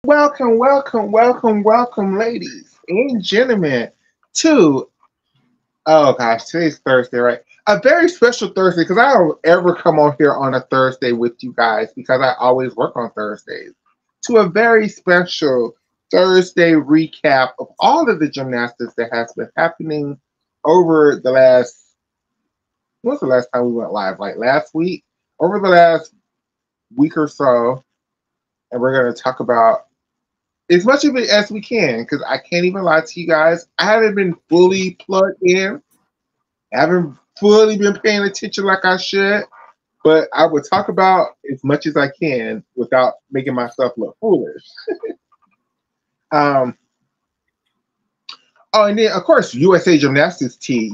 Welcome, welcome, welcome, welcome, ladies and gentlemen, to oh gosh, today's Thursday, right? A very special Thursday because I don't ever come on here on a Thursday with you guys because I always work on Thursdays. To a very special Thursday recap of all of the gymnastics that has been happening over the last. When was the last time we went live? Like last week? Over the last week or so, and we're going to talk about as much of it as we can because I can't even lie to you guys. I haven't been fully plugged in. I haven't fully been paying attention like I should, but I would talk about as much as I can without making myself look foolish. Um, oh, and then of course USA Gymnastics tea.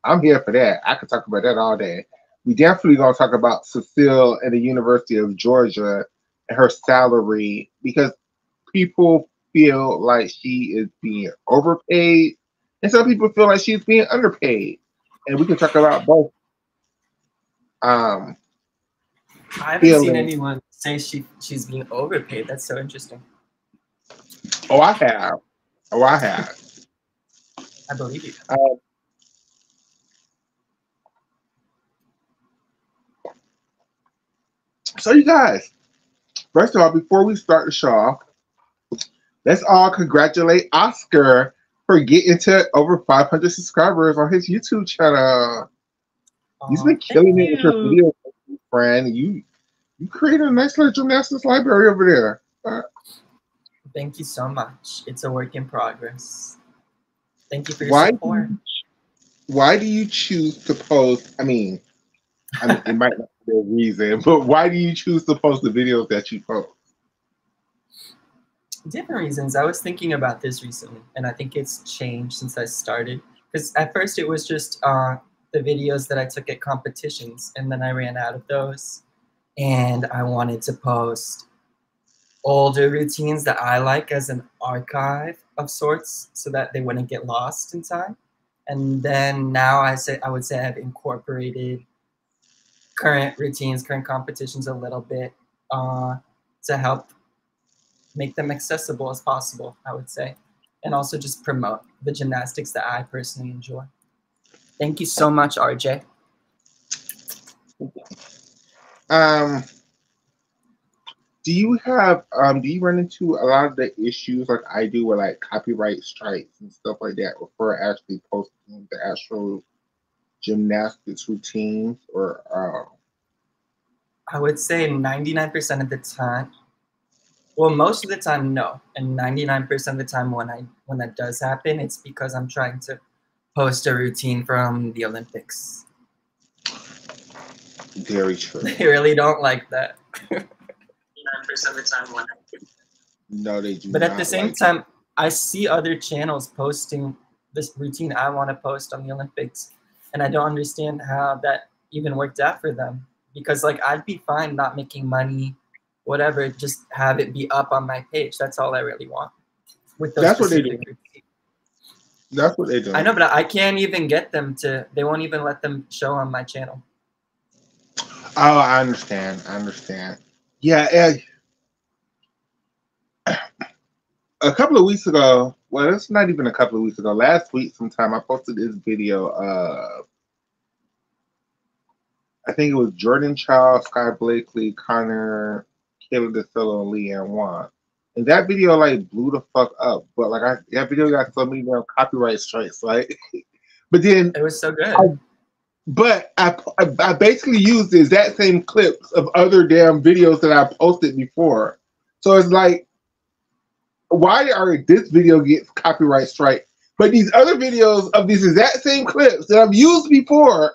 I'm here for that. I could talk about that all day. We definitely gonna talk about Cecile and the University of Georgia and her salary because people feel like she is being overpaid, and some people feel like she's being underpaid. And we can talk about both um, I haven't seen feelings. anyone say she's being overpaid. That's so interesting. Oh, I have. Oh, I have. I believe you. Um, so, you guys, first of all, before we start the show, let's all congratulate Oscar for getting to over 500 subscribers on his YouTube channel. He's been Thank killing it with your you. videos, friend. You created a nice little gymnastics library over there. Thank you so much. It's a work in progress. Thank you for your Why support. why do you choose to post? I mean, it might not be a reason, but why do you choose to post the videos that you post? Different reasons. I was thinking about this recently, and I think it's changed since I started. Because at first it was just the videos that I took at competitions, and then I ran out of those. And I wanted to post older routines that I like as an archive of sorts so that they wouldn't get lost in time. And then now I would say I've incorporated current routines, current competitions a little bit to help make them accessible as possible, I would say. And also just promote the gymnastics that I personally enjoy. Thank you so much, RJ. Um, do you run into a lot of the issues like I do with like copyright strikes and stuff like that before actually posting the actual gymnastics routines or I would say 99% of the time, well, most of the time, no. And 99% of the time when that does happen, it's because I'm trying to post a routine from the Olympics. very true. They really don't like that. 99% of the time when No, they do But at not the same like time, I see other channels posting this routine I want to post on the Olympics, and I don't understand how that even worked out for them. Because like I'd be fine not making money, whatever, just have it be up on my page. That's all I really want. With those That's what they do. specific routines. That's what they do. I know, but I can't even get them to. They won't even let them show on my channel. Oh, I understand. I understand. Yeah, a couple of weeks ago, well, it's not even a couple of weeks ago. Last week, sometime, I posted this video of, I think it was Jordan Child, Sky Blakely, Connor, Kayla DeSillo, and Leanne Wan. And that video like blew the fuck up. But like that video got so many damn copyright strikes, like. But then, It was so good. I basically used the exact same clips of other damn videos that I posted before. So it's like, why are this video gets copyright strike, but these other videos of these exact same clips that I've used before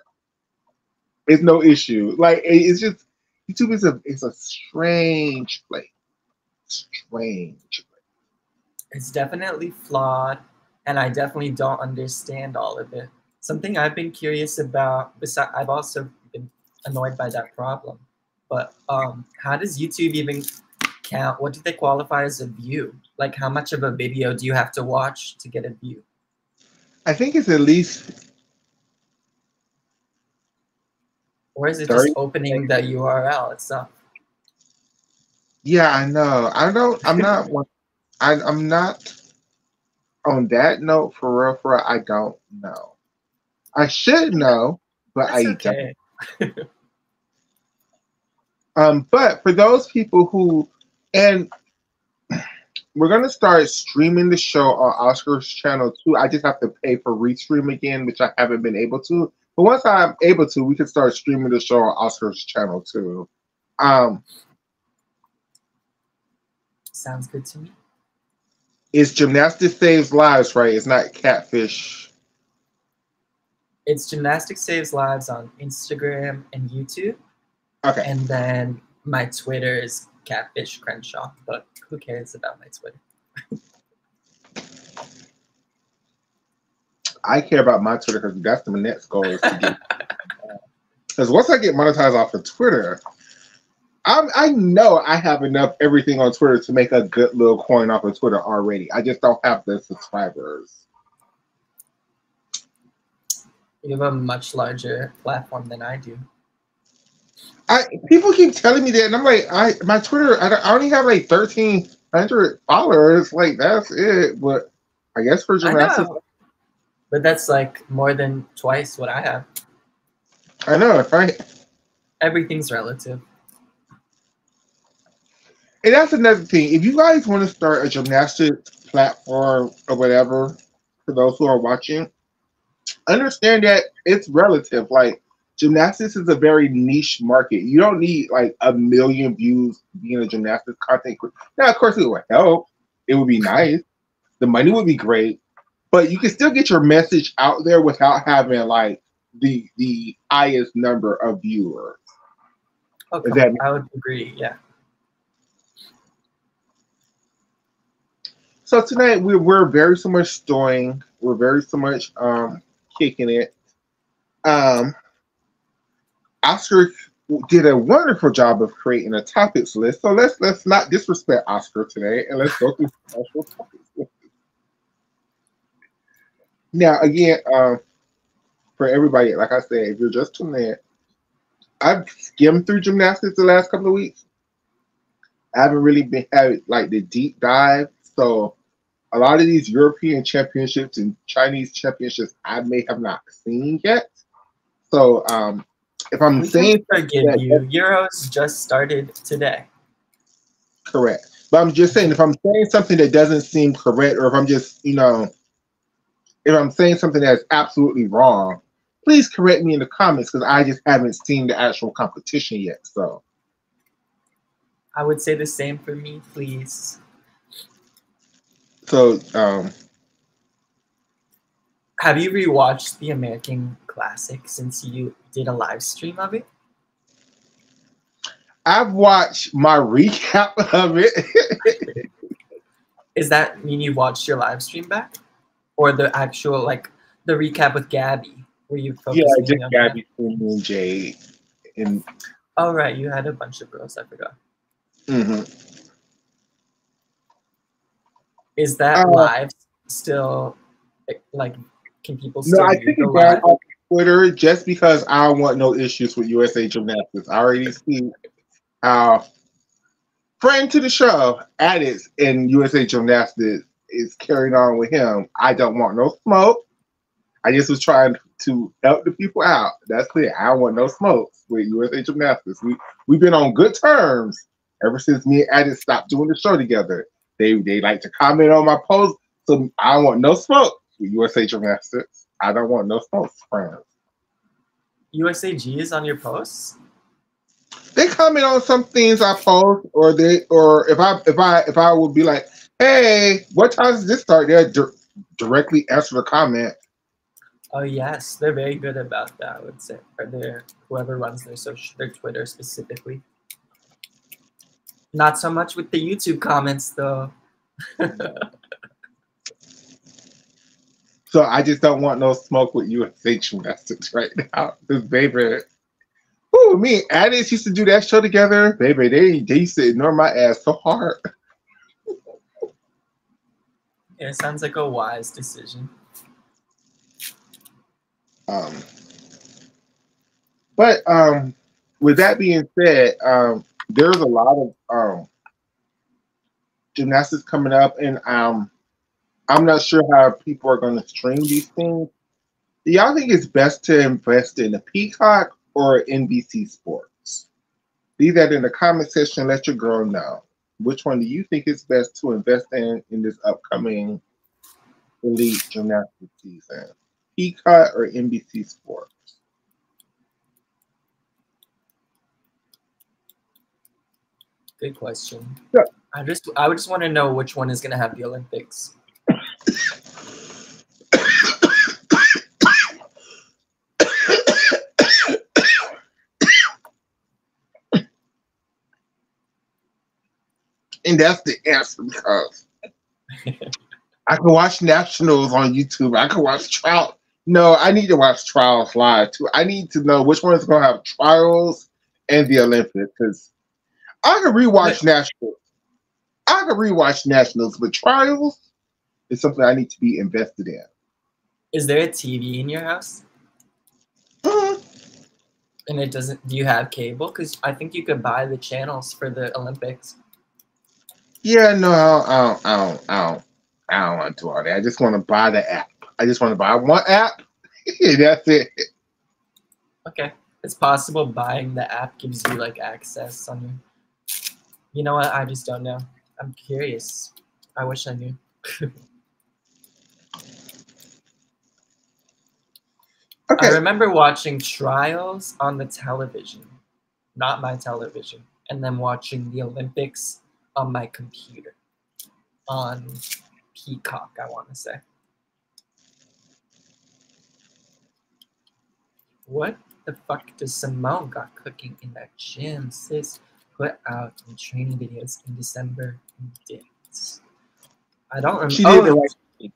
is no issue. Like it's just YouTube is a strange place. Strange. It's definitely flawed, and I definitely don't understand all of it. Something I've been curious about, besides, I've also been annoyed by that problem. But how does YouTube even count? What do they qualify as a view? Like, how much of a video do you have to watch to get a view? I think it's at least Or is it 30 just opening the URL itself? Yeah, I know. I don't. I'm not one. I'm not on that note for real. For real, I don't know. I should know, but That's I don't. okay. But for those people who, and we're gonna start streaming the show on Oscar's channel too. I just have to pay for restream again, which I haven't been able to. But once I'm able to, we can start streaming the show on Oscar's channel too. Um, Sounds good to me. it's Gymnastics Saves Lives, right? It's not Catfish. It's Gymnastics Saves Lives on Instagram and YouTube. Okay. And then my Twitter is Catfish Crenshaw, but who cares about my Twitter? I care about my Twitter because that's the next goal is to get. Because once I get monetized off of Twitter, I know I have enough everything on Twitter to make a good little coin off of Twitter already. I just don't have the subscribers. You have a much larger platform than I do. People keep telling me that, and I'm like, my Twitter, I only have like 1,300 followers. Like that's it. But I guess for I gymnastics, know, but that's like more than twice what I have. I know, right? Everything's relative. And that's another thing. If you guys want to start a gymnastics platform or whatever, for those who are watching, understand that it's relative. Like gymnastics is a very niche market. You don't need like 1 million views being a gymnastics content creator. Now, of course, it would help. It would be nice. The money would be great, but you can still get your message out there without having like the highest number of viewers. Okay, That I would agree. Yeah. so tonight we're very so much storing. We're very so much kicking it. Um, Oscar did a wonderful job of creating a topics list. So let's not disrespect Oscar today, and let's go through special topics. Now, again, for everybody, like I said, if you're just tuning in, I've skimmed through gymnastics the last couple of weeks. I haven't really been having like the deep dive. So a lot of these European championships and Chinese championships I may have not seen yet. So if I'm We can saying forgive that, you. Euros just started today. correct. But I'm just saying if I'm saying something that doesn't seem correct, or if I'm just, if I'm saying something that's absolutely wrong, please correct me in the comments because I just haven't seen the actual competition yet. So I would say the same for me, please. so Have you rewatched the American Classic since you did a live stream of it? I've watched my recap of it. Does that mean you watched your live stream back? Or the actual, like, the recap with Gabby, where you Yeah, focused just mainly on Gabby, and Jade, and Oh, right, you had a bunch of girls, I forgot. mm-hmm. Is that live still, like, can people No, still I view took the it down live? off Twitter just because I don't want no issues with USA Gymnastics. I already see how friend to the show, Addis in USA Gymnastics is carrying on with him. I don't want no smoke. I just was trying to help the people out. That's clear. I don't want no smoke with USA Gymnastics. We've been on good terms ever since me and Addis stopped doing the show together. They like to comment on my posts, so I don't want no smoke with USA Gymnastics. I don't want no smoke, friends. USAG is on your posts? They comment on some things I post, or if I would be like, hey, what time does this start? They'll directly answer the comment. Oh yes, they're very good about that, I would say. Or whoever runs their Twitter specifically. Not so much with the YouTube comments though. So I just don't want no smoke with USA Gymnastics right now. This baby. Ooh, me and Addis used to do that show together. Baby, they used to ignore my ass so hard. Yeah, it sounds like a wise decision. But with that being said, there's a lot of gymnastics coming up, and I'm not sure how people are going to stream these things. Do y'all think it's best to invest in a Peacock or NBC Sports? Leave that in the comment section. Let your girl know. Which one do you think is best to invest in this upcoming elite gymnastics season? Peacock or NBC Sports? Good question. Yeah. I would just want to know which one is gonna have the Olympics. And that's the answer because I can watch nationals on YouTube. I can watch trial. No, I need to watch trials live too. I need to know which one is going to have trials and the Olympics because I can rewatch nationals. I can rewatch nationals, but trials is something I need to be invested in. Is there a TV in your house? Mhm. And it doesn't. Do you have cable? Because I think you could buy the channels for the Olympics. Yeah, no, I don't want to do all that. I just want to buy the app. I just want to buy one app. That's it. Okay, it's possible buying the app gives you like access on your. You know what? I just don't know. I'm curious. I wish I knew. Okay. I remember watching trials on the television, not my television, and then watching the Olympics on my computer, on Peacock, I want to say. What the fuck does Simone got cooking in that gym, sis? Put out in training videos in December and didn't. I don't remember. She did the right thing.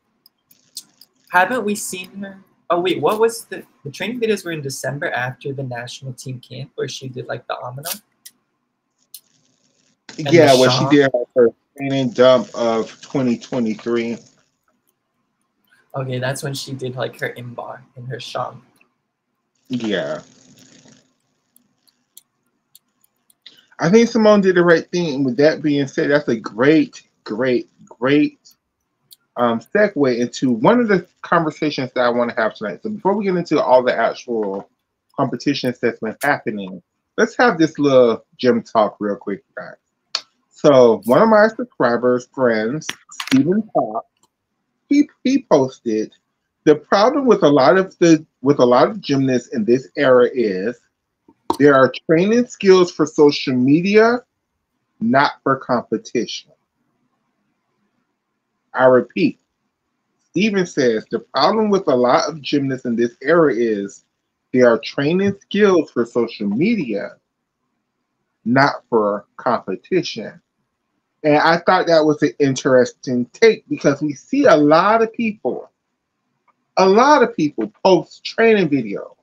Haven't we seen her? Oh wait, what was the training videos were in December after the national team camp where she did like the Amino? Yeah, what she did her training dump of 2023. Okay, that's when she did like her in-bar and her sham. Yeah. I think Simone did the right thing. And with that being said, that's a great segue into one of the conversations that I want to have tonight. So before we get into all the actual competitions that's been happening, let's have this little gym talk real quick, guys. So one of my subscribers, friends, Stephen Pop, he posted the problem with a lot of gymnasts in this era is there are training skills for social media, not for competition. I repeat, Steven says the problem with a lot of gymnasts in this era is there are training skills for social media, not for competition. And I thought that was an interesting take because we see a lot of people post training videos,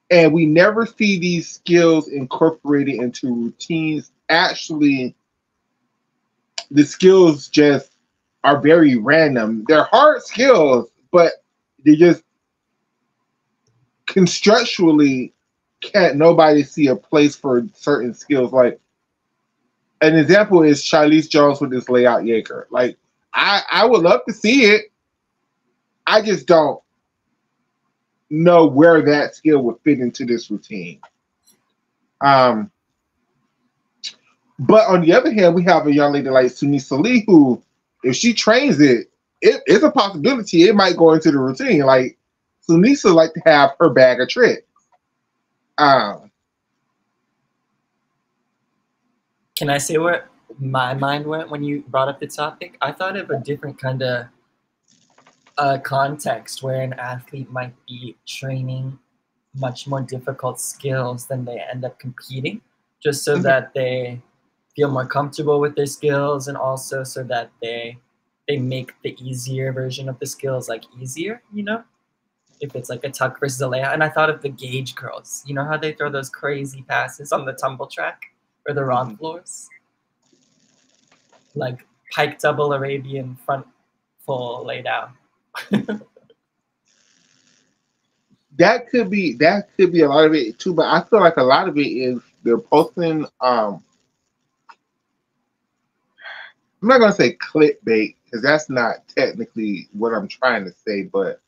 and we never see these skills incorporated into routines. Actually, the skills just are very random. They're hard skills, but they just conceptually can't nobody see a place for certain skills. Like an example is Charlize Jones with this layout Jaeger. Like I would love to see it. I just don't know where that skill would fit into this routine. But on the other hand, we have a young lady like Sunisa Lee who, if she trains it's a possibility it might go into the routine. Like Sunisa like to have her bag of tricks. Can I say where my mind went when you brought up the topic? I thought of a different kind of context where an athlete might be training much more difficult skills than they end up competing, just so that they feel more comfortable with their skills, and also so that they make the easier version of the skills like easier, you know? If it's like a tuck versus a layout. And I thought of the gauge curls. You know how they throw those crazy passes on the tumble track or the rod floors? Like pike double Arabian front full laid out. That could be a lot of it too, but I feel like a lot of it is they're posting I'm not gonna say clickbait because that's not technically what I'm trying to say, but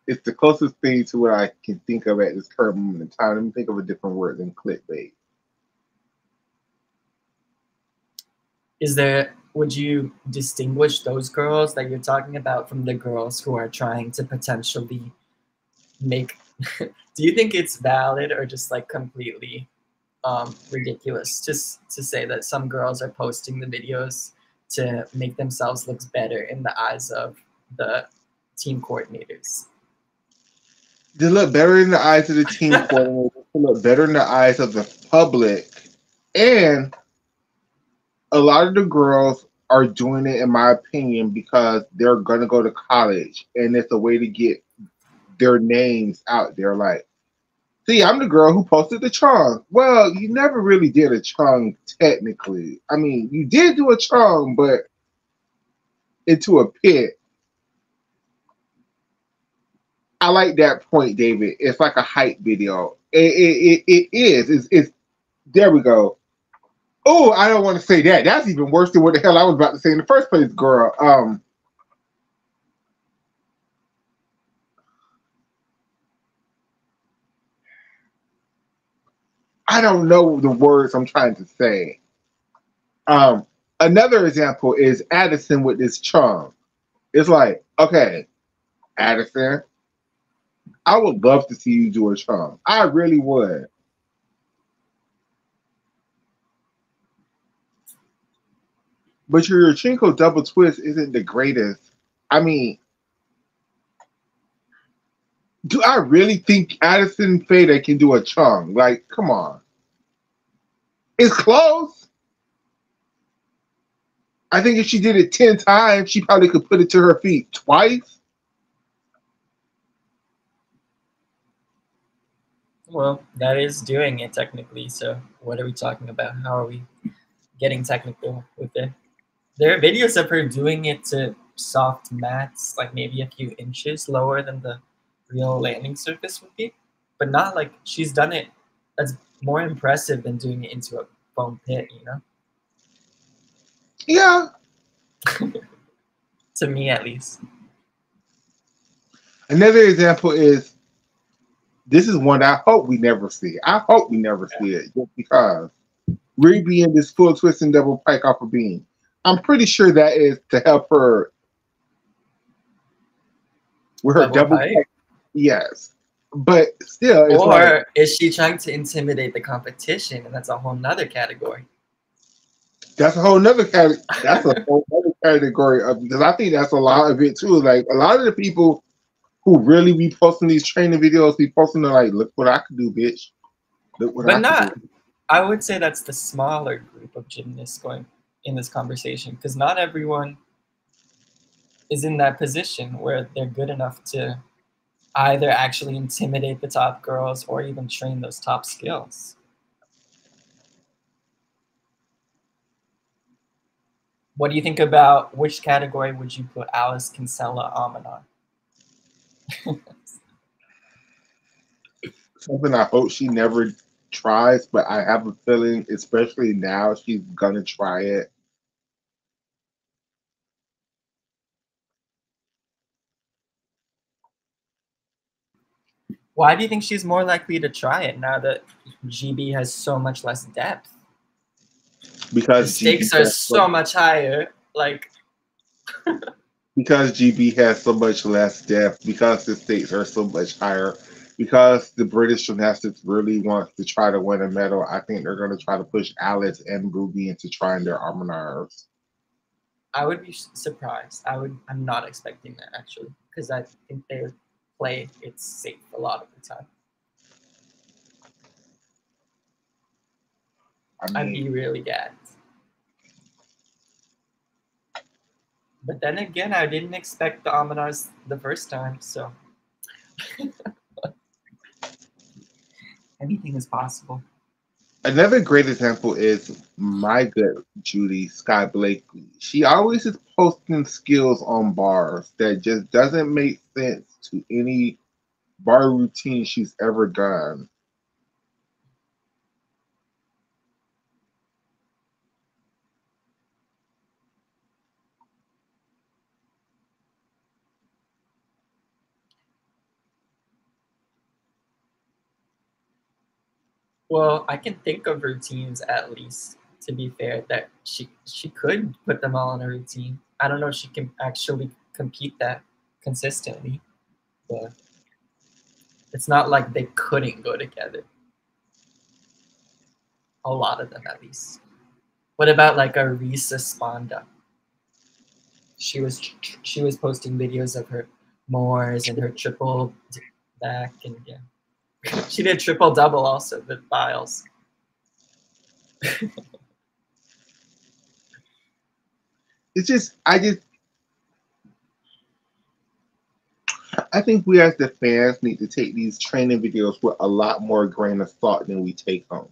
it's the closest thing to what I can think of at this current moment in time. Let me think of a different word than clickbait. Would you distinguish those girls that you're talking about from the girls who are trying to potentially make, do you think it's valid or just like completely ridiculous just to say that some girls are posting the videos to make themselves look better in the eyes of the team coordinators? To look better in the eyes of the team coordinator, to look better in the eyes of the public, and a lot of the girls are doing it, in my opinion, because they're gonna go to college, and it's a way to get their names out there. Like, see, I'm the girl who posted the chong. Well, you never really did a chong technically. I mean, you did do a chong, but into a pit. I like that point, David. It's like a hype video. It is. It's there we go. Oh, I don't want to say that. That's even worse than what the hell I was about to say in the first place, girl. I don't know the words I'm trying to say. Another example is Addison with this charm. It's like, okay, Addison, I would love to see you do a charm. I really would. But your Chinko double twist isn't the greatest. I mean, do I really think Addison Fada can do a chung? Like, come on. It's close. I think if she did it 10 times, she probably could put it to her feet twice. Well, that is doing it technically, so what are we talking about? How are we getting technical with it? There are videos of her doing it to soft mats, like maybe a few inches lower than the real landing surface would be, but not like she's done it. That's more impressive than doing it into a foam pit, you know? Yeah. To me, at least. Another example is this is one I hope we never see. I hope we never see it just because Ruby in this full twist and double pike off a beam. I'm pretty sure that is to help her with her double pike. Yes. But still, it's or like, is she trying to intimidate the competition? And that's a whole nother category. that's a whole nother category. That's a whole other category of, because I think that's a lot of it too. Like a lot of the people who really be posting these training videos be posting them like, look what I can do, bitch. Look what I can do. I would say that's the smaller group of gymnasts going in this conversation, because not everyone is in that position where they're good enough to either actually intimidate the top girls or even train those top skills. What do you think about, which category would you put Alice Kinsella Amon on? Something I hope she never tries, but I have a feeling, especially now, she's gonna try it. Why do you think she's more likely to try it now that GB has so much less depth? Because the stakes are so much higher. Like because GB has so much less depth, because the stakes are so much higher, because the British gymnastics really wants to try to win a medal. I think they're going to try to push Alice and Ruby into trying their armonars. I would be surprised. I'm not expecting that actually, because I think they play it safe a lot of the time. I'd be really gagged. But then again, I didn't expect the Amonars the first time, so anything is possible. Another great example is my good Judy Sky Blakely. She always is posting skills on bars that just doesn't make sense to any bar routine she's ever done. Well, I can think of routines at least. To be fair, that she could put them all in a routine. I don't know if she can actually compete that consistently, but it's not like they couldn't go together. A lot of them, at least. What about like a Risa Sponda? She was posting videos of her Moors and her triple back, and yeah, she did triple double also with Biles. It's just I think we as the fans need to take these training videos with a lot more grain of salt than we take home.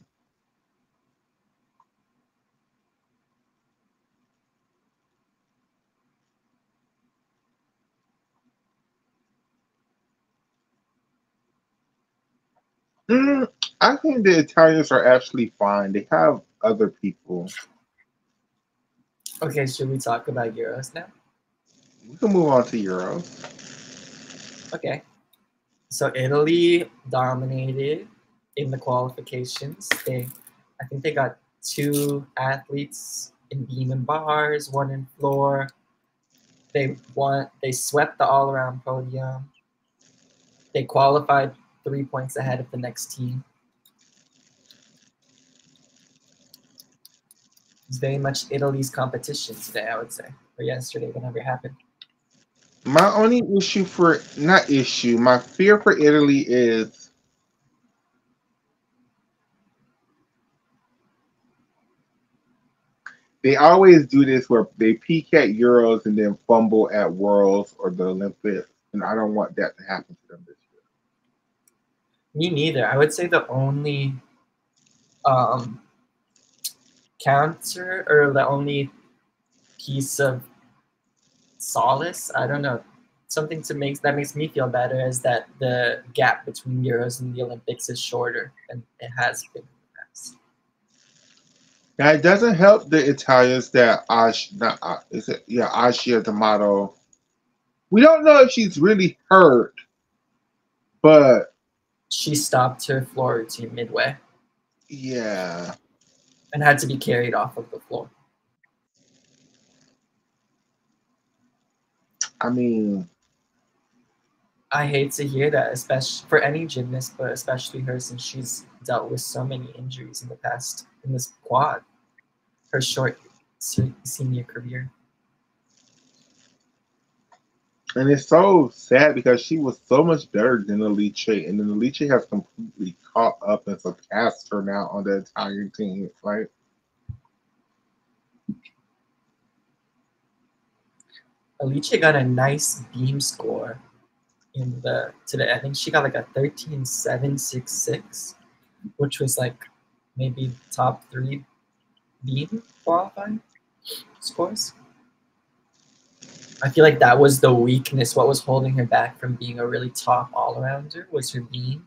Mm, I think the Italians are actually fine. They have other people. Okay, should we talk about Euros now? We can move on to Euros. Okay. So Italy dominated in the qualifications. I think they got 2 athletes in beam and bars, 1 in floor. They swept the all-around podium. They qualified 3 points ahead of the next team. It's very much Italy's competition today, I would say, or yesterday, whenever it happened. My only issue for not issue, my fear for Italy is they always do this where they peak at Euros and then fumble at Worlds or the Olympics, and I don't want that to happen to them this year. Me neither. I would say the only counter or the only piece of solace, I don't know, something that makes me feel better is that the gap between Euros and the Olympics is shorter than it has been in the past. Now it doesn't help the Italians that Asia the model. We don't know if she's really hurt, but She stopped her floor routine midway yeah, and had to be carried off of the floor. I mean, I hate to hear that, especially for any gymnast, but especially her since she's dealt with so many injuries in the past in this quad, her short senior career. and it's so sad because she was so much better than Alice, and then Alice has completely caught up and surpassed her now on the Italian team. Like, Alice got a nice beam score in the today. I think she got like a 13.766, which was like maybe top 3 beam qualifying scores. I feel like that was the weakness. What was holding her back from being a really top all-arounder was her beam.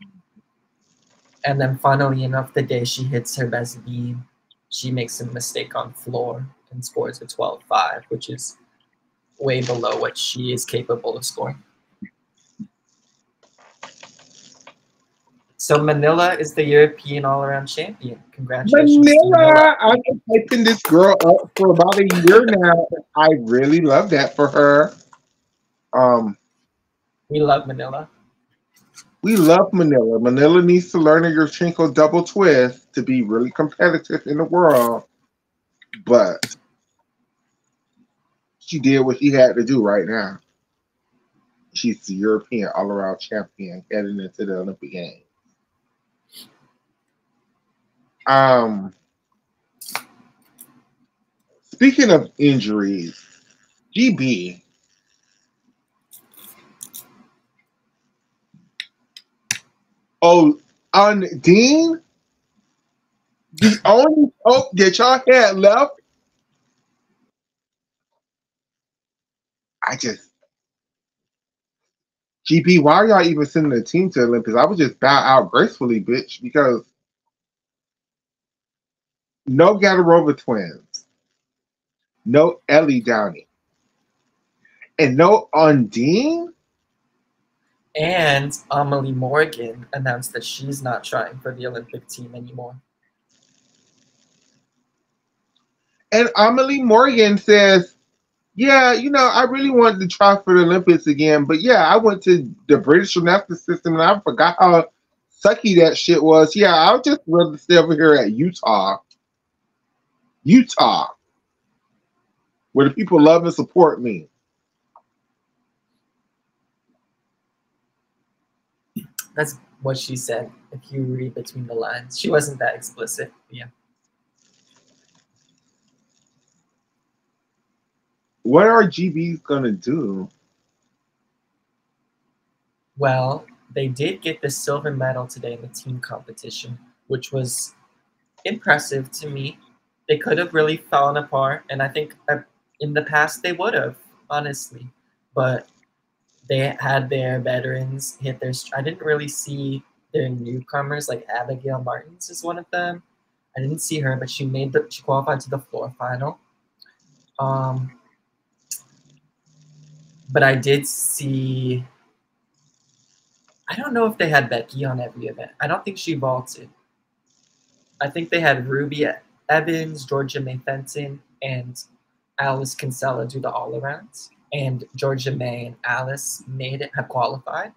And then funnily enough, the day she hits her best beam, she makes a mistake on floor and scores a 12.5, which is way below what she is capable of scoring. So Manila is the European all-around champion. Congratulations to Manila. I've been hyping this girl up for about a year now. I really love that for her. We love Manila. We love Manila. Manila needs to learn a Yurchenko double twist to be really competitive in the world. But she did what she had to do right now. She's the European all-around champion heading into the Olympic Games. Speaking of injuries, GB. Oh, on Dean, the only hope that y'all had left, I just GB. Why are y'all even sending the team to the Olympics? I would just bow out gracefully, bitch, because no Gadarova twins, no Ellie Downey, and no Undine. And Amelie Morgan announced that she's not trying for the Olympic team anymore. And Amelie Morgan says, yeah, I really wanted to try for the Olympics again, but yeah, I went to the British gymnastics system and I forgot how sucky that shit was. Yeah, I'll just rather stay over here at Utah, where the people love and support me. That's what she said. If you read between the lines, she wasn't that explicit. Yeah. What are GBs gonna do? Well, they did get the silver medal today in the team competition, which was impressive to me. They could have really fallen apart, and I think in the past they would have, honestly. But they had their veterans hit their. I didn't really see their newcomers, like Abigail Martins is one of them. I didn't see her, but she qualified to the floor final. But I did see. I don't know if they had Becky on every event. I don't think she vaulted. I think they had Ruby Evans, Georgia May Fenton, and Alice Kinsella do the all-arounds. And Georgia May and Alice have qualified.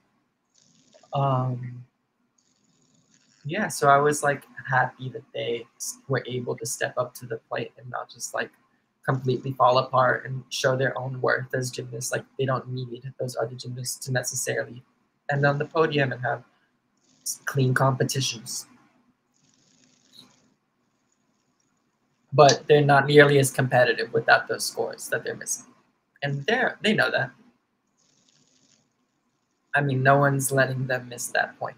Yeah, so I was like happy that they were able to step up to the plate and not just like completely fall apart and show their own worth as gymnasts. Like they don't need those other gymnasts to necessarily end on the podium and have clean competitions. But they're not nearly as competitive without those scores that they're missing. And they know that. I mean, no one's letting them miss that point.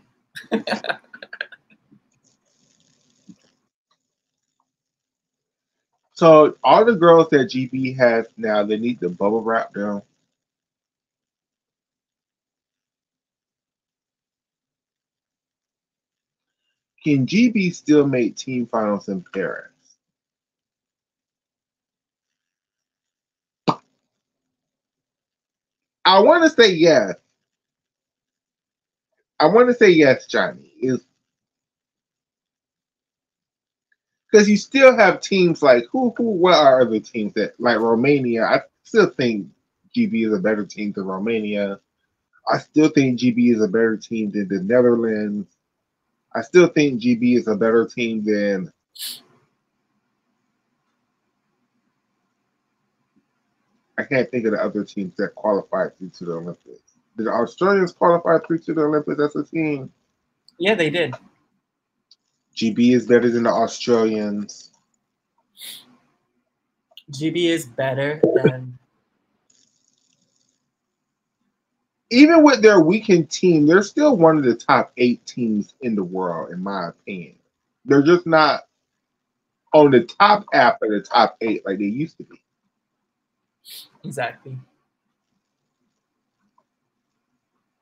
So all the girls that GB has now, they need to bubble wrap them. Can GB still make team finals in Paris? I want to say yes. I want to say yes, Johnny. Is because you still have teams like what are other teams that like Romania? I still think GB is a better team than Romania. I still think GB is a better team than the Netherlands. I still think GB is a better team than I can't think of the other teams that qualified through to the Olympics. Did the Australians qualify through to the Olympics as a team? Yeah, they did. GB is better than the Australians. GB is better than. Even with their weakened team, they're still one of the top 8 teams in the world, in my opinion. They're just not on the top half of the top 8 like they used to be. Exactly.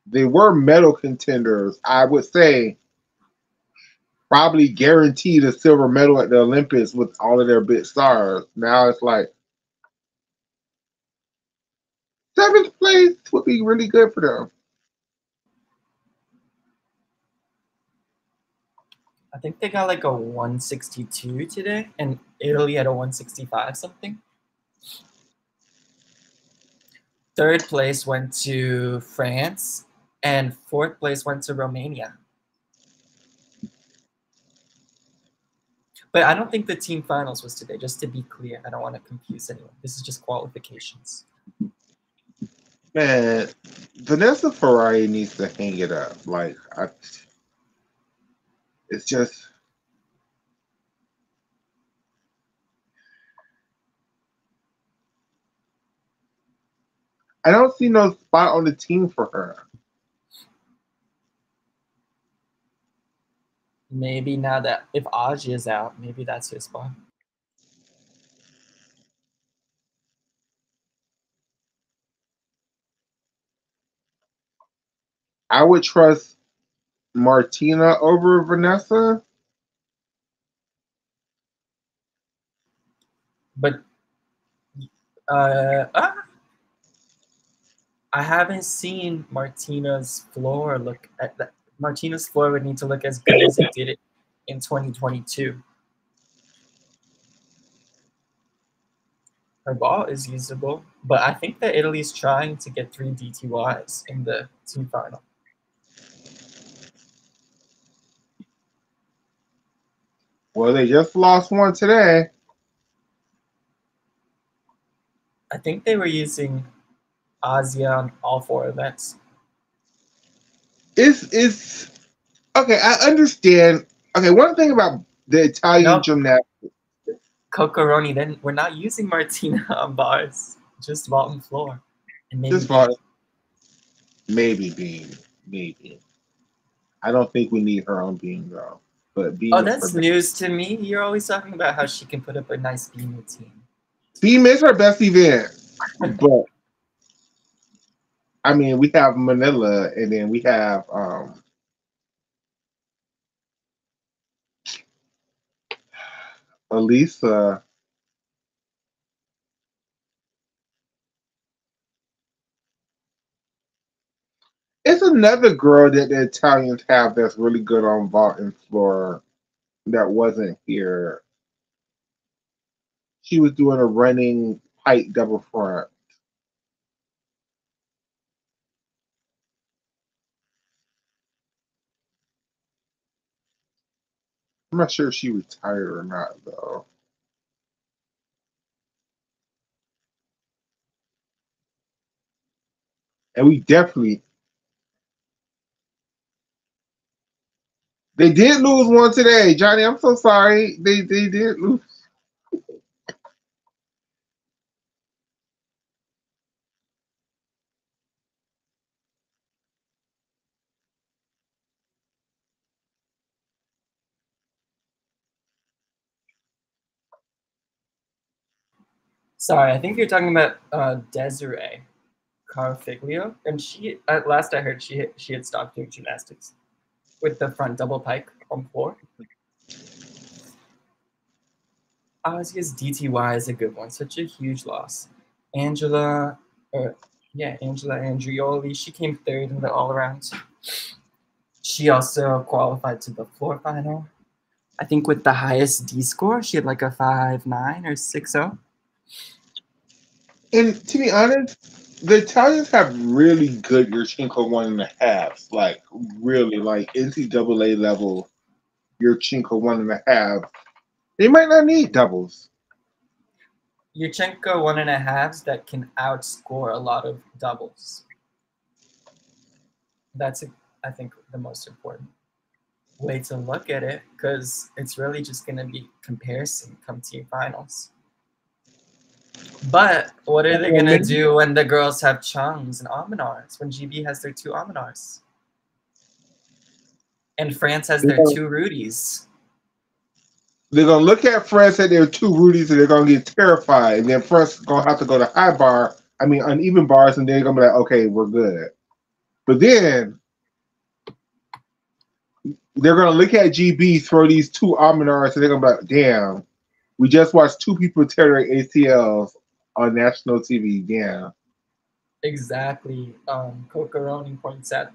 They were medal contenders. I would say probably guaranteed a silver medal at the Olympics with all of their big stars. Now it's like 7th place would be really good for them. I think they got like a 162 today, and Italy had a 165 something. 3rd place went to France, and 4th place went to Romania. But I don't think the team finals was today, just to be clear. I don't want to confuse anyone. This is just qualifications. Man, Vanessa Ferrari needs to hang it up. It's just I don't see no spot on the team for her. Maybe now that if Aji is out, maybe that's his spot. I would trust Martina over Vanessa. But uh, ah, I haven't seen Martina's floor look at that. Martina's floor would need to look as good as it did in 2022. Her ball is usable, but I think that Italy's trying to get 3 DTYs in the team final. Well, they just lost one today. I think they were using Asia on all 4 events. It's okay. I understand. Okay, one thing about the Italian gymnastics. Cocoroni, then we're not using Martina on bars, just vault and floor. And maybe Just for maybe Beam. Maybe. I don't think we need her on Beam though. But Beam oh, that's news to me. You're always talking about how she can put up a nice Beam routine. Beam is her best event. But I mean, we have Manila, and then we have Elisa. It's another girl that the Italians have that's really good on vault and floor that wasn't here. She was doing a running height double front. I'm not sure if she retired or not, though. And we definitely. They did lose one today, Johnny. I'm so sorry. They did lose. Sorry, I think you're talking about Desiree Carfiglio, and she, at last I heard, she had stopped doing gymnastics with the front double pike on floor. Asia's DTY is a good one. Such a huge loss. Angela Andrioli, she came 3rd in the all-arounds. She also qualified to the floor final. I think with the highest D score, she had like a 5.9 or 6.0. And to be honest, the Italians have really good Yurchenko 1.5s. Like, really, like NCAA level Yurchenko 1.5. They might not need doubles. Yurchenko 1.5s that can outscore a lot of doubles. That's, I think, the most important way to look at it, because it's really just going to be comparison come team finals. But what are they going to do when the girls have Chungs and Amanars, when GB has their 2 Amanars? And France has their 2 Rudies. They're going to look at France at their 2 Rudies and they're going to get terrified. And then France is going to have to go to high bar, uneven bars, and they're going to be like, okay, we're good. But then they're going to look at GB, throw these 2 Amanars, and they're going to be like, damn, we just watched 2 people tear their ACLs on national TV. Yeah. Exactly. Cocoroni points out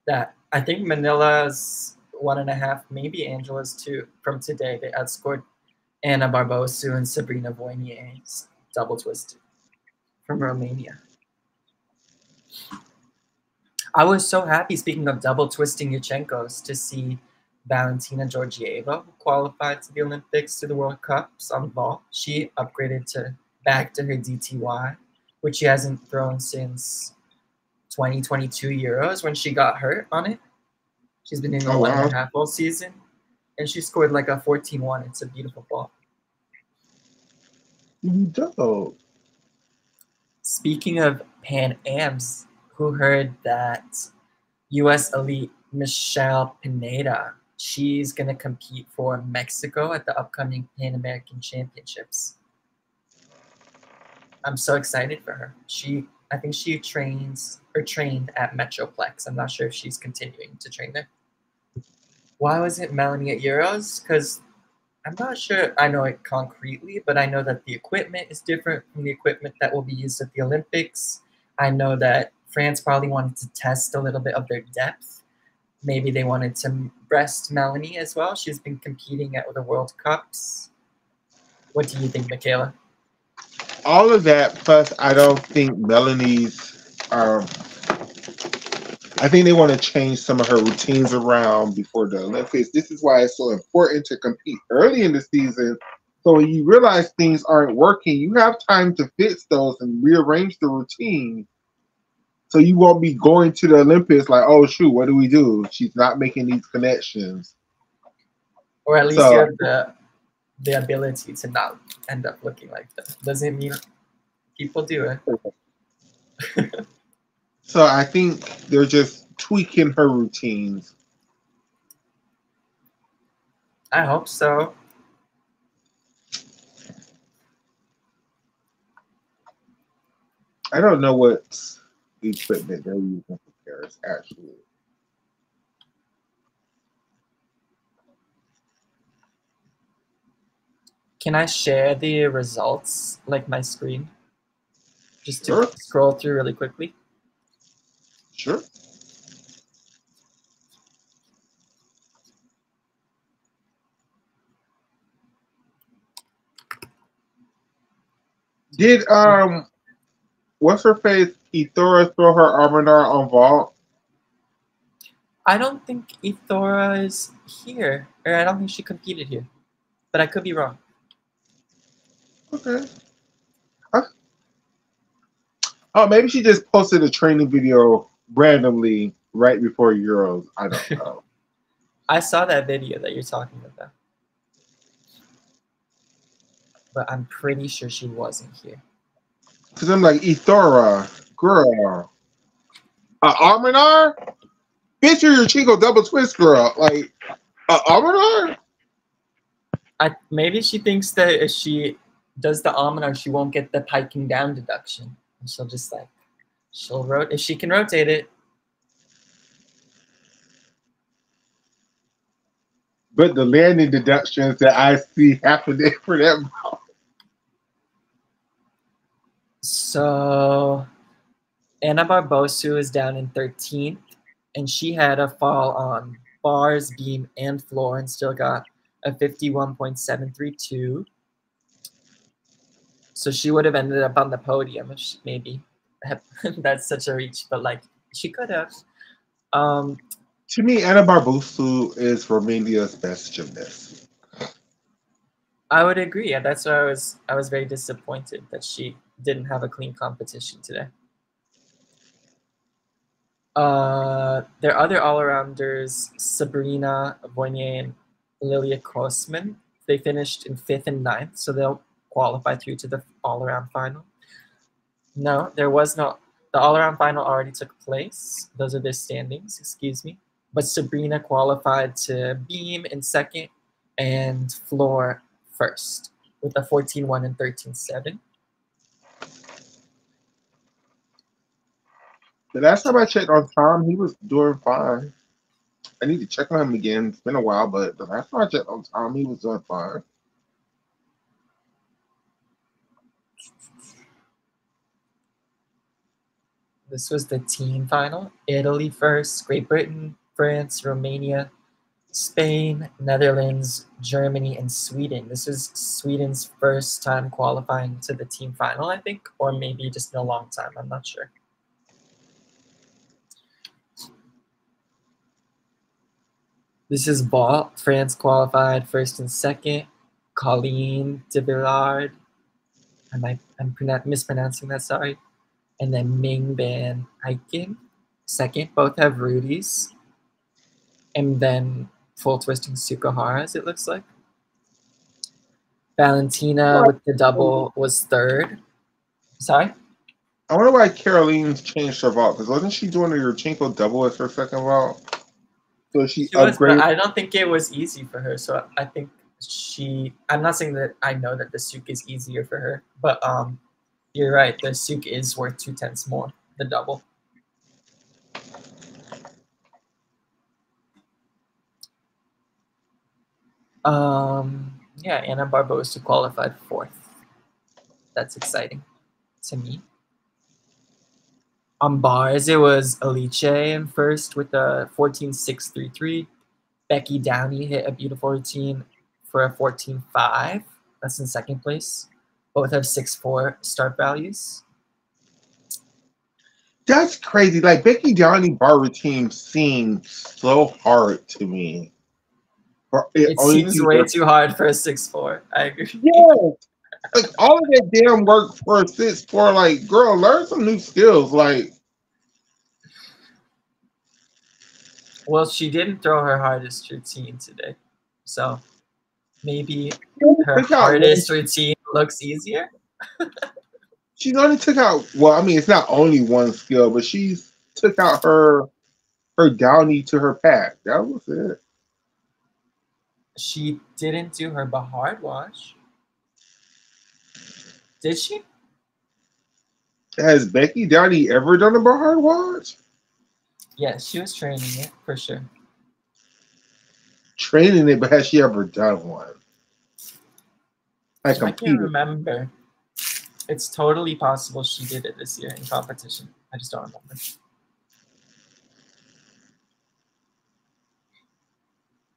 that I think Manila's 1.5, maybe Angela's 2 from today. They outscored Anna Barbosu and Sabrina Voinier's double twisted from Romania. I was so happy, speaking of double twisting Yurchenkos, to see Valentina Georgieva qualified to the Olympics, to the World Cups on vault. She upgraded back to her DTY, which she hasn't thrown since 2022 Euros when she got hurt on it. She's been doing 1.5 all season, and she scored like a 14-1. It's a beautiful ball. Dope. Speaking of Pan Ams, who heard that U.S. elite Michelle Pineda, she's going to compete for Mexico at the upcoming Pan American Championships. I'm so excited for her. I think she trained at Metroplex. I'm not sure if she's continuing to train there. Why was it Melanie at Euros? Because I'm not sure I know it concretely, but I know that the equipment is different from the equipment that will be used at the Olympics. I know that France probably wanted to test a little bit of their depth. Maybe they wanted to rest Melanie as well. She's been competing at the World Cups. What do you think, Makayla? All of that, plus I don't think Melanie's. I think they want to change some of her routines around before the Olympics. This is why it's so important to compete early in the season. So when you realize things aren't working, you have time to fix those and rearrange the routine. So you won't be going to the Olympics like, oh shoot, what do we do? She's not making these connections. Or at least you So have the ability to not end up looking like that. Doesn't mean people do it. so I think they're just tweaking her routines. I hope so. I don't know what equipment they're using for Paris actually. Can I share the results, like my screen? Just to Sure. scroll through really quickly. Sure. Did what's her face? Ethora throw her Arminar on vault? I don't think Ethora is here, or I don't think she competed here, but I could be wrong. Okay. Oh, maybe she just posted a training video randomly right before Euros. I don't know. I saw that video that you're talking about, but I'm pretty sure she wasn't here. Because I'm like, Ethora, girl. Arminar? Bitch, you're your Chico double twist, girl. Like, Arminar? Maybe she thinks that if she does the Almanar, she won't get the piking down deduction. And she'll just like, if she can rotate it. But the landing deductions that I see happening for them. So Anna Barbosu is down in 13th, and she had a fall on bars, beam, and floor, and still got a 51.732. So she would have ended up on the podium if she, maybe. That's such a reach, but like she could have. To me, Anna Barbosu is Romania's best gymnast. I would agree. Yeah, that's why I was very disappointed that she didn't have a clean competition today. Their other all-arounders, Sabrina Voynier and Lilia Kosman, they finished in 5th and 9th, so they'll qualify through to the all-around final. No, there was no. The all-around final already took place. Those are their standings, excuse me. But Sabrina qualified to beam in 2nd and floor 1st with a 14-1 and 13-7. The last time I checked on Tom, he was doing fine. I need to check on him again. It's been a while, but the last time I checked on Tom, he was doing fine. This was the team final. Italy first, Great Britain, France, Romania, Spain, Netherlands, Germany, and Sweden. This is Sweden's first time qualifying to the team final, I think, or maybe just in a long time. I'm not sure. This is vault. France qualified 1st and 2nd. Colleen de Villard. I'm mispronouncing that, sorry. And then Ming Van Eiken, 2nd. Both have Rudies. And then full twisting Sukahara's, it looks like. Valentina with the double was 3rd. Sorry? I wonder why Caroline's changed her vault, because wasn't she doing the Yurchenko double as her second vault? So she was, but upgraded. I don't think it was easy for her. So I think I'm not saying that I know that the Suk is easier for her, but you're right. The Suk is worth 2/10 more, the double. Yeah, Anna Barbosa qualified 4th. That's exciting to me. On bars, it was Alice in first with a 14.633. Becky Downey hit a beautiful routine for a 14.5. That's in second place. Both have 6.4 start values. That's crazy. Like Becky Downey bar routine seems so hard to me. It seems way too hard for a 6.4. I agree. Yes. Like all of that damn work for a 6'4", like girl, learn some new skills. Like, well, she didn't throw her hardest routine today, so maybe her hardest routine looks easier. She's only took out. Well, I mean, it's not only one skill, but she's took out her downy to her pack. That was it. She didn't do her Bahar wash. Did she? Has Becky Downey ever done a Bahar watch? Yeah, she was training it for sure. Training it, but has she ever done one? I can't remember. It's totally possible she did it this year in competition. I just don't remember.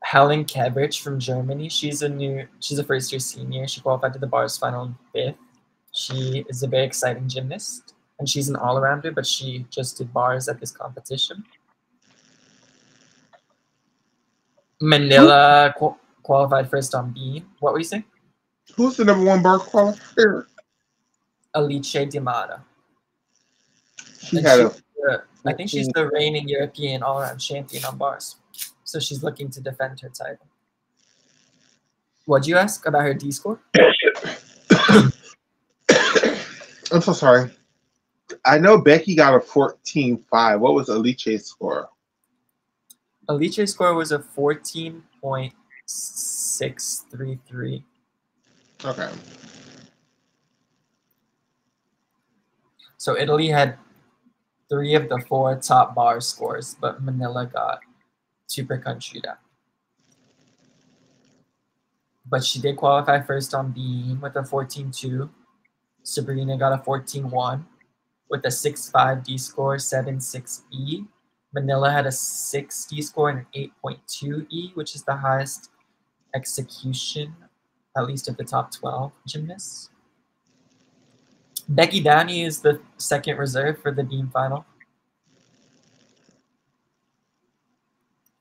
Helen Kebrich from Germany. She's a first year senior. She qualified to the bars final in 5th. She is a very exciting gymnast, and she's an all-arounder, but she just did bars at this competition. Manila qualified first on beam. What were you saying? Who's the number 1 bar qualifier? Alice Dimata. I think she's the reigning European all-around champion on bars. So she's looking to defend her title. What'd you ask about her D score? I'm so sorry. I know Becky got a 14.5. What was Alice's score? Alice's score was a 14.633. Okay. So Italy had 3 of the 4 top bar scores, but Manila got 2 per country down. But she did qualify first on beam with a 14.2. Sabrina got a 14.1 with a 6.5 D score, 7.6 E. Manila had a 6 D score and an 8.2 E, which is the highest execution, at least of the top 12 gymnasts. Becky Downey is the second reserve for the beam final.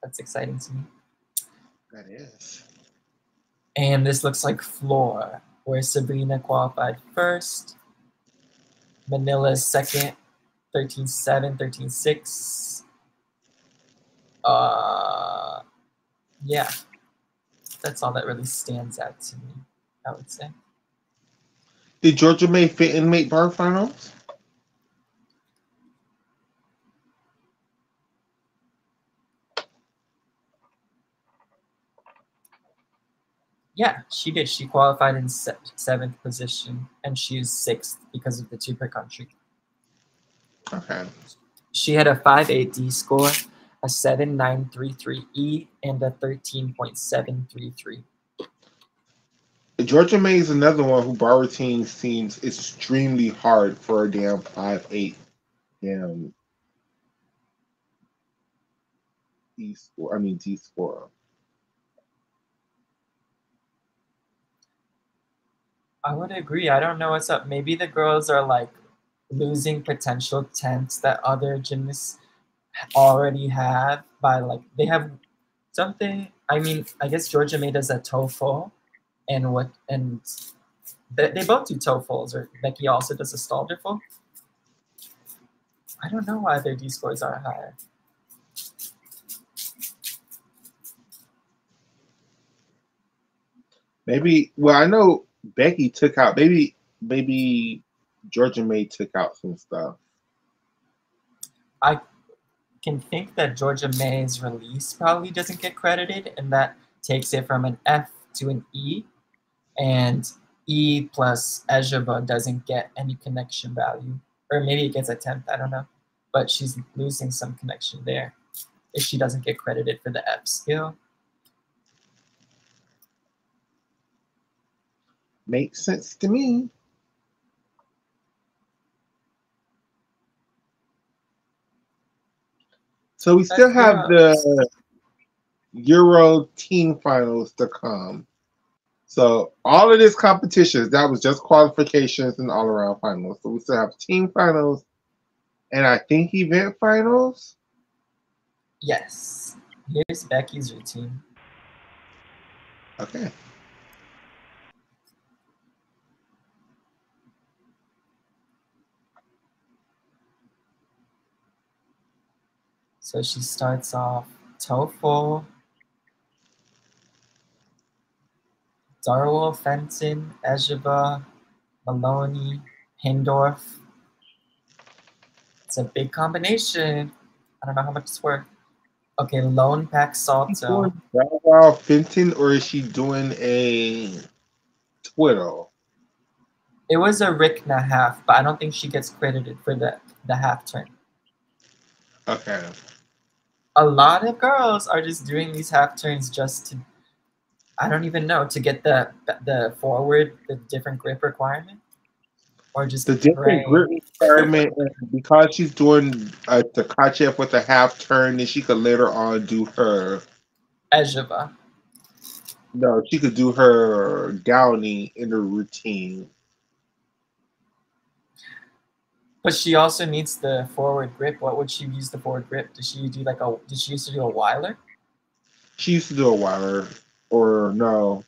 That's exciting to me. That is. And this looks like floor, where Sabrina qualified first. Manila's second, 13.7, 13.6. Yeah, that's all that really stands out to me, I would say. Did Georgia May fit in make bar finals? Yeah, she did. She qualified in 7th position, and she's 6th because of the 2 per country. Okay. She had a 5.8 D score, a 7.933 E, and a 13.733. Georgia May is another one who bar routine seems extremely hard for a damn 5'8" damn D score. I mean D score. I would agree. I don't know what's up. Maybe the girls are like losing potential temps that other gymnasts already have by like they have something. I mean, I guess Georgia May does a TOEFL, and they both do TOEFLs, or Becky also does a Stalderful. I don't know why their D scores are higher. Maybe. Well, I know Becky took out. Maybe Georgia May took out some stuff. I can think that Georgia May's release probably doesn't get credited, and that takes it from an F to an E, and E plus Ejaba doesn't get any connection value, or maybe it gets a 10th, I don't know, but she's losing some connection there if she doesn't get credited for the F skill. Makes sense to me. So we still That's have gross. the Euro team finals to come. So all of this competitions, that was just qualifications and all around finals. So we still have team finals and I think event finals. Yes. Here's Becky's routine. Okay. So she starts off TOEFL, Darwell, Fenton, Ejeba, Maloney, Hindorf. It's a big combination. I don't know how much it's worth. Okay, Lone Pack Is she Salto. doing Wow Fenton or is she doing a Twiddle? It was a Rickna half, but I don't think she gets credited for the half turn. Okay. A lot of girls are just doing these half turns just to, I don't even know, to get the forward, the different grip requirement, or just The different pray. grip requirement, and because she's doing the Takachev with a half turn, then she could later on do her. Ejeba. No, she could do her Downey in her routine. But she also needs the forward grip. What would she use the forward grip? Did she do like a? Did she used to do a Weiler? She used to do a Weiler, or no.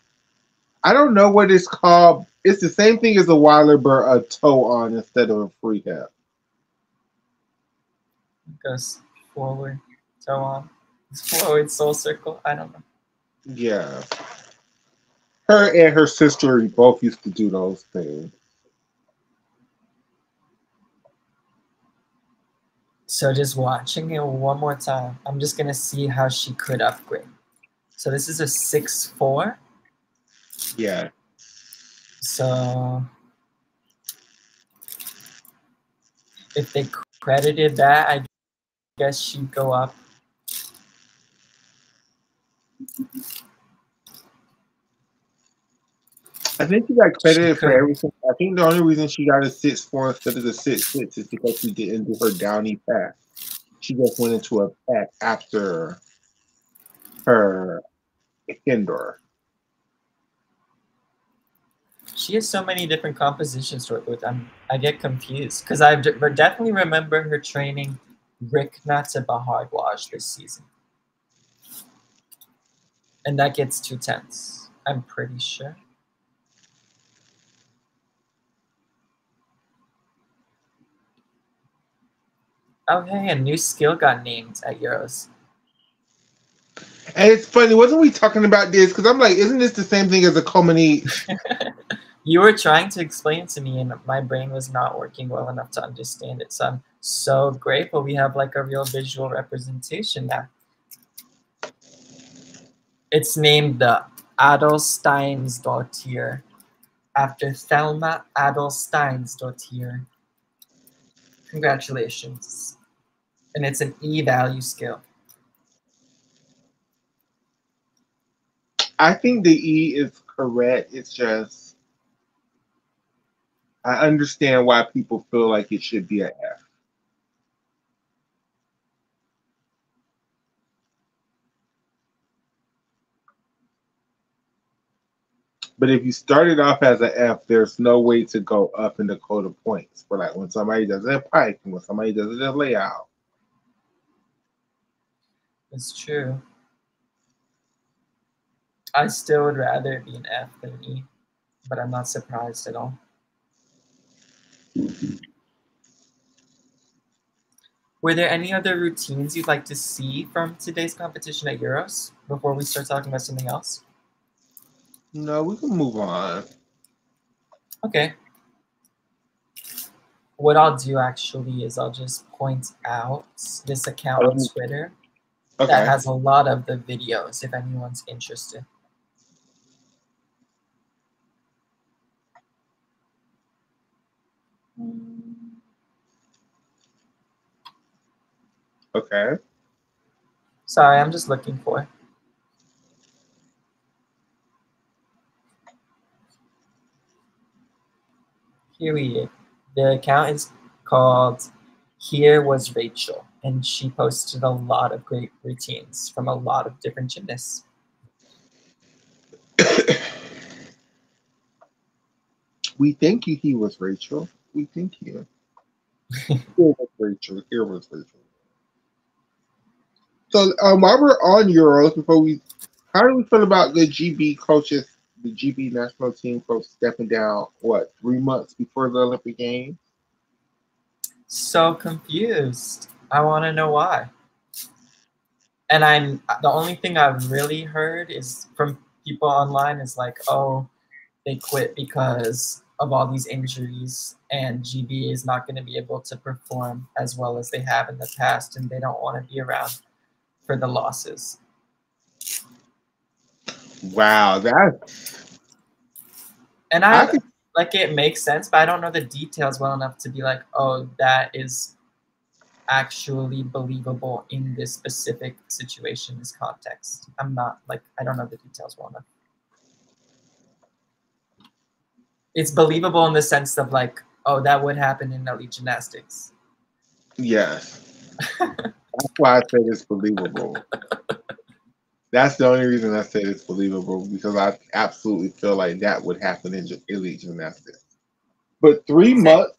I don't know what it's called. It's the same thing as a Weiler, but a toe on instead of a free hip. Goes forward, toe on. Forward soul circle. I don't know. Yeah. Her and her sister both used to do those things. So just watching it one more time, I'm just gonna see how she could upgrade. So this is a 6'4". Yeah. So if they credited that, I guess she'd go up. I think she got She credited for could. everything. I think the only reason she got a 6'4" instead of the 6'6" is because she didn't do her Downey pack. She just went into a pack after her indoor. She has so many different compositions to work with. I get confused because I definitely remember her training Rick Natsa Bahardwaj this season, and that gets 2 tenths. I'm pretty sure. Oh hey, a new skill got named at Euros. And it's funny, wasn't we talking about this? Because I'm like, isn't this the same thing as a Comini? You were trying to explain it to me, and my brain was not working well enough to understand it. So I'm so grateful we have like a real visual representation now. It's named the Adelsteinsdottir after Thelma Adelsteinsdottir. Congratulations. And it's an E value skill. I think the E is correct. It's just, I understand why people feel like it should be an F. But if you started off as an F, there's no way to go up in the code of points. For like when somebody does a pike and when somebody does a layout. It's true. I still would rather it be an F than an E, but I'm not surprised at all. Were there any other routines you'd like to see from today's competition at Euros before we start talking about something else? No, we can move on. Okay. What I'll do actually is I'll just point out this account on Twitter that Okay. has a lot of the videos if anyone's interested. Okay. Sorry, I'm just looking for it. Here we go. The account is called Here was Rachel, and she posted a lot of great routines from a lot of different gymnasts. We think he was Rachel. We think he. Here was Rachel. Here was Rachel. So while we're on Euros, how do we feel about the GB coaches, the GB national team coach stepping down? What, 3 months before the Olympic Games? So confused. I want to know why. And the only thing I've really heard is from people online is like, oh, they quit because of all these injuries, and GB is not going to be able to perform as well as they have in the past, and they don't want to be around for the losses. Wow, and like it makes sense, but I don't know the details well enough to be like, oh, that is actually believable in this specific situation, this context. I'm not like, I don't know the details well enough. It's believable in the sense of like, oh, that would happen in elite gymnastics. Yes. That's why I said it's believable. That's the only reason I said it's believable, because I absolutely feel like that would happen in elite gymnastics. But 3 months,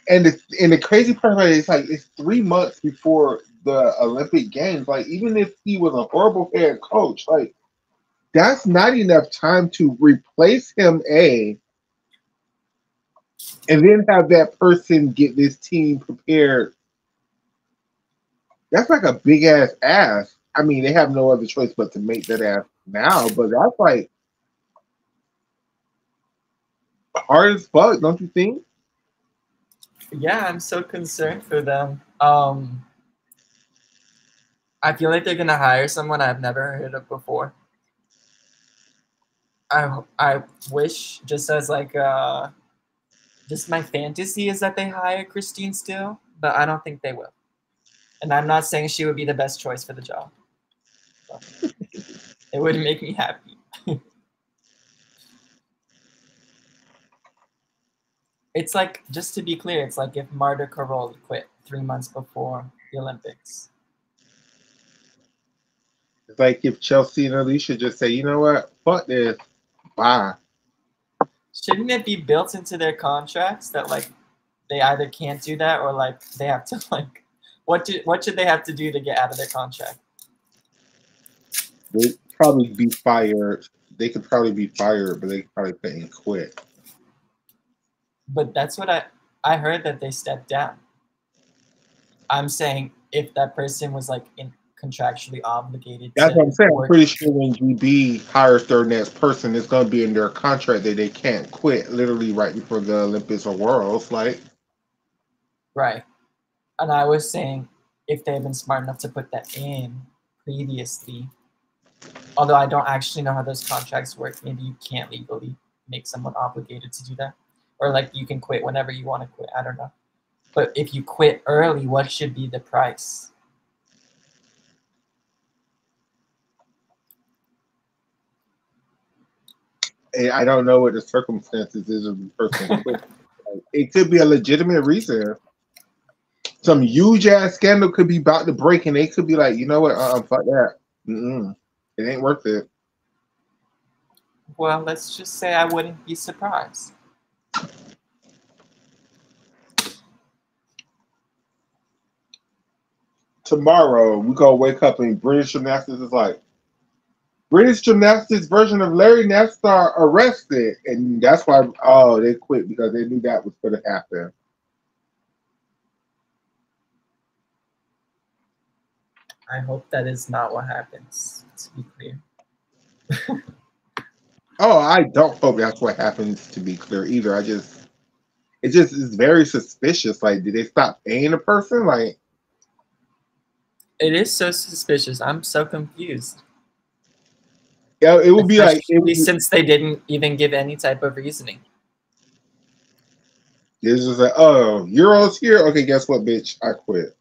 and the crazy part about it is like it's 3 months before the Olympic Games. Like even if he was a horrible head coach, like that's not enough time to replace him, and then have that person get this team prepared. That's like a big ass ask. I mean, they have no other choice but to make that ask now, but that's like hard as fuck, don't you think? Yeah, I'm so concerned for them. I feel like they're gonna hire someone I've never heard of before. I wish, just as like just my fantasy is that they hire Christine Steele, but I don't think they will. And I'm not saying she would be the best choice for the job. So, it wouldn't make me happy. It's like, just to be clear, it's like if Marta Caroli quit 3 months before the Olympics. It's like if Chelsea and Alicia just say, you know what, fuck this, bye. Shouldn't it be built into their contracts that like they either can't do that, or like they have to like, what should they have to do to get out of their contract? They'd probably be fired. They could probably be fired, but they probably couldn't quit. But that's what I heard, that they stepped down. I'm saying if that person was like contractually obligated. That's what I'm saying. I'm pretty sure when GB hires their next person, it's going to be in their contract that they can't quit literally right before the Olympics or Worlds. Like, right. And I was saying if they had been smart enough to put that in previously, although I don't actually know how those contracts work. Maybe you can't legally make someone obligated to do that. Or like you can quit whenever you want to quit. I don't know. But if you quit early, what should be the price? I don't know what the circumstances is of the person quit. It could be a legitimate reason. Some huge ass scandal could be about to break, and they could be like, you know what, fuck that. It ain't worth it. Well, let's just say I wouldn't be surprised. Tomorrow, we gonna wake up and British Gymnastics is like, British Gymnastics version of Larry Nassar arrested. And that's why, they quit, because they knew that was going to happen. I hope that is not what happens, to be clear. I don't hope that's what happens, to be clear, either. It just is very suspicious. Like, did they stop paying the person? Like, it is so suspicious. I'm so confused. Yeah, it would be like since they didn't even give any type of reasoning. It's just like, oh, Euros here? Okay, guess what, bitch? I quit.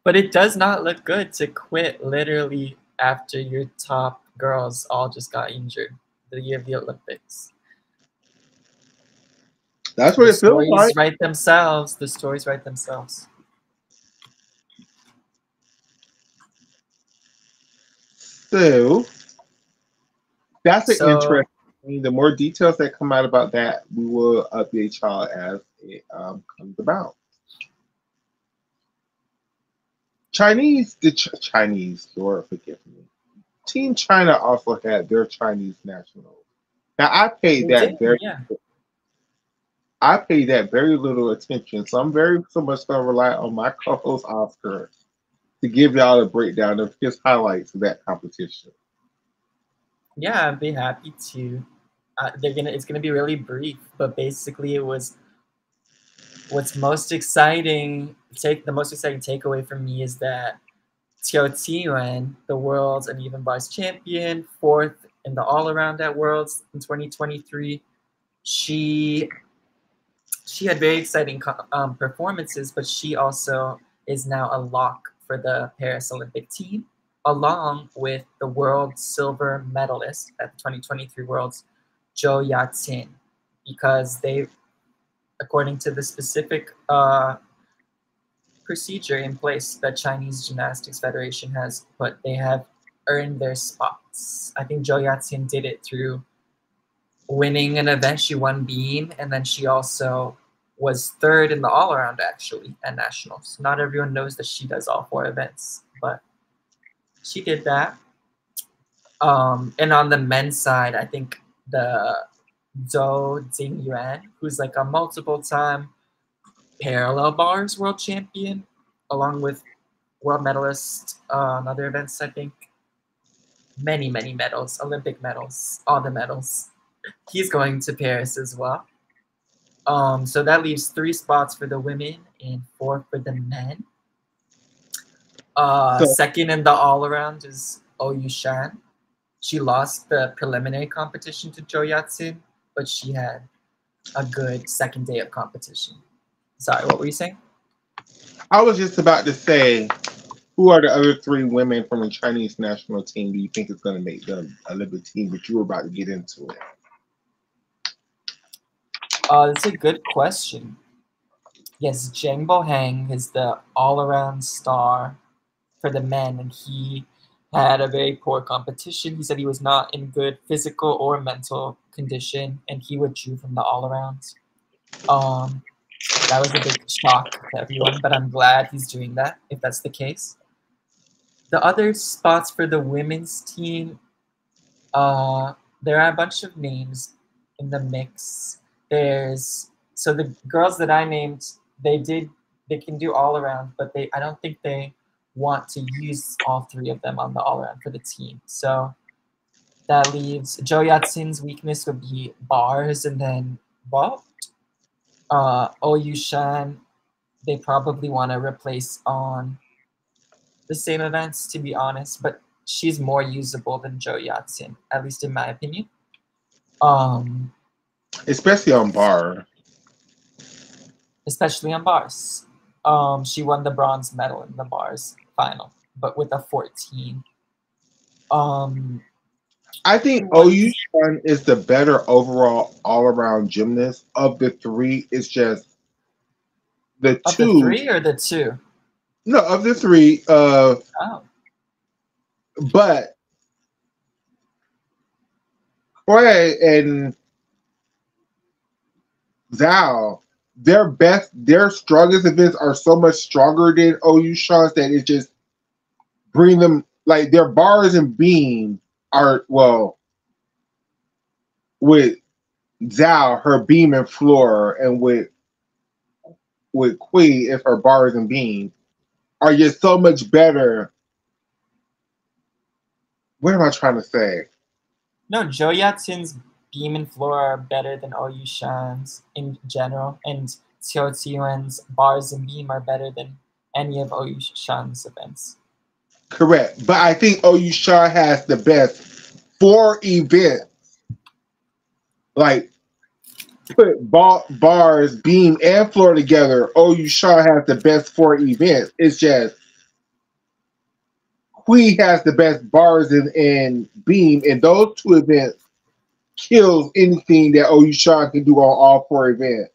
But it does not look good to quit literally after your top girls all just got injured the year of the Olympics. That's what The it feels stories like. write themselves. The stories write themselves. So that's an So interesting thing. The more details that come out about that, we will update y'all as it comes about. Chinese, Lord forgive me. Team China also had their Chinese nationals. Now they did, yeah. I paid that very little attention, so I'm very so much going to rely on my co-host Oscar to give y'all a breakdown of his highlights of that competition. Yeah, I'd be happy to. It's gonna be really brief, but basically it was what's most exciting. The most exciting takeaway for me is that Xiao Tian, the world's uneven bars champion, fourth in the all around at Worlds in 2023. She had very exciting performances, but she also is now a lock for the Paris Olympic team, along with the world silver medalist at the 2023 Worlds, Zhou Yatin, because they, according to the specific procedure in place that Chinese Gymnastics Federation has put, they have earned their spots. I think Zhou Yatin did it through winning an event. She won beam, and then she also was third in the all-around actually at nationals. Not everyone knows that she does all 4 events, but she did that. And on the men's side, I think the Zhou Jingyuan, who's like a multiple-time parallel bars world champion, along with world medalist on other events, I think. Many medals, Olympic medals, all the medals. He's going to Paris as well. So that leaves 3 spots for the women and 4 for the men. So, Second in the all-around is Oyu Shan. She lost the preliminary competition to Zhou Yatsun, but she had a good second day of competition. Sorry, what were you saying? I was just about to say, who are the other 3 women from the Chinese national team do you think is going to make the Olympic team? But you were about to get into it. That's a good question. Yes, Zheng Bohang is the all-around star for the men, and he had a very poor competition. He said he was not in good physical or mental condition, and he withdrew from the all-around. That was a big shock to everyone, but I'm glad he's doing that, if that's the case. The other spots for the women's team, there are a bunch of names in the mix. So the girls that I named, they can do all around, but I don't think they want to use all 3 of them on the all around for the team. So that leaves Zhou Yatsin's weakness would be bars and then vault. Oyu Shan, they probably want to replace on the same events, to be honest, but she's more usable than Zhou Yatsin, at least in my opinion. Especially on bar. Especially on bars. She won the bronze medal in the bars final, but with a 14. I think Oyu Shan is the better overall all-around gymnast of the 3. It's just the of 2. the 3 or the 2? No, of the 3. But Hui and Zhao, their strongest events are so much stronger than OU Shan's that it just bring them like their bars and beam are with Zhao, her beam and floor, and with Kui if her bars and beam are just so much better. What am I trying to say? No, Zhou Yatsin's beam and floor are better than Oyu Shan's in general, and Xiao Qiwen's bars and beam are better than any of Oyu Shan's events. Correct. But I think OU Shan has the best 4 events. Like put bars, beam, and floor together. OU Shan has the best 4 events. It's just Hui has the best bars and beam, and those 2 events kills anything that OU Shan can do on all 4 events.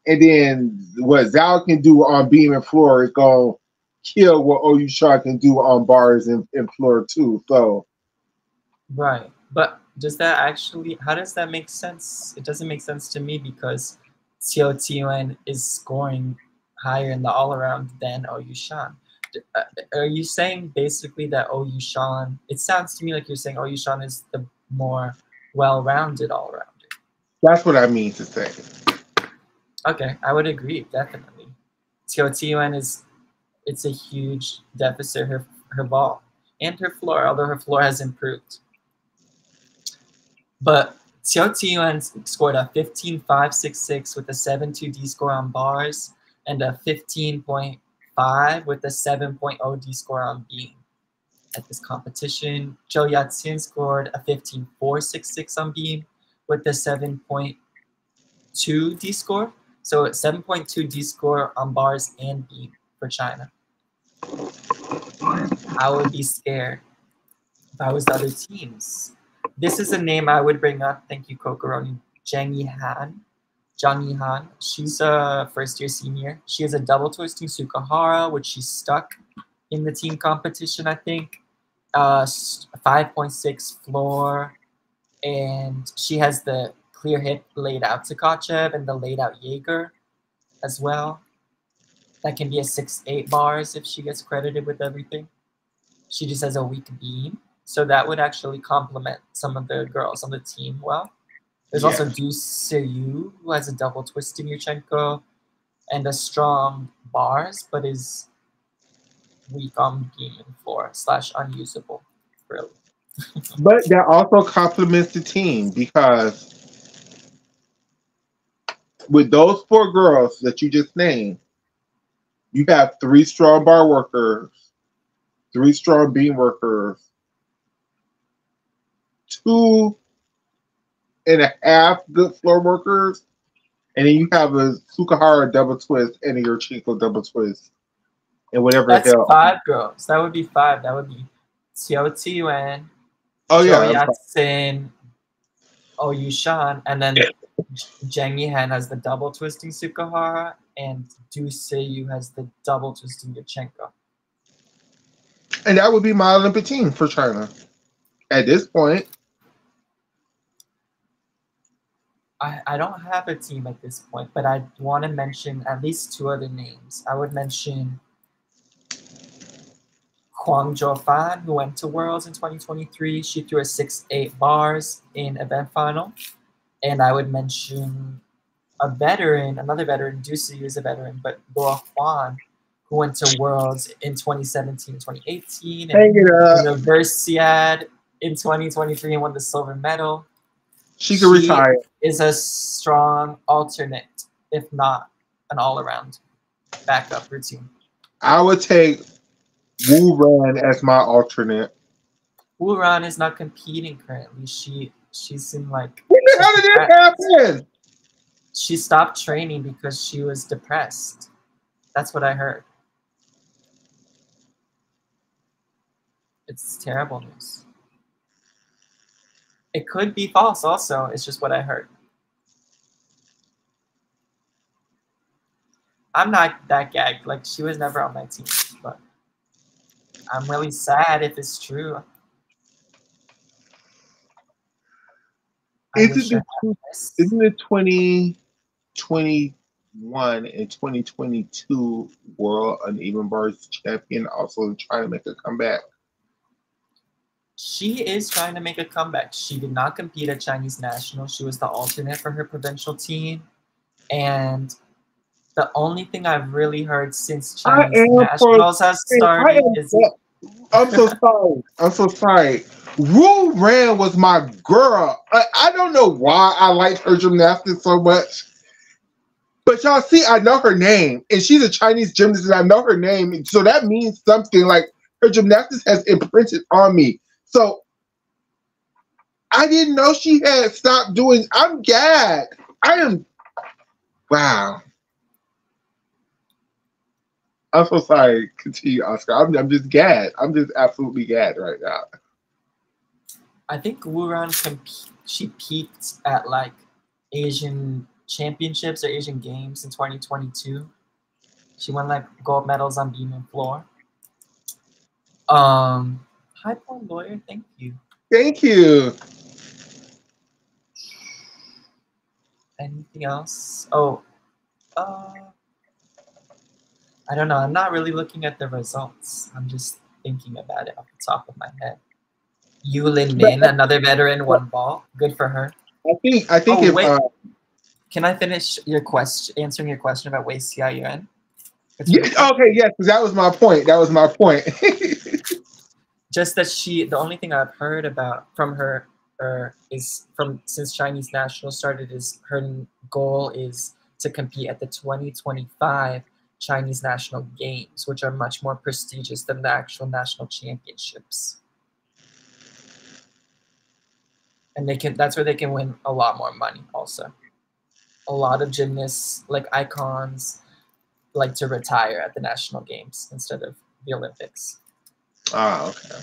And then what Zhao can do on beam and floor is going to kill what OU Shaw can do on bars and floor too. So, right. But does that actually, how does that make sense? It doesn't make sense to me because Xiao Tian is scoring higher in the all around than OU Shan. Are you saying basically that OU Shan, it sounds to me like you're saying OU Shan is the more well rounded all rounder. that's what I mean to say. Okay, I would agree, definitely. Xiao Tian is, it's a huge deficit, her ball and her floor, although her floor has improved. But Xiao Tian scored a 15.566 with a 7.2 D score on bars and a 15.5 with a 7.0 D score on beam. At this competition, Zhou Yatsin scored a 15.466 on beam with a 7.2 D score. So 7.2 D score on bars and beam for China. I would be scared if I was the other teams. This is a name I would bring up. Thank you, Kokoroni. Zhang Yihan. She's a first-year senior. She has a double twisting Sukahara, which she stuck in the team competition, I think. 5.6 floor. And she has the clear hip laid out to Kachev and the laid out Jaeger as well. That can be a 6.8 bars if she gets credited with everything. She just has a weak beam. So that would actually complement some of the girls on the team well. There's also Du Seyu, who has a double twisting Yurchenko and a strong bars, but is weak on beam and floor / unusable, really. But that also complements the team because with those 4 girls that you just named, you have 3 strong bar workers, 3 strong beam workers, 2.5 good floor workers, and then you have a Sukahara double twist and a Yurchenko double twist. And whatever That's the hell. 5 girls. That would be 5. That would be Xiao Tian, Oh, Zhou yeah. Yatsin, OU Shan, and then Zhang Yihan has the double twisting Sukahara, and Du Seyu has the double twisting Yurchenko. And that would be my Olympic team for China at this point. I don't have a team at this point, but I want to mention at least 2 other names. I would mention Huang Zhaofan, who went to Worlds in 2023. She threw a 6.8 bars in event final. And I would mention another veteran, Du Seyu is a veteran, but Luo Huan, who went to Worlds in 2017, 2018, and Universiad in 2023 and won the silver medal. She could retire. Is a strong alternate, if not an all-around backup routine. I would take Wu Ran as my alternate. Wu Ran is not competing currently. She's in like. When the hell did this happen? She stopped training because she was depressed. That's what I heard. It's terrible news. It could be false also. It's just what I heard. I'm not that gagged. Like, she was never on my team. But I'm really sad if it's true. Isn't it 2021 and 2022 World Uneven Bars champion also trying to make a comeback? She is trying to make a comeback. She did not compete at Chinese Nationals. She was the alternate for her provincial team. And the only thing I've really heard since Chinese Nationals has started is... I'm so sorry. Wu Ran was my girl. I don't know why I like her gymnastics so much. But y'all see, I know her name. And she's a Chinese gymnast, and I know her name. So that means something. Like, her gymnastics has imprinted on me. So I didn't know she had stopped doing. I'm gagged. Wow. I'm so sorry. Continue, Oscar. I'm just gagged. I'm just absolutely gagged right now. I think Wu Ran she peaked at like Asian championships or Asian Games in 2022. She won like gold medals on beam and floor. Hi, poor lawyer. Thank you. Thank you. Anything else? Oh, I don't know. I'm not really looking at the results. I'm just thinking about it off the top of my head. Yulin Min, another veteran, won ball. Good for her. I think Oh, if wait. Can I finish your answering your question about Wei Xiaoyuan? okay, yes, because that was my point. That was my point. Just that the only thing I've heard about from her is since Chinese nationals started is her goal is to compete at the 2025 Chinese National Games, which are much more prestigious than the actual national championships. And that's where they can win a lot more money also. A lot of gymnasts, like icons, like to retire at the national games instead of the Olympics. Oh, okay.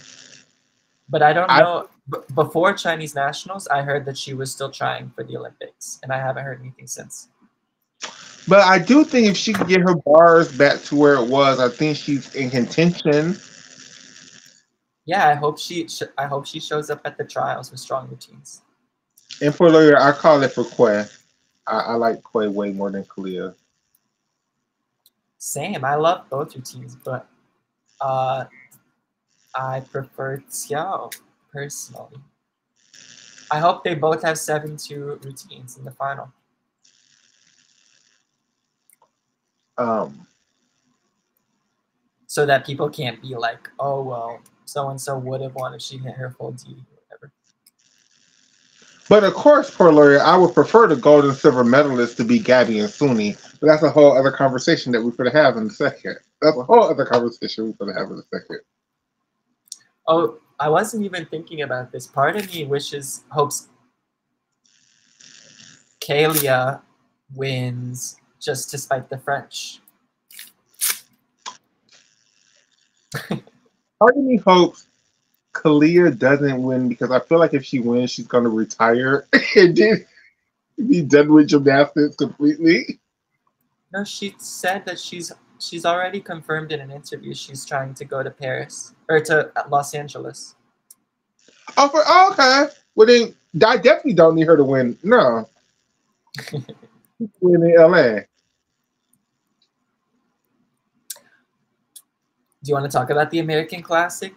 But I don't know. Before Chinese nationals, I heard that she was still trying for the Olympics, and I haven't heard anything since. But I do think if she could get her bars back to where it was, I think she's in contention. Yeah, I hope she shows up at the trials with strong routines. And for lawyer, I call it for Quay. I like Quay way more than Kalia. Same. I love both routines, but I prefer Xiao personally. I hope they both have 7-2 routines in the final. So that people can't be like, oh, well, so-and-so would have won if she hit her full D or whatever. But of course, for lawyer, I would prefer the gold and silver medalists to be Gabby and Suni. But that's a whole other conversation that we're going to have in a second. That's a whole other conversation we're going to have in a second. Oh, I wasn't even thinking about this. Part of me hopes Makayla wins just to spite the French. Part of me hopes Kalia doesn't win because I feel like if she wins, she's going to retire and then be done with gymnastics completely. No, she said that she's already confirmed in an interview she's trying to go to Paris or to Los Angeles. Oh, okay. Well, then I definitely don't need her to win. No. Win in LA. Do you want to talk about the American Classic?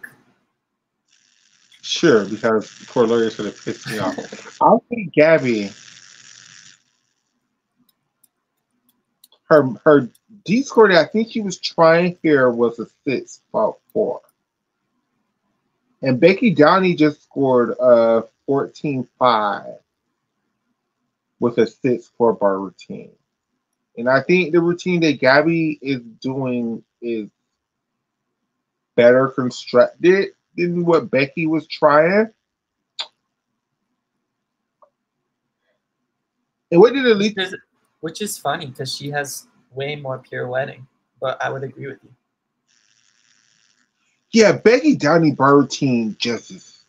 Sure, because poor lawyers would have pissed me off. I think Gabby, her D score that I think she was trying here was a 6.4. And Becky Downey just scored 14.5 with a 6 4-bar routine. And I think the routine that Gabby is doing is better constructed than what Becky was trying. And what did Elise? Which is funny because she has way more pirouetting, but I would agree with you. Yeah, Becky Downey bar routine just is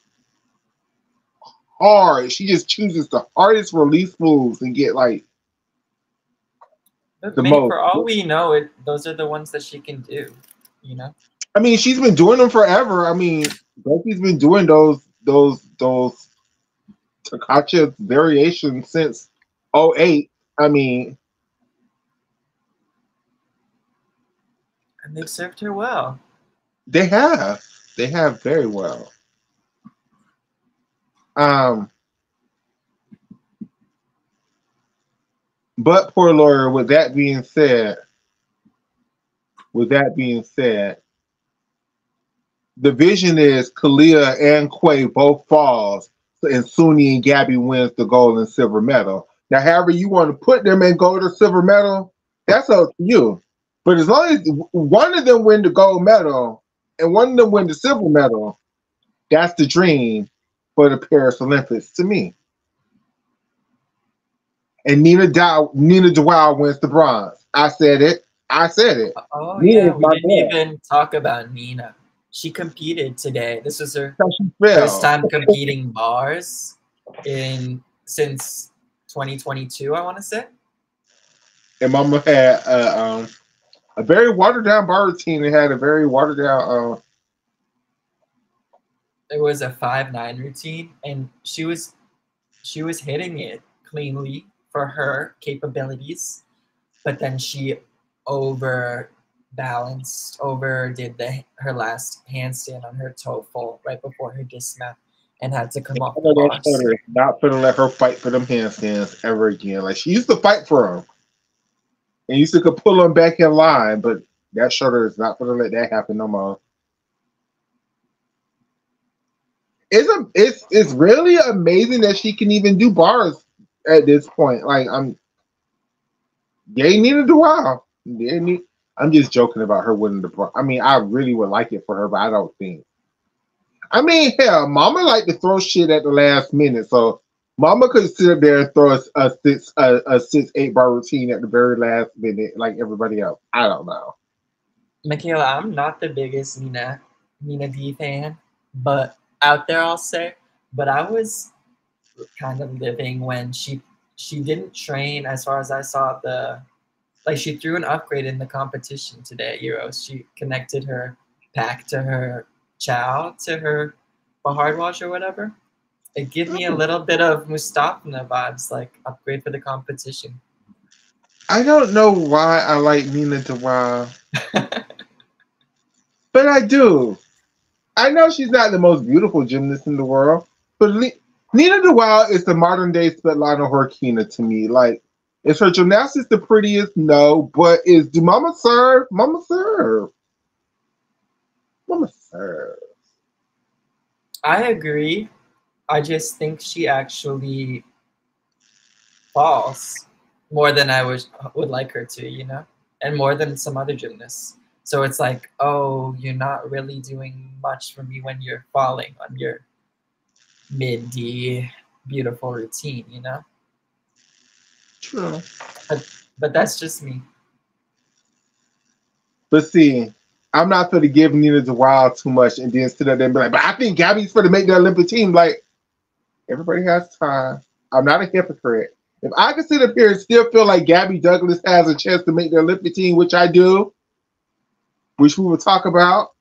hard. She just chooses the hardest release moves and get like the most. For all we know, those are the ones that she can do. You know. I mean, she's been doing them forever. I mean, Becky's been doing those Takacha variations since 2008. I mean, and they've served her well. They have very well. But poor lawyer. With that being said, the vision is Kalia and Quay both falls, and Suni and Gabby wins the gold and silver medal. Now, however you want to put them in gold or silver medal, that's up to you. But as long as one of them win the gold medal and one of them win the silver medal, that's the dream for the Paris Olympics to me. And Nina Dewey wins the bronze. I said it. Oh, Nina, yeah, we didn't even talk about Nina. She competed today. This was her first time competing bars since 2022, I want to say. And Mama had a very watered down bar routine. It had a very watered down. It was a 5'9" routine, and she was hitting it cleanly for her capabilities, but then she overdid her last handstand on her toe fall right before her dismount and had to come off the That bars. shoulder is not gonna let her fight for them handstands ever again. Like, she used to fight for them, and used to could pull them back in line, but that shoulder is not gonna let that happen no more. It's really amazing that she can even do bars at this point. Like, neither do I. I'm just joking about her winning the bar. I mean, I really would like it for her, but I don't think. I mean, hell, Mama like to throw shit at the last minute, so Mama could sit there and throw a 6-8 bar routine at the very last minute, like everybody else. I don't know. Makayla, I'm not the biggest Nina D fan, but out there I'll say. But I was kind of living when she didn't train, as far as I saw she threw an upgrade in the competition today at Euros. She connected her pack to her chow to her hard wash or whatever. It gave me a little bit of Mustafana vibes, like upgrade for the competition. I don't know why I like Nina Dewar, but I do. I know she's not the most beautiful gymnast in the world, but Nina Dewar is the modern day Svetlana Horkina to me. Like, is her gymnastics the prettiest? No, but do Mama serve? Mama serve. Mama serve. I agree. I just think she actually falls more than I would like her to, you know, and more than some other gymnasts. So it's like, oh, you're not really doing much for me when you're falling on your mid-D beautiful routine, you know? True. But that's just me. But see, I'm not going to give Nina Dewar too much and then sit there and be like, but I think Gabby's for to make the Olympic team. Like, everybody has time. I'm not a hypocrite. If I can sit up here and still feel like Gabby Douglas has a chance to make the Olympic team, which I do, which we will talk about,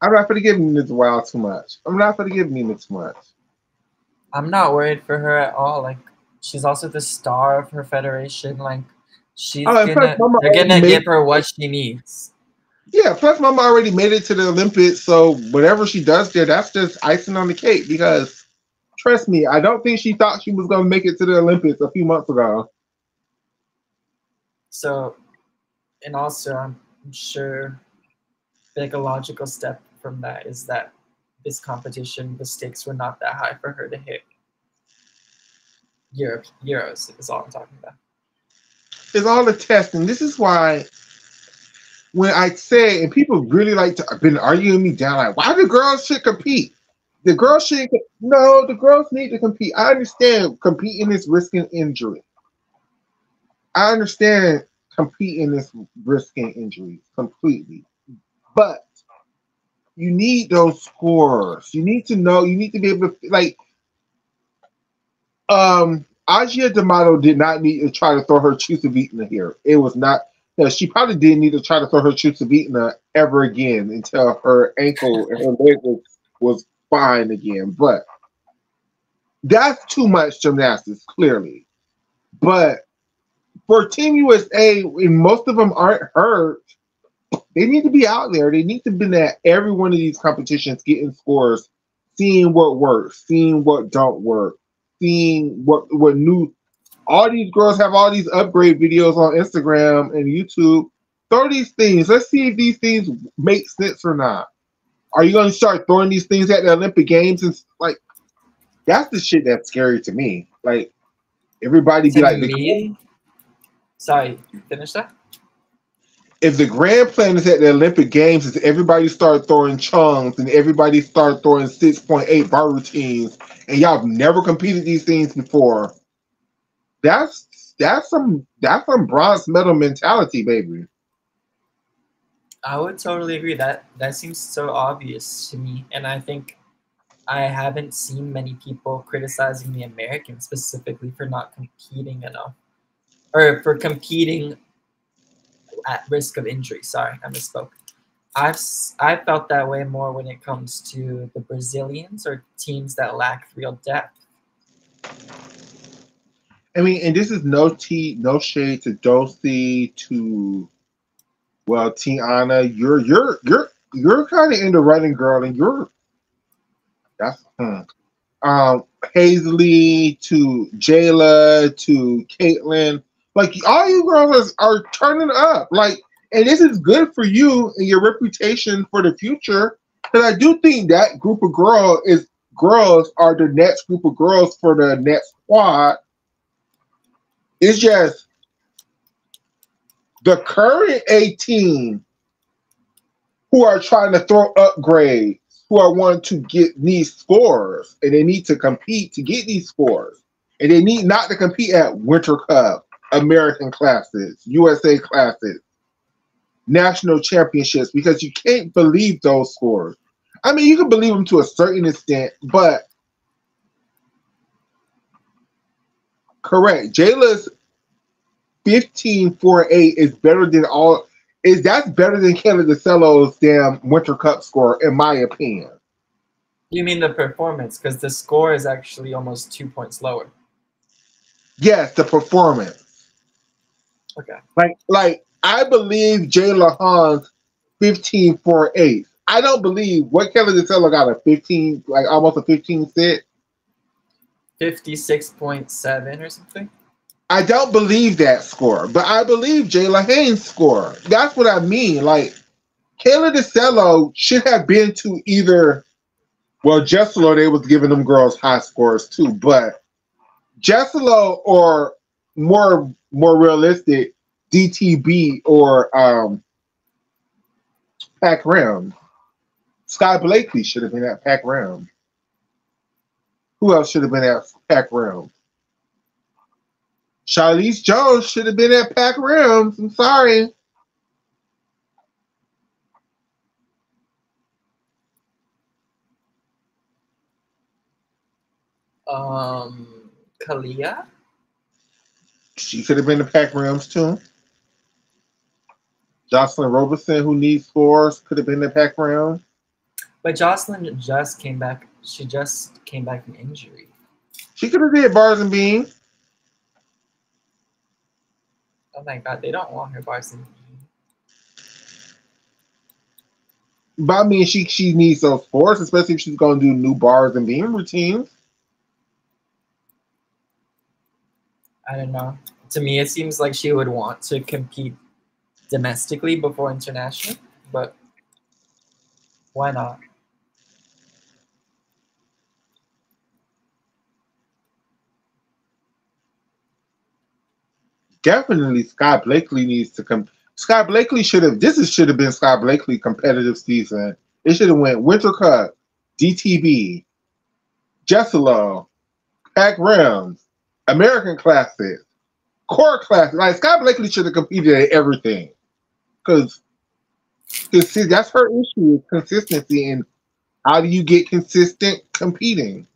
I'm not going to give Nina Dewar too much. I'm not going to give Nina too much. I'm not worried for her at all. Like, she's also the star of her federation. Like, they're gonna give her what she needs. Yeah, plus Mama already made it to the Olympics, so whatever she does there, that's just icing on the cake. Because trust me, I don't think she thought she was gonna make it to the Olympics a few months ago. So, and also, I'm sure, like, a logical step from that is that this competition, the stakes were not that high for her to hit. Euros is all I'm talking about. It's all the testing. This is why when I say, and people really like to been arguing me down, like, why the girls should compete? The girls should no, the girls need to compete. I understand competing is risking injury. I understand competing is risking injuries completely. But you need those scores. You need to know, you need to be able to like Agia D'Amato did not need to try to throw her Chusavitna here. It was not. She probably didn't need to try to throw her Chusavitna ever again until her ankle and her leg was fine again. But that's too much gymnastics, clearly. But for Team USA, and most of them aren't hurt, they need to be out there. They need to be at every one of these competitions getting scores, seeing what works, seeing what don't work, seeing what new. All these girls have all these upgrade videos on Instagram and YouTube. Throw these things. Let's see if these things make sense or not. Are you going to start throwing these things at the Olympic Games? And like, that's the shit that's scary to me. Like, everybody be like, Sorry, finish that. If the grand plan is at the Olympic Games is everybody start throwing chunks and everybody start throwing 6.8 bar routines, and y'all have never competed these things before, that's some bronze medal mentality, baby. I would totally agree. That seems so obvious to me, and I think I haven't seen many people criticizing the Americans specifically for not competing enough. or for competing at risk of injury. Sorry, I misspoke. I felt that way more when it comes to the Brazilians or teams that lack real depth. I mean, and this is no shade to Dulcie, to Tiana. You're kind of in the running, girl, and that's Hazley, to Jayla, to Caitlin. Like, all you girls are turning up. Like, and this is good for you and your reputation for the future. Because I do think that group of girls are the next group of girls for the next squad. It's just the current 18 who are trying to throw upgrades, who are wanting to get these scores, and they need to compete to get these scores. And they need not to compete at Winter Cup, American classes, USA classes, national championships, because you can't believe those scores. I mean, you can believe them to a certain extent, but correct. Jayla's 15.48 is better than that's better than Makayla DeCello's damn Winter Cup score, in my opinion. You mean the performance? Because the score is actually almost 2 points lower. Yes, the performance. Okay. Like I believe Jayla Hahn's 15.48. I don't believe what Makayla DeCello got a 15, like almost a 15 set. 56.7 or something. I don't believe that score, but I believe Jayla Haynes' score. That's what I mean. Like, Makayla DeCello should have been to either, Jesselo, they was giving them girls high scores too, but Jesselo or more realistic, DTB or Pac Rim. Sky Blakely should have been at Pac Rim. Who else should have been at Pac Rim? Charlize Jones should have been at Pac Rims. I'm sorry. Kalia? She could have been at Pac Rims too. Jocelyn Robertson, who needs scores, could have been at Pac Rim. But Jocelyn just came back. She just came back from injury. She could have did bars and beams. Oh my god, they don't want her bars and beams. But I mean, she needs those scores, especially if she's going to do new bars and beam routines. I don't know. To me, it seems like she would want to compete domestically before international, but why not? Definitely, Sky Blakely needs to come. Sky Blakely should have. Should have been Sky Blakely competitive season. It should have went Winter Cup, DTB, Jesselo, Pac Rims, American Classics, Core Classics. Like, Sky Blakely should have competed at everything, because that's her issue: is consistency. And how do you get consistent competing?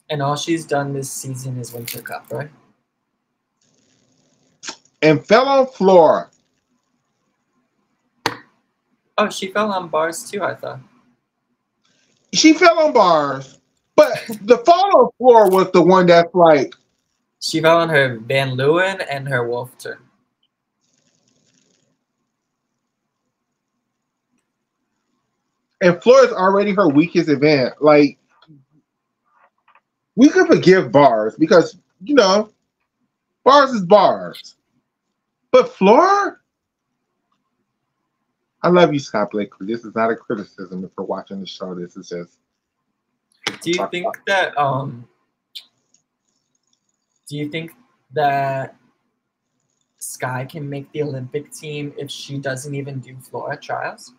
And all she's done this season is Winter Cup, right? And fell on floor. Oh, she fell on bars too, I thought. She fell on bars, but the fall on floor was the one that's like. She fell on her Van Leeuwen and her Wolf turn. And floor is already her weakest event. Like, we could forgive bars because, bars is bars. But floor? I love you, Scott Blakely. This is not a criticism if you're watching the show. This is just. Do you think that Sky can make the Olympic team if she doesn't even do floor at trials?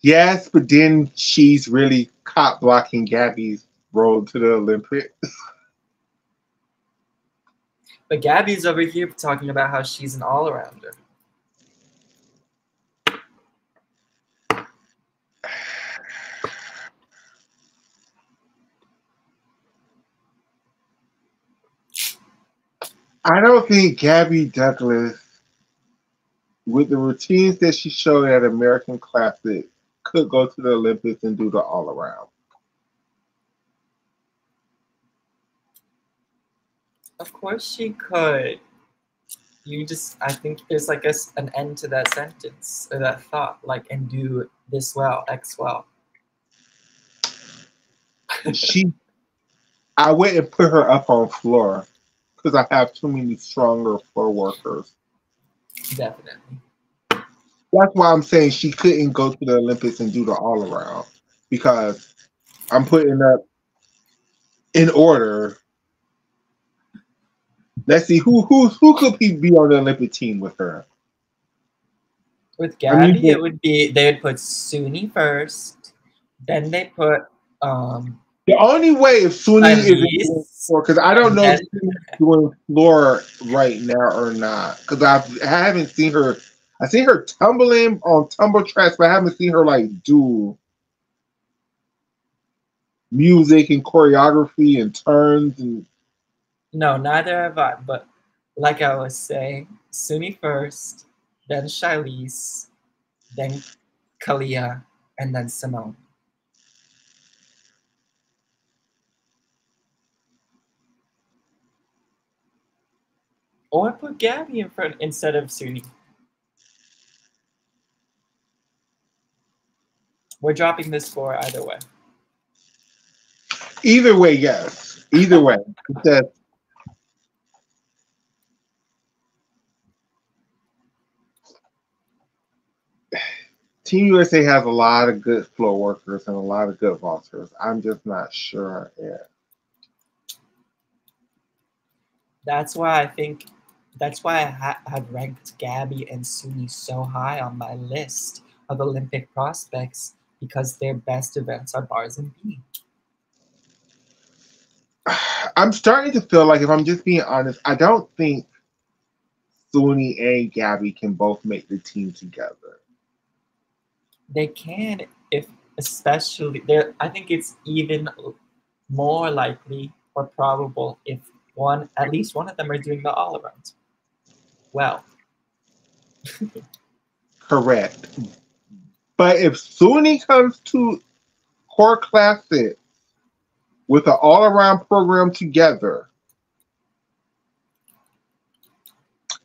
Yes, but then she's really cop blocking Gabby's road to the Olympics. But Gabby's over here talking about how she's an all-arounder. I don't think Gabby Douglas, with the routines that she showed at American Classic, could go to the Olympics and do the all around. Of course she could. I think there's like an end to that sentence or that thought, like, and do this well, X well. I wouldn't put her up on floor because I have too many stronger floor workers. Definitely. That's why I'm saying she couldn't go to the Olympics and do the all around because I'm putting up in order. Let's see who could be on the Olympic team with her. With Gabby, it would be they would put Suni first, then they put the only way if Suni is doing floor, because I don't know if she's doing floor right now or not, because I haven't seen her. I seen her tumbling on tumble tracks, but I haven't seen her like do music and choreography and turns and. No, neither have I. But like I was saying, Suni first, then Shilese, then Kalia, and then Simone. Or put Gabby in front instead of Suni. We're dropping this score either way. Either way, yes. Either way. Team USA has a lot of good floor workers and a lot of good vaulters. I'm just not sure yet. That's why I have ranked Gabby and Suni so high on my list of Olympic prospects because their best events are bars and beam. I'm starting to feel like, if I'm just being honest, I don't think Suni and Gabby can both make the team together. They can, if especially there. I think it's even more likely or probable if at least one of them are doing the all around well. Correct. But if Suni comes to Core Classic with an all-around program together,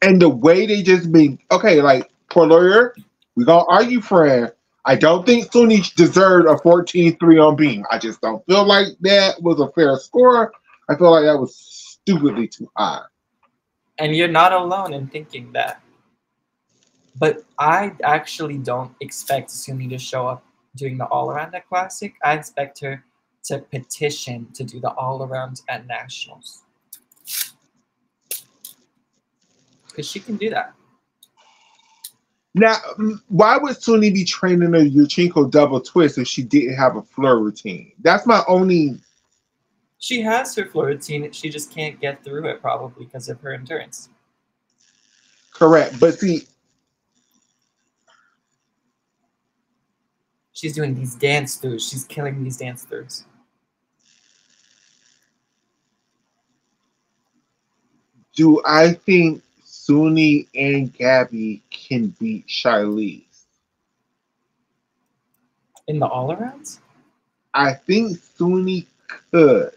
and the way they just been, okay, like, poor lawyer, we gonna argue, friend. I don't think Suni deserved a 14-3 on beam. I just don't feel like that was a fair score. I feel like that was stupidly too high. And you're not alone in thinking that. But I actually don't expect Suni to show up doing the all-around at Classic. I expect her to petition to do the all-around at Nationals. Because she can do that. Now, why would Suni be training a Yurchenko double twist if she didn't have a floor routine? That's my only... She has her floor routine. She just can't get through it probably because of her endurance. Correct. But see... She's doing these dance throughs. She's killing these dance throughs. Do I think Suni and Gabby can beat Shilese? In the all-arounds? I think Suni could.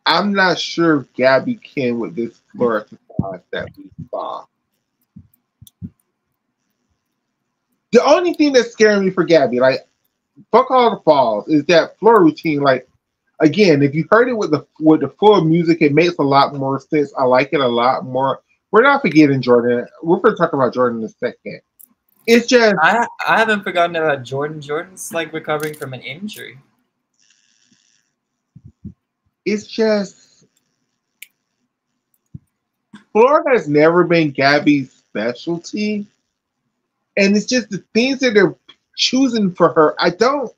I'm not sure if Gabby can with this floor exercise that we saw. The only thing that's scaring me for Gabby, like, fuck all the falls, is that floor routine. Like, again, if you heard it with the full music, it makes a lot more sense. I like it a lot more. We're not forgetting Jordan. We're going to talk about Jordan in a second. It's just... I haven't forgotten about Jordan. Jordan's, like, recovering from an injury. It's just... floor has never been Gabby's specialty. And it's just the things that they're choosing for her. I don't...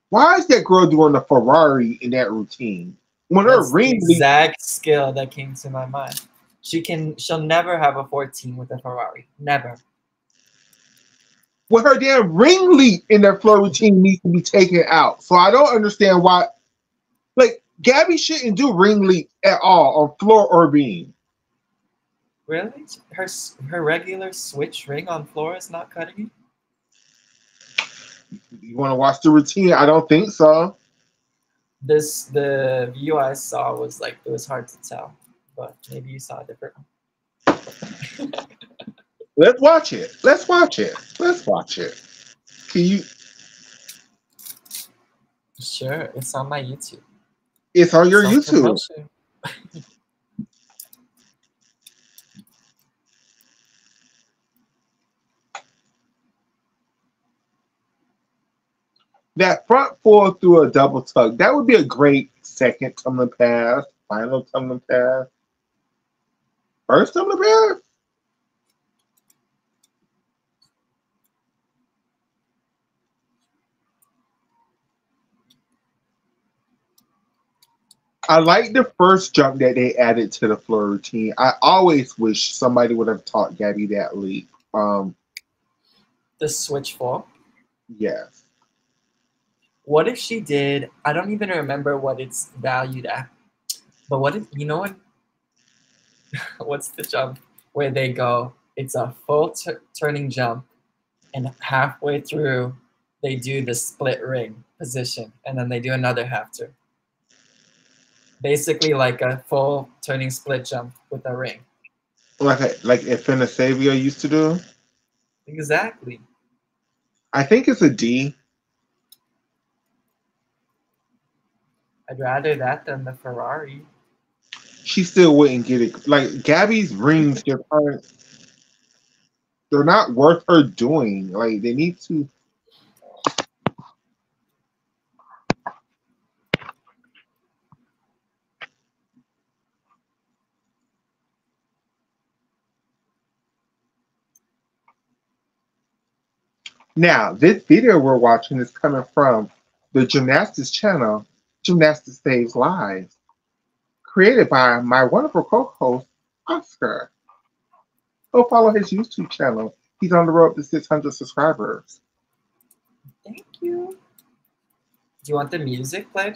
Why is that girl doing the Ferrari in that routine? When That's her ring... the exact skill that came to my mind. She'll never have a 14 with a Ferrari. Never. When her damn ring leap in that floor routine needs to be taken out. So I don't understand why... Like Gabby shouldn't do ring leap at all on floor or beam. Really? Her regular switch ring on floor is not cutting it? You want to watch the routine? I don't think so. The view I saw was like it was hard to tell, but maybe you saw a different one. Let's watch it. Let's watch it. Let's watch it. Can you? Sure, it's on my YouTube. It's on your Self YouTube. promotion. That front four through a double tuck. That would be a great second tumbling pass, final tumbling pass, first tumbling pass. I like the first jump that they added to the floor routine. I always wish somebody would have taught Gabby that leap. The switch fall. Yes. What if she did? I don't even remember what it's valued at. But what if you know what? What's the jump where they go? It's a full turning jump, and halfway through, they do the split ring position, and then they do another half turn. Basically, like a full turning split jump with a ring. Like if Savio used to do. Exactly. I think it's a D. I'd rather that than the Ferrari. She still wouldn't get it. Like Gabby's rings just aren't. They're not worth her doing. Like they need to. Now, this video we're watching is coming from the Gymnastics channel, Gymnastics Saves Lives, created by my wonderful co-host, Oscar. Go follow his YouTube channel. He's on the road to 600 subscribers. Thank you. Do you want the music played?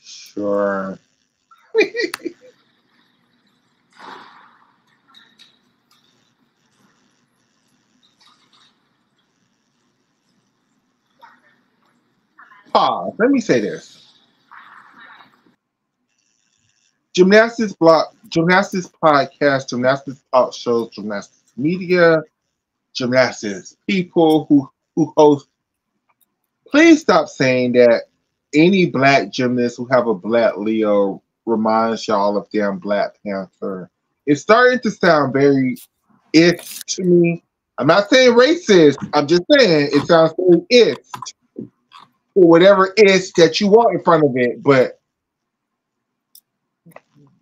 Sure. Pause. Let me say this. Gymnastics blog, gymnastics podcast, gymnastics talk shows, gymnastics media, gymnastics people who host. Please stop saying that any black gymnast who have a black Leo reminds y'all of damn Black Panther. It's starting to sound very it to me. I'm not saying racist. I'm just saying it sounds very it or whatever is that you want in front of it. But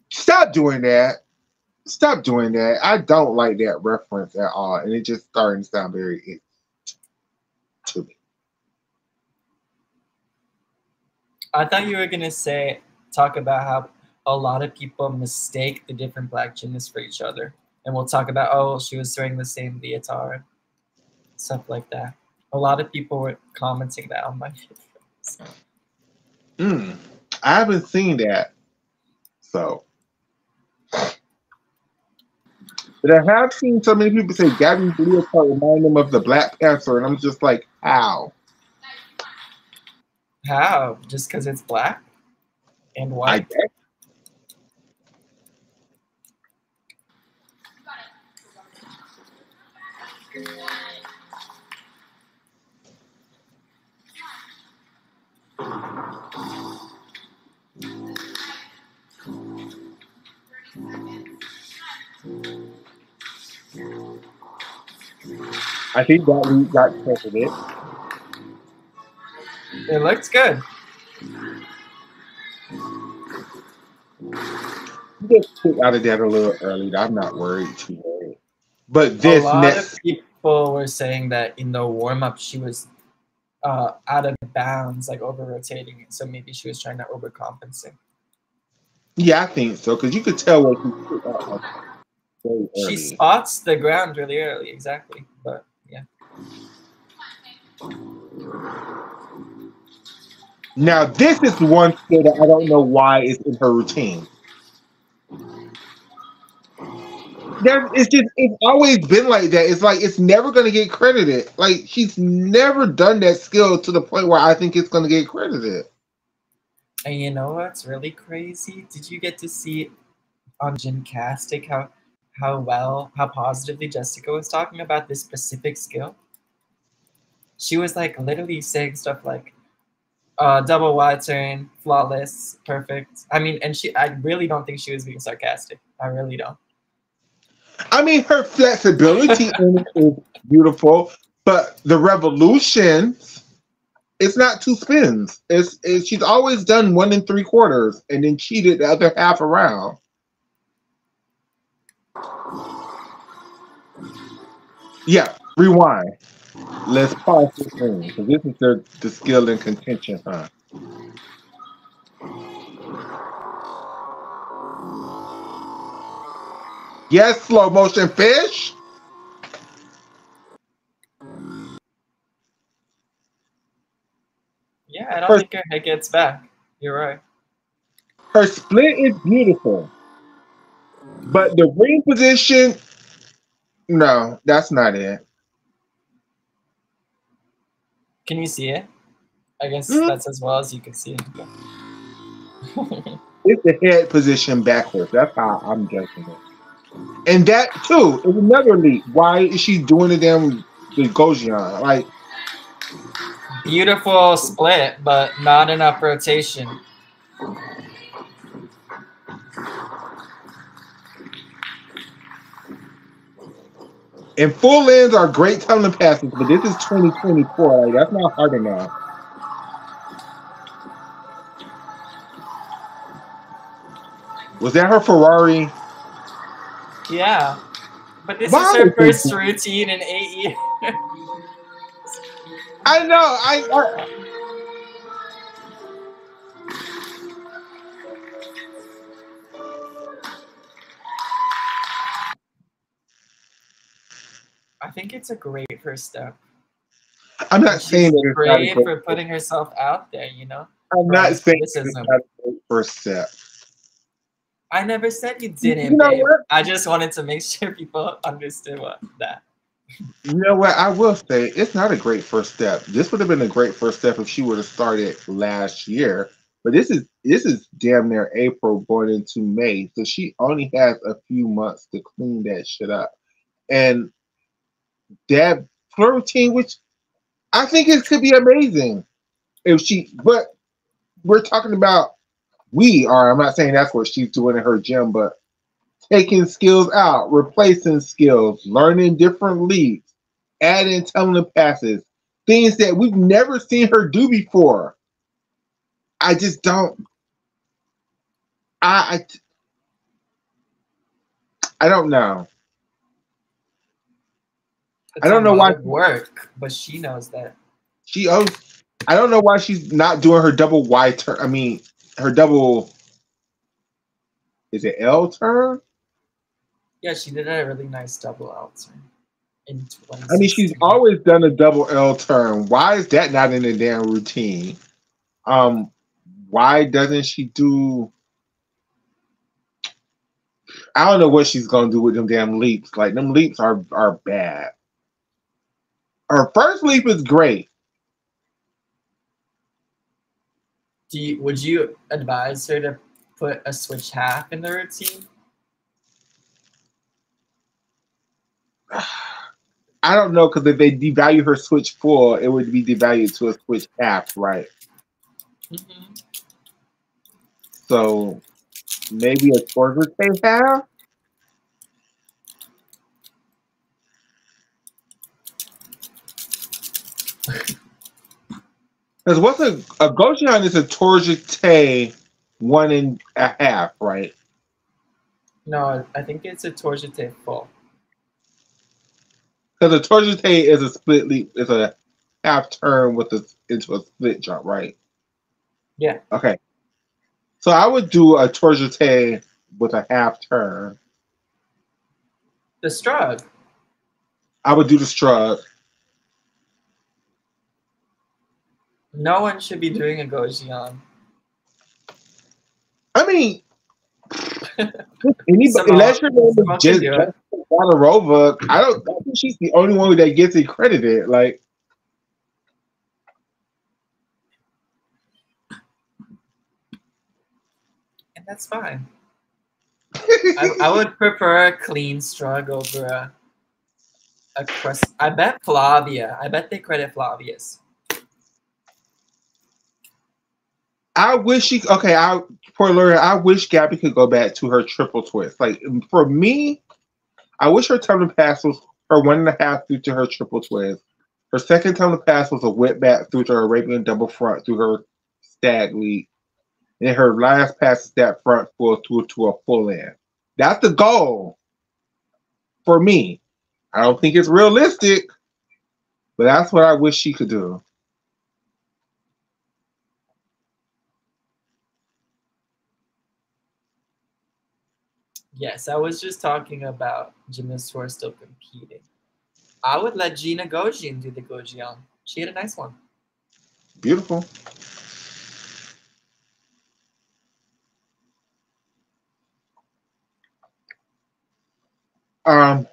stop doing that. Stop doing that. I don't like that reference at all, and it just starting to sound very it to me. I thought you were gonna talk about how a lot of people mistake the different black gymnasts for each other, and we'll talk about she was wearing the same leotard, stuff like that. A lot of people were commenting that on my videos. I haven't seen that, so. But I have seen so many people say Gabby's leotard remind them of the Black Panther, and I'm just like, how? How? Just because it's black and white? I guess. I think that we got tested it. It looks good. You get kicked out of that a little early. I'm not worried too worried. But this a lot of people were saying that in the warm up she was out of bounds, like over rotating it. So maybe she was trying to overcompensate. Yeah, I think so because you could tell what she kicked out very early. She spots the ground really early, exactly. But yeah. Now, this is one skill that I don't know why it's in her routine. It's always been like that. It's like it's never gonna get credited. Like she's never done that skill to the point where I think it's gonna get credited. And you know what's really crazy? Did you get to see on Gymnastics how positively Jessica was talking about this specific skill? She was like literally saying stuff like double wide turn, flawless, perfect. I mean, and I really don't think she was being sarcastic. I really don't. I mean, her flexibility in it is beautiful, but the revolutions, it's not two spins. She's always done 1 3/4 and then cheated the other half around. Yeah, rewind. Let's pause this thing because this is the skill in contention, huh? Yes, slow motion fish. Yeah, I don't think her head gets back. You're right. Her split is beautiful, but the ring position, no, that's not it. Can you see it? I guess Mhm. that's as well as you can see it. It's the head position backwards. That's how I'm judging it. And that too is another leap. Why is she doing the Gojyan? Like, Beautiful split, but not enough rotation. and full ends are great tunnel passes, but this is 2024. Like, that's not hard enough. Was that her Ferrari? Yeah, but this is her first routine in 8 years. I know. I think it's a great first step. I'm not saying that it's great for putting herself out there, you know. I'm not saying it's not a great first step. I never said you didn't, you know babe. what? I just wanted to make sure people understood that. You know what? I will say it's not a great first step. This would have been a great first step if she would have started last year. But this is damn near April going into May, so she only has a few months to clean that shit up. And that routine, which I think it could be amazing if she. But we're talking about we are. I'm not saying that's what she's doing in her gym, but taking skills out, replacing skills, learning different leaps, adding tunnel passes, things that we've never seen her do before. I just don't. I don't know. It's I don't know why work, but she knows that. I don't know why she's not doing her double Y turn. I mean, her double. Is it L turn? Yeah, she did a really nice double L turn. I mean, she's always done a double L turn. Why is that not in the damn routine? Why doesn't she do? I don't know what she's gonna do with them damn leaps. Like them leaps are bad. Her first leap is great. Would you advise her to put a switch half in the routine? I don't know, because if they devalue her switch full, it would be devalued to a switch half, right? Mm-hmm. So maybe a quarter say half. Because what's a Goshan is a torjete 1.5, right? No, I think it's a torjete full. Because a torjete is a split leap, is a half turn into a split jump, right? Yeah. Okay. So I would do a torjete with a half turn. The strug. I would do the strug. No one should be doing a gojion. I mean, anybody, Someone, unless your name is someone can just do it. Jessica Wadarova, I think she's the only one that gets it credited. Like, And that's fine. I would prefer a clean strug over a crust. I bet Flavia. I bet they credit Flavia's. I wish she. Okay, for Laura, I wish Gabby could go back to her triple twist. Like for me, I wish her time to pass was her 1.5 through to her triple twist. Her second time to pass was a whip back through to her Arabian double front through her stag lead. And her last pass is that front full to a full end. That's the goal for me. I don't think it's realistic, but that's what I wish she could do. Yes, I was just talking about gymnasts who are still competing. I would let Gina Gojin do the gojion. She had a nice one. Beautiful. Um,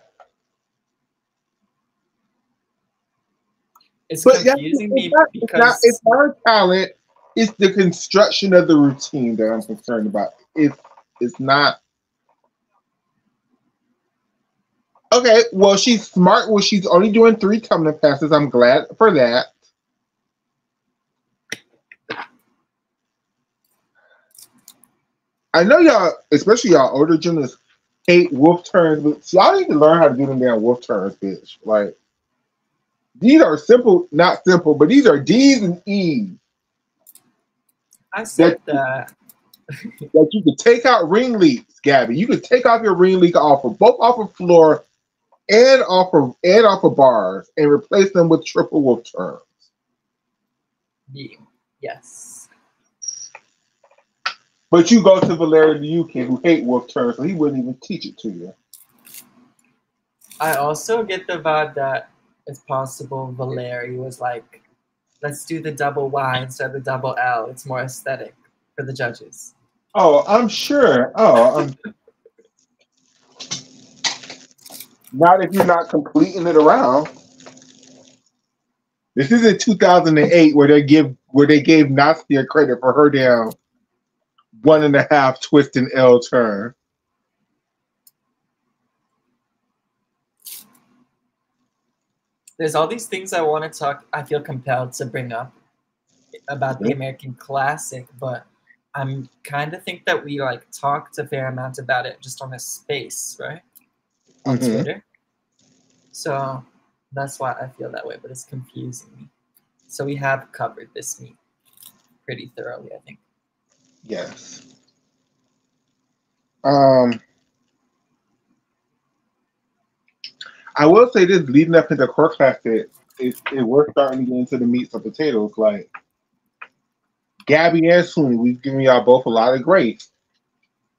It's but yeah, confusing me it's because not her talent. It's the construction of the routine that I'm concerned about. It's not okay. Well, she's smart. Well, she's only doing 3 tumbling passes. I'm glad for that. I know y'all, especially y'all older gymnasts, hate wolf turns, but y'all need to learn how to do them damn wolf turns, bitch. Like these are simple, not simple, but these are D's and E's I said that. that you could take out ring leaks, Gabby. You could take off your ring leak off of both off of floor and off of bars and replace them with triple wolf turns. Yes. But you go to Valeria Yukin who hate wolf turns, so he wouldn't even teach it to you. I also get the vibe that it's possible Valeri was like, let's do the double Y instead of the double L. It's more aesthetic for the judges. Oh, I'm sure. Oh, not if you're not completing it around. This isn't 2008 where they gave Nastia credit for her down 1.5 twist and L turn. There's all these things I want to talk. I feel compelled to bring up about the American Classic, but I'm kind of think that we like talked a fair amount about it just on a space, right? On Twitter. So that's why I feel that way, but it's confusing me. So we have covered this meet pretty thoroughly, I think. Yes. I will say this: leading up into core class, we're starting to get into the meats and potatoes. Like Gabby and Suni, we've given y'all both a lot of grace.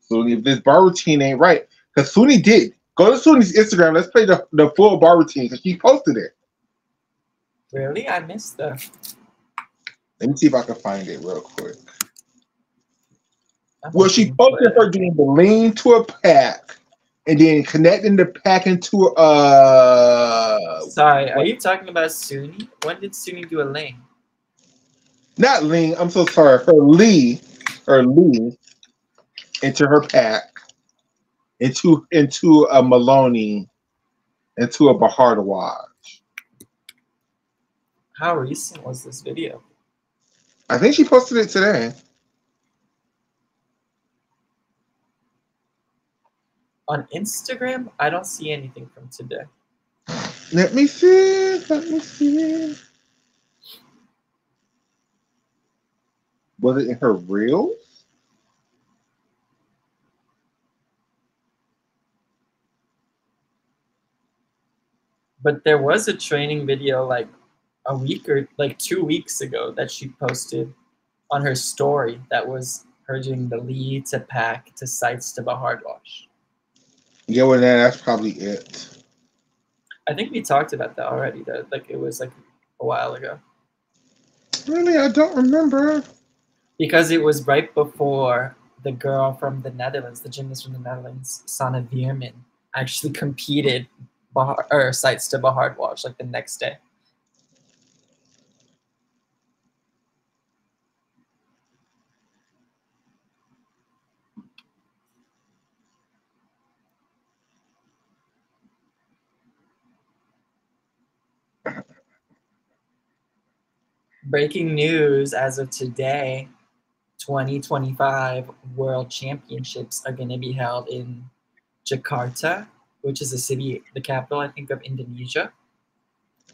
So if this bar routine ain't right, because Suni did go to Suni's Instagram. Let's play the full bar routine because she posted it. Really, I missed that. Let me see if I can find it real quick. Well, she posted her doing the lean to a pack and then connecting the pack into Sorry, are you talking about Suni? When did Suni do a lane? Not lean. I'm so sorry. Her lean into her pack, into a Maloney, into a Bahardawaj. How recent was this video? I think she posted it today. On Instagram, I don't see anything from today. Let me see. Let me see. Was it in her reels? But there was a training video like a week or like 2 weeks ago that she posted on her story that was her doing the lead to pack to sights to Bahardwaj. Yeah, well, that's probably it. I think we talked about that already. That like it was like a while ago. Really, I don't remember. Because it was right before the girl from the Netherlands, the gymnast from the Netherlands, Sanne Veerman, actually competed sights to Bahard Wash like the next day. Breaking news as of today, 2025 World Championships are going to be held in Jakarta, which is a city, the capital, I think, of Indonesia,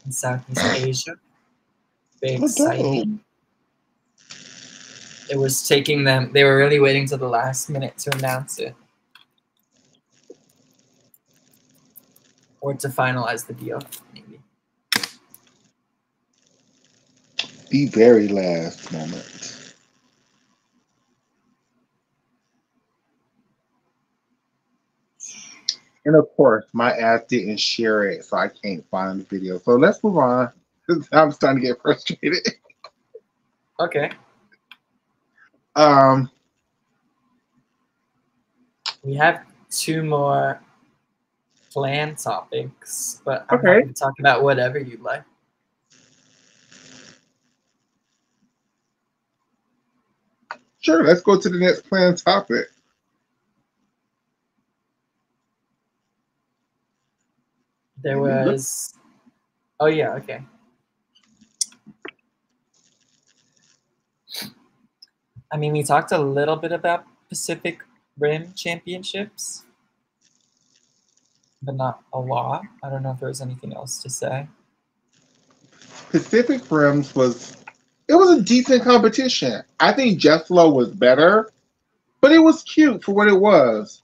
in Southeast Asia. Very exciting. It was taking them, they were really waiting till the last minute to announce it. Or to finalize the deal, maybe. The very last moment. And of course, my app didn't share it, so I can't find the video. So let's move on. I'm starting to get frustrated. Okay. We have 2 more planned topics, but I'm happy to talk about whatever you'd like. Sure, let's go to the next planned topic. There was, oh yeah, okay. I mean, we talked a little bit about Pacific Rim Championships, but not a lot. I don't know if there was anything else to say. Pacific Rims was a decent competition. I think Jet Flow was better, but it was cute for what it was.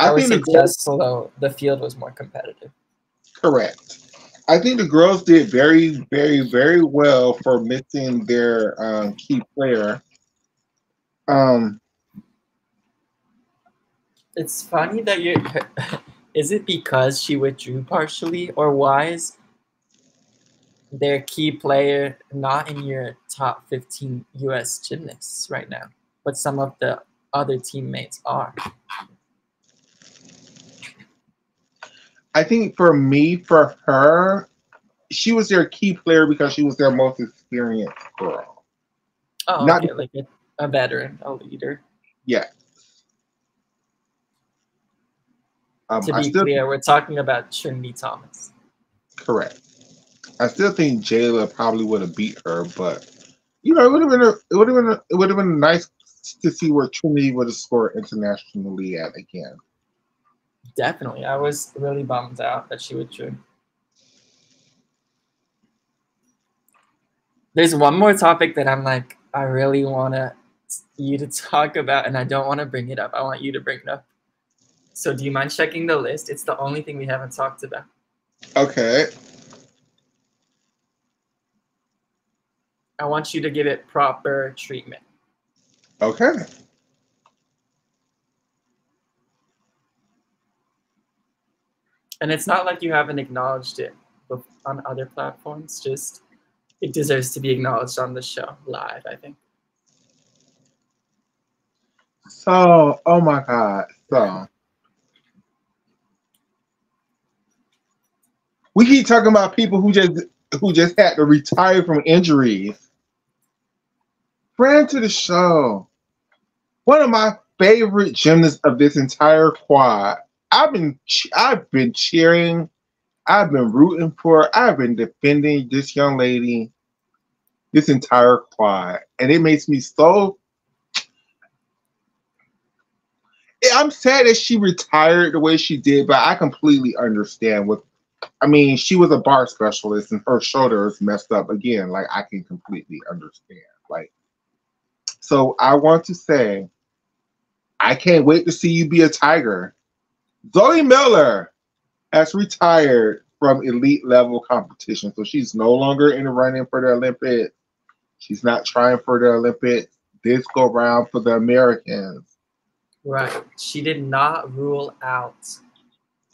I would say Just Slow, the field was more competitive. Correct. I think the girls did very, very, very well for missing their key player. It's funny that you're. Is it because she withdrew partially, or why is their key player not in your top 15 U.S. gymnasts right now, but some of the other teammates are? I think for her, she was their key player because she was their most experienced girl. Oh, not okay, like a veteran, a leader. Yeah. To be clear, we're talking about Trinity Thomas. Correct. I still think Jayla probably would have beat her, but you know, it would have been nice to see where Trinity would have scored internationally at again. Definitely, I was really bummed out that she withdrew. There's one more topic that I'm like, I really want you to talk about, and I don't want to bring it up. I want you to bring it up. So do you mind checking the list? It's the only thing we haven't talked about. Okay. I want you to give it proper treatment. Okay. And it's not like you haven't acknowledged it on other platforms. Just it deserves to be acknowledged on the show live, I think. So, oh my God. So we keep talking about people who just had to retire from injuries. Friend to the show. One of my favorite gymnasts of this entire quad. I've been cheering. I've been rooting for. I've been defending this young lady this entire quad, and it makes me so. I'm sad that she retired the way she did, but I completely understand what. I mean, she was a bar specialist, and her shoulder is messed up again. Like, I can completely understand. Like, so I want to say, I can't wait to see you be a Tiger. Zoe Miller has retired from elite level competition, so she's no longer in the running for the Olympics. She's not trying for the Olympics this go round for the Americans. Right. She did not rule out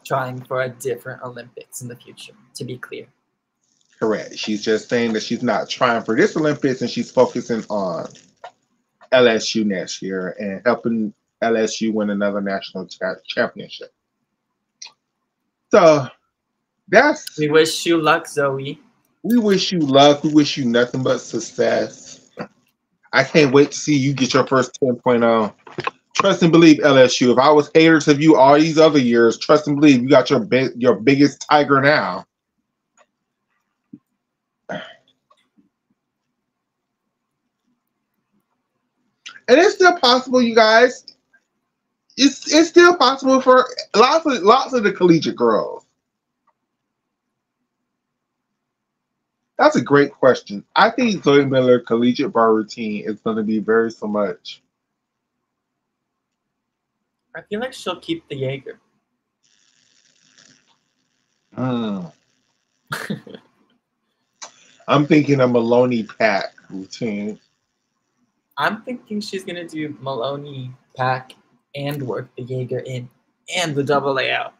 trying for a different Olympics in the future, to be clear. Correct. She's just saying that she's not trying for this Olympics and she's focusing on LSU next year and helping LSU win another national championship. So We wish you luck, Zoe. we wish you luck. We wish you nothing but success. I can't wait to see you get your first 10.0. Trust and believe, LSU. If I was haters of you all these other years, trust and believe you got your biggest tiger now. And it's still possible, you guys. It's still possible for lots of the collegiate girls. That's a great question. I think Zoe Miller collegiate bar routine is going to be very so much. I feel like she'll keep the Jaeger. I'm thinking a Maloney pack routine. I'm thinking she's gonna do Maloney pack and work the Jaeger in and the double layout.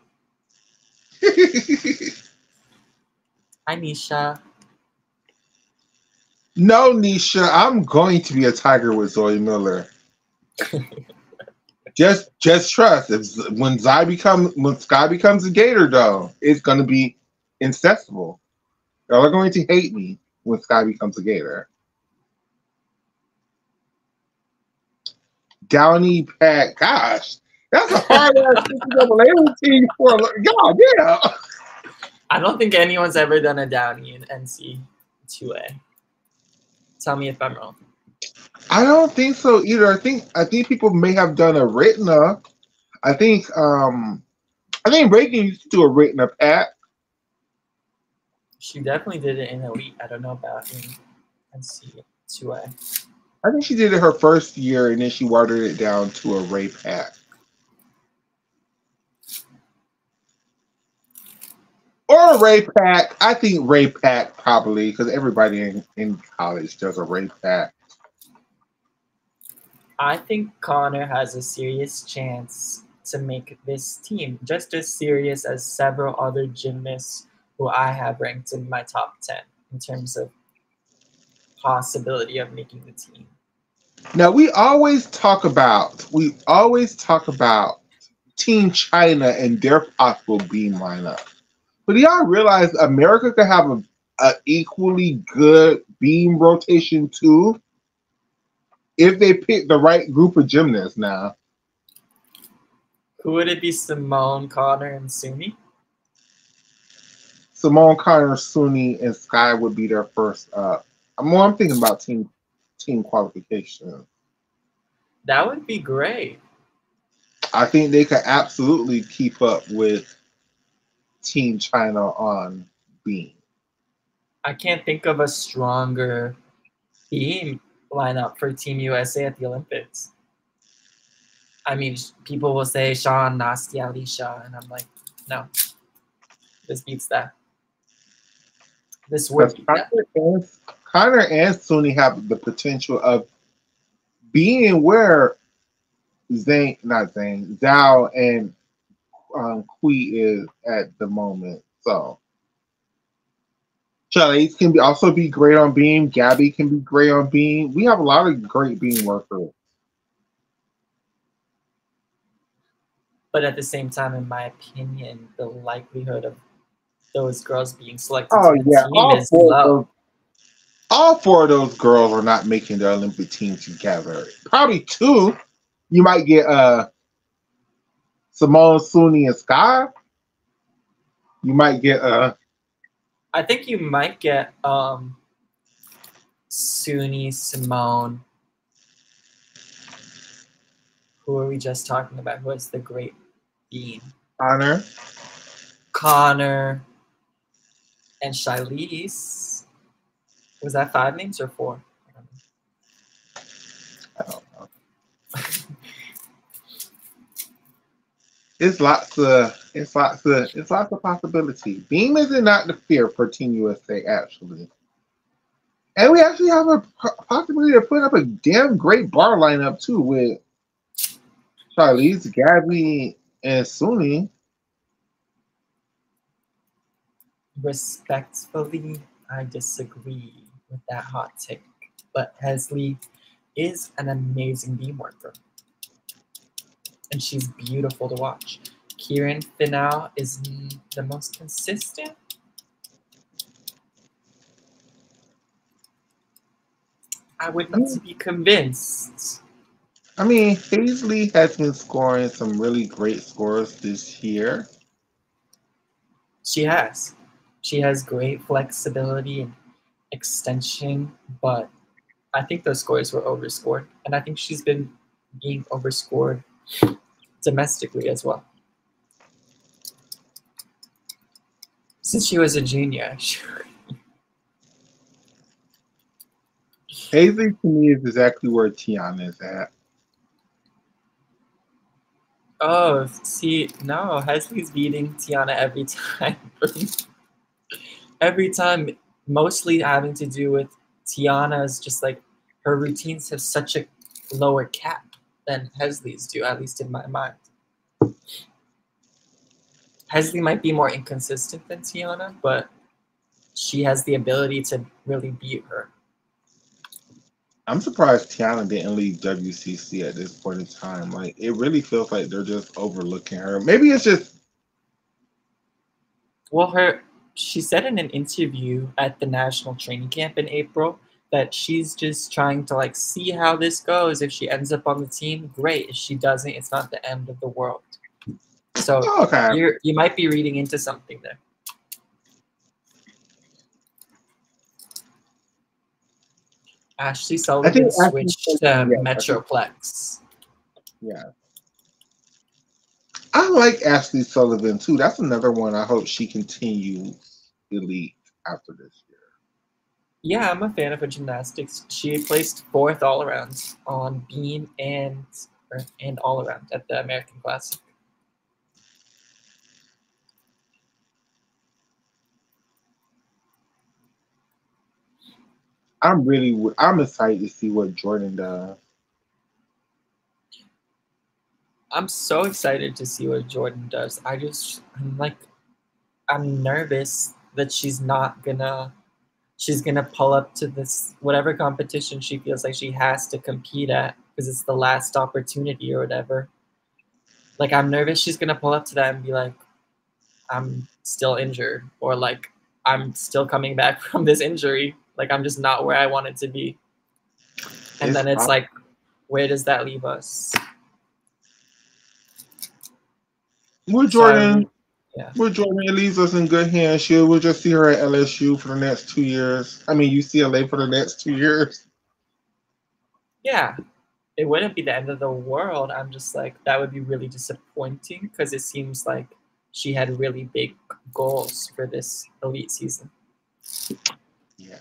Hi, Nisha. No, Nisha, I'm going to be a tiger with Zoe Miller. just trust. When Sky becomes a Gator, though, it's going to be incessable. Y'all are going to hate me when Sky becomes a Gator. Downey Pack, gosh, that's a hard ass routine for God. Yeah. I don't think anyone's ever done a Downey in NC 2A. Tell me if I'm wrong. I don't think so either. I think people may have done a written up. I think Reagan used to do a written up pack. She definitely did it in Elite. I don't know about in NC 2A. I think she did it her first year and then she watered it down to a Ray pack. Or a Ray pack. I think Ray pack probably because everybody in college does a Ray pack. I think Connor has a serious chance to make this team, just as serious as several other gymnasts who I have ranked in my top 10 in terms of possibility of making the team. Now we always talk about Team China and their possible beam lineup. But do y'all realize America could have an equally good beam rotation too if they pick the right group of gymnasts now? Who would it be? Simone, Connor, and Suni? Simone, Connor, Suni, and Sky would be their first up. I'm thinking about team qualification. That would be great. I think they could absolutely keep up with Team China on beam. I can't think of a stronger beam lineup for Team USA at the Olympics. I mean, people will say Sean, Nastia, Alicia, and I'm like, no. This beats that. This would beat that. Connor and Suni have the potential of being where Zhao and Kui is at the moment. So Charlize can also be great on beam. Gabby can be great on beam. We have a lot of great beam workers. But at the same time, in my opinion, the likelihood of those girls being selected to the team is low. All four of those girls are not making the Olympic team together. Probably two. You might get Simone, Suni, and Sky. You might get I think you might get Suni, Simone. Who are we just talking about? Who is the great beam? Connor. And Charlize. Was that 5 names or 4? I don't know. It's lots of possibility. Beam is not the fear for Team USA actually, and we actually have a possibility of putting up a damn great bar lineup too with Charlize, Gabby, and Suni. Respectfully, I disagree with that hot take. But Hesley is an amazing beam worker. And she's beautiful to watch. Kieran Finau is the most consistent. I would not be convinced. I mean, Hazley has been scoring some really great scores this year. She has. She has great flexibility and extension, but I think those scores were overscored. And I think she's been being overscored domestically as well. Since she was a junior. Hazley to me is exactly where Tiana is at. Oh, see, no, Hesley's beating Tiana every time. Every time, mostly having to do with Tiana's just like her routines have such a lower cap than Hesley's do, at least in my mind. Hesley might be more inconsistent than Tiana, but she has the ability to really beat her. I'm surprised Tiana didn't leave WCC at this point in time. Like, it really feels like they're just overlooking her. Maybe it's just. Well, she said in an interview at the national training camp in April that she's just trying to like see how this goes. If she ends up on the team, great. If she doesn't, it's not the end of the world. So you might be reading into something there. Ashley Sullivan switched to Metroplex. Yeah. I like Ashley Sullivan too. That's another one I hope she continues elite after this year. Yeah, I'm a fan of her gymnastics. She placed 4th all around on beam and all around at the American Classic. I'm excited to see what Jordan does. I'm so excited to see what Jordan does. I'm nervous that she's gonna pull up to this whatever competition she feels like she has to compete at because it's the last opportunity or whatever. Like, I'm nervous she's gonna pull up to that and be like, I'm still injured, or like, I'm still coming back from this injury. Like, I'm just not where I wanted to be. And then it's like, where does that leave us? With Jordan, it leaves us in good hands. We'll just see her at LSU for the next 2 years. I mean, UCLA for the next 2 years. Yeah, it wouldn't be the end of the world. I'm just like, that would be really disappointing because it seems like she had really big goals for this elite season. Yeah.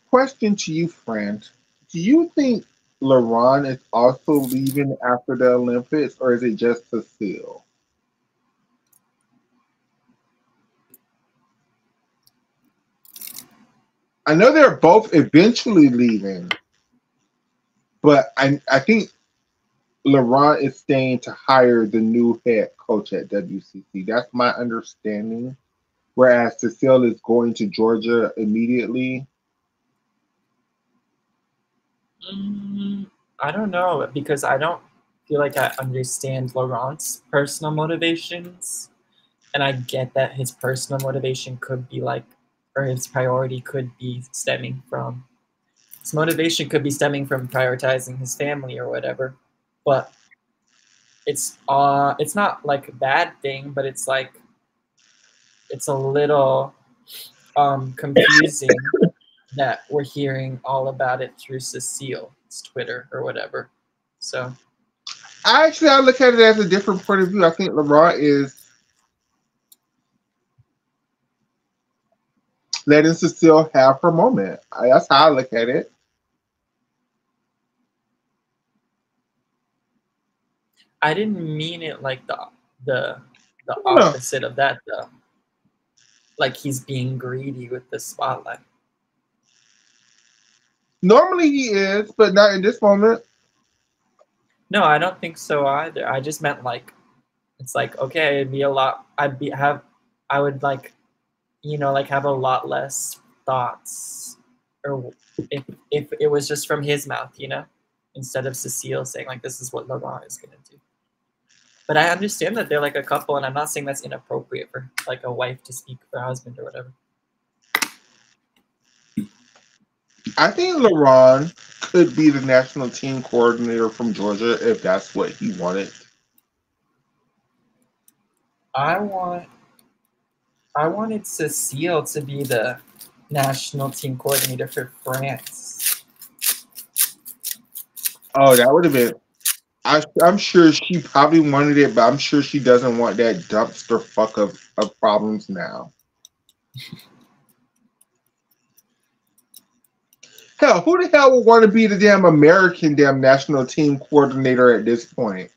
Question to you, friend. Do you think LaRon is also leaving after the Olympics, or is it just Cecile? I know they're both eventually leaving, but I think LaRon is staying to hire the new head coach at WCC. That's my understanding. Whereas Cecile is going to Georgia immediately. I don't know, because I don't feel like I understand Laurent's personal motivations. And I get that his personal motivation could be like, or his priority could be stemming from, his motivation could be stemming from prioritizing his family or whatever. But it's not like a bad thing, but it's like, it's a little confusing that we're hearing all about it through Cecile's Twitter or whatever. So I look at it as a different point of view. I think LaRon is letting Cecile have her moment. That's how I look at it. I didn't mean it like the opposite of that though. Like he's being greedy with the spotlight. Normally he is, but not in this moment. No, I don't think so either. I just meant like, it's like, okay, it'd be a lot. I would like, like have a lot less thoughts, or if it was just from his mouth, you know, instead of Cecile saying like, this is what Laurent is gonna do. But I understand that they're like a couple, and I'm not saying that's inappropriate for like a wife to speak for her husband or whatever. I think Laurent could be the national team coordinator from Georgia if that's what he wanted. I wanted Cecile to be the national team coordinator for France. Oh, that would have been. I'm sure she probably wanted it, but I'm sure she doesn't want that dumpster fuck of problems now. Hell, who the hell would want to be the damn American damn national team coordinator at this point?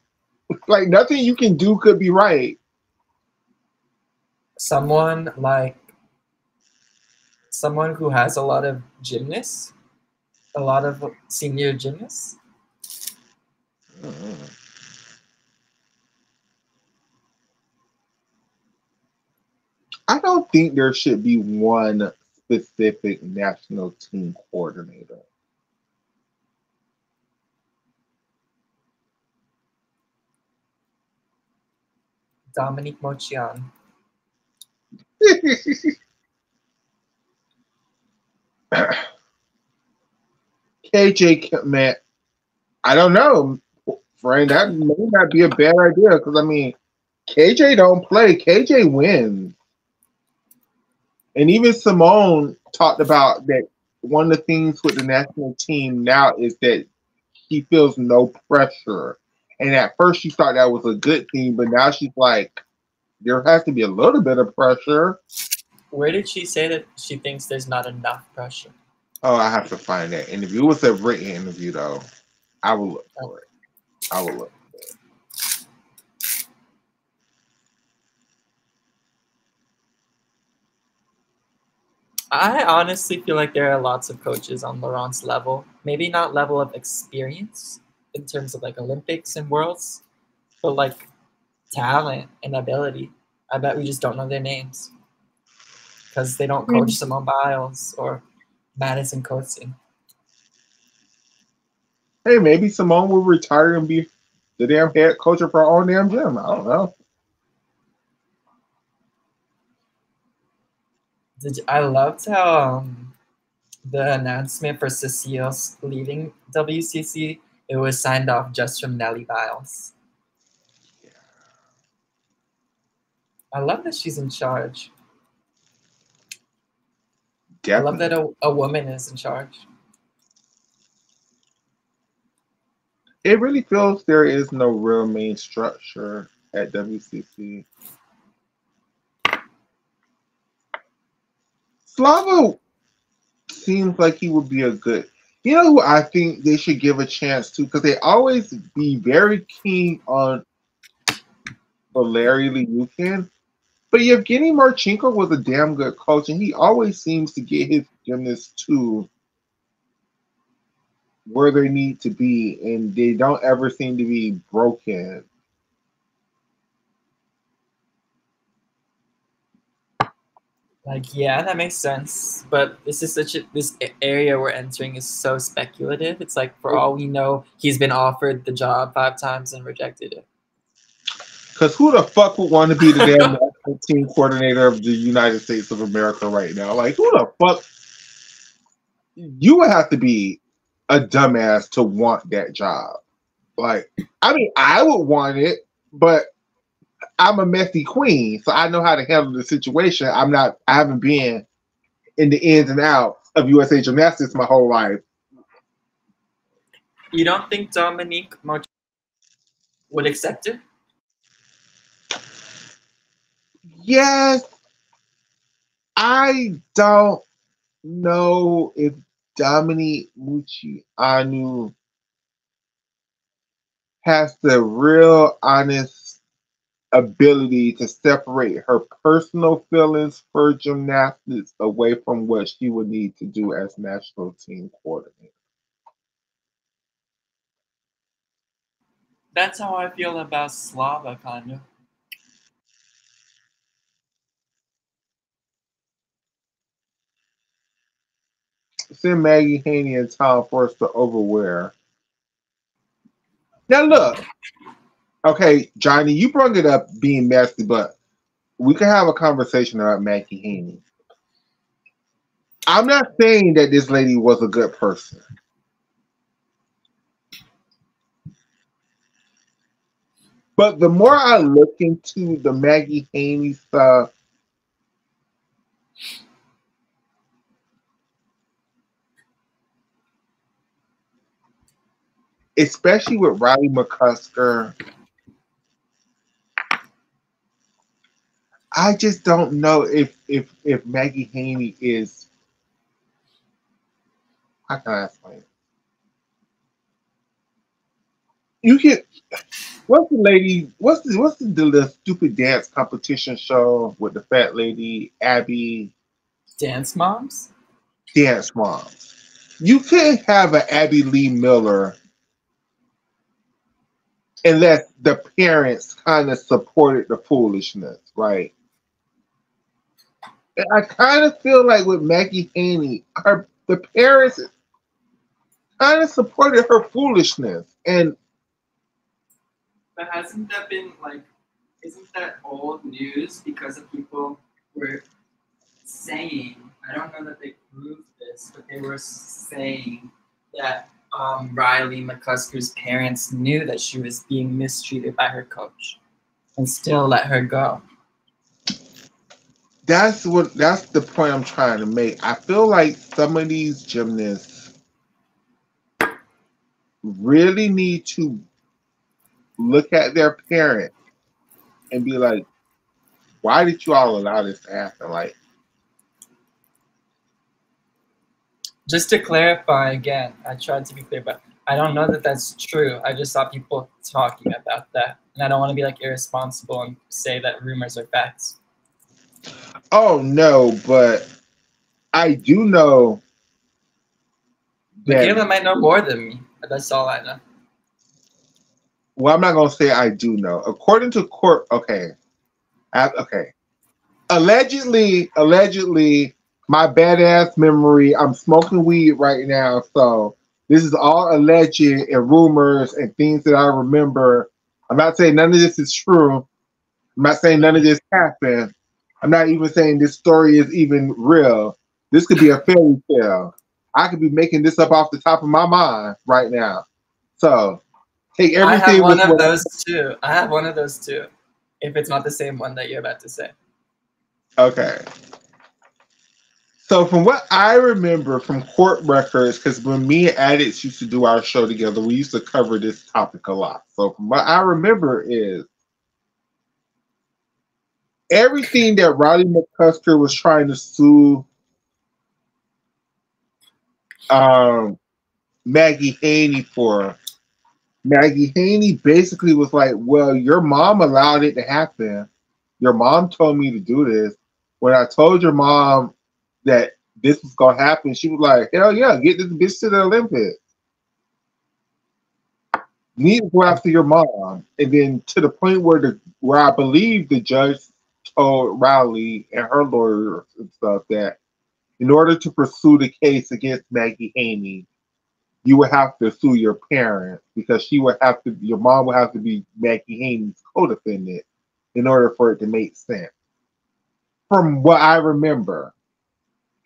Like, nothing you can do could be right. Someone who has a lot of gymnasts, a lot of senior gymnasts. I don't think there should be one specific national team coordinator. Dominique Mochian. KJ, man, I don't know, friend. That may not be a bad idea because I mean, KJ don't play. KJ wins, and even Simone talked about that. One of the things with the national team now is that she feels no pressure. And at first she thought that was a good thing, but now she's like, there has to be a little bit of pressure. Where did she say that she thinks there's not enough pressure? Oh, I have to find that interview. It was a written interview, though. I will look for it. I will look for it. I honestly feel like there are lots of coaches on Laurent's level. Maybe not level of experience in terms of like Olympics and Worlds, but like talent and ability. I bet we just don't know their names because they don't coach Simone Biles or Madison Coatsing. Hey, maybe Simone will retire and be the damn head coach of her own damn gym. I don't know. I loved how the announcement for Cecile's leaving WCC, it was signed off just from Nellie Biles. Yeah. I love that she's in charge. Definitely. I love that a woman is in charge. It really feels there is no real main structure at WCC. Slava seems like he would be a good. You know who I think they should give a chance to because they always be very keen on Larry Liukin. But Yevgeny Marchenko was a damn good coach, and he always seems to get his gymnasts to where they need to be, and they don't ever seem to be broken. Like, yeah, that makes sense. But this is this area we're entering is so speculative. It's like, for all we know, he's been offered the job 5 times and rejected it. Because who the fuck would want to be the damn national team coordinator of the United States of America right now? Like, who the fuck? You would have to be a dumbass to want that job. Like, I mean, I would want it, but I'm a messy queen, so I know how to handle the situation. I haven't been in the ins and outs of USA Gymnastics my whole life. You don't think Dominique would accept it? Yes, I don't know if Dominique Muccianu has the real honest ability to separate her personal feelings for gymnastics away from what she would need to do as national team coordinator. That's how I feel about Slava, kind of. send Maggie Haney in town for us to overwear. Now look, okay, Johnny, you brought it up being messy, but we can have a conversation about Maggie Haney. I'm not saying that this lady was a good person. But the more I look into the Maggie Haney stuff, especially with Riley McCusker, I just don't know if Maggie Haney is, how can I explain it? You can, what's the lady, the stupid dance competition show with the fat lady Abby? Dance Moms? Dance Moms. You can't have an Abby Lee Miller unless the parents kind of supported the foolishness, right? And I kind of feel like with Maggie Haney, the parents kind of supported her foolishness, and But hasn't that been like, isn't that old news because of people were saying, I don't know that they proved this, but they were saying that Riley McCusker's parents knew that she was being mistreated by her coach and still let her go. that's the point I'm trying to make. I feel like some of these gymnasts really need to look at their parents and be like, why did you all allow this to happen? Like, Just to clarify again, I tried to be clear, but I don't know that that's true. I just saw people talking about that, and I don't want to be like irresponsible and say that rumors are facts. oh no, but I do know that. Makayla might know more than me, but that's all I know. Well, I'm not gonna say I do know. According to court, okay, okay. Allegedly, my badass memory. I'm smoking weed right now, so this is all alleged and rumors and things that I remember. I'm not saying none of this is true. I'm not saying none of this happened. I'm not even saying this story is even real. This could be a fairy tale. I could be making this up off the top of my mind right now. So take I have everything one with of what. those too. I have one of those too. If it's not the same one that you're about to say. Okay. So from what I remember from court records, because when me and Addicts used to do our show together, we used to cover this topic a lot. So from what I remember is everything that Riley McCusker was trying to sue um, Maggie Haney for. Maggie Haney basically was like, well, your mom allowed it to happen. Your mom told me to do this. When I told your mom that this was going to happen, she was like, hell yeah, get this bitch to the Olympics. You need to go after your mom. And then to the point where I believe the judge told Riley and her lawyers and stuff that in order to pursue the case against Maggie Haney, you would have to sue your parents because your mom would have to be Maggie Haney's co-defendant in order for it to make sense. From what I remember.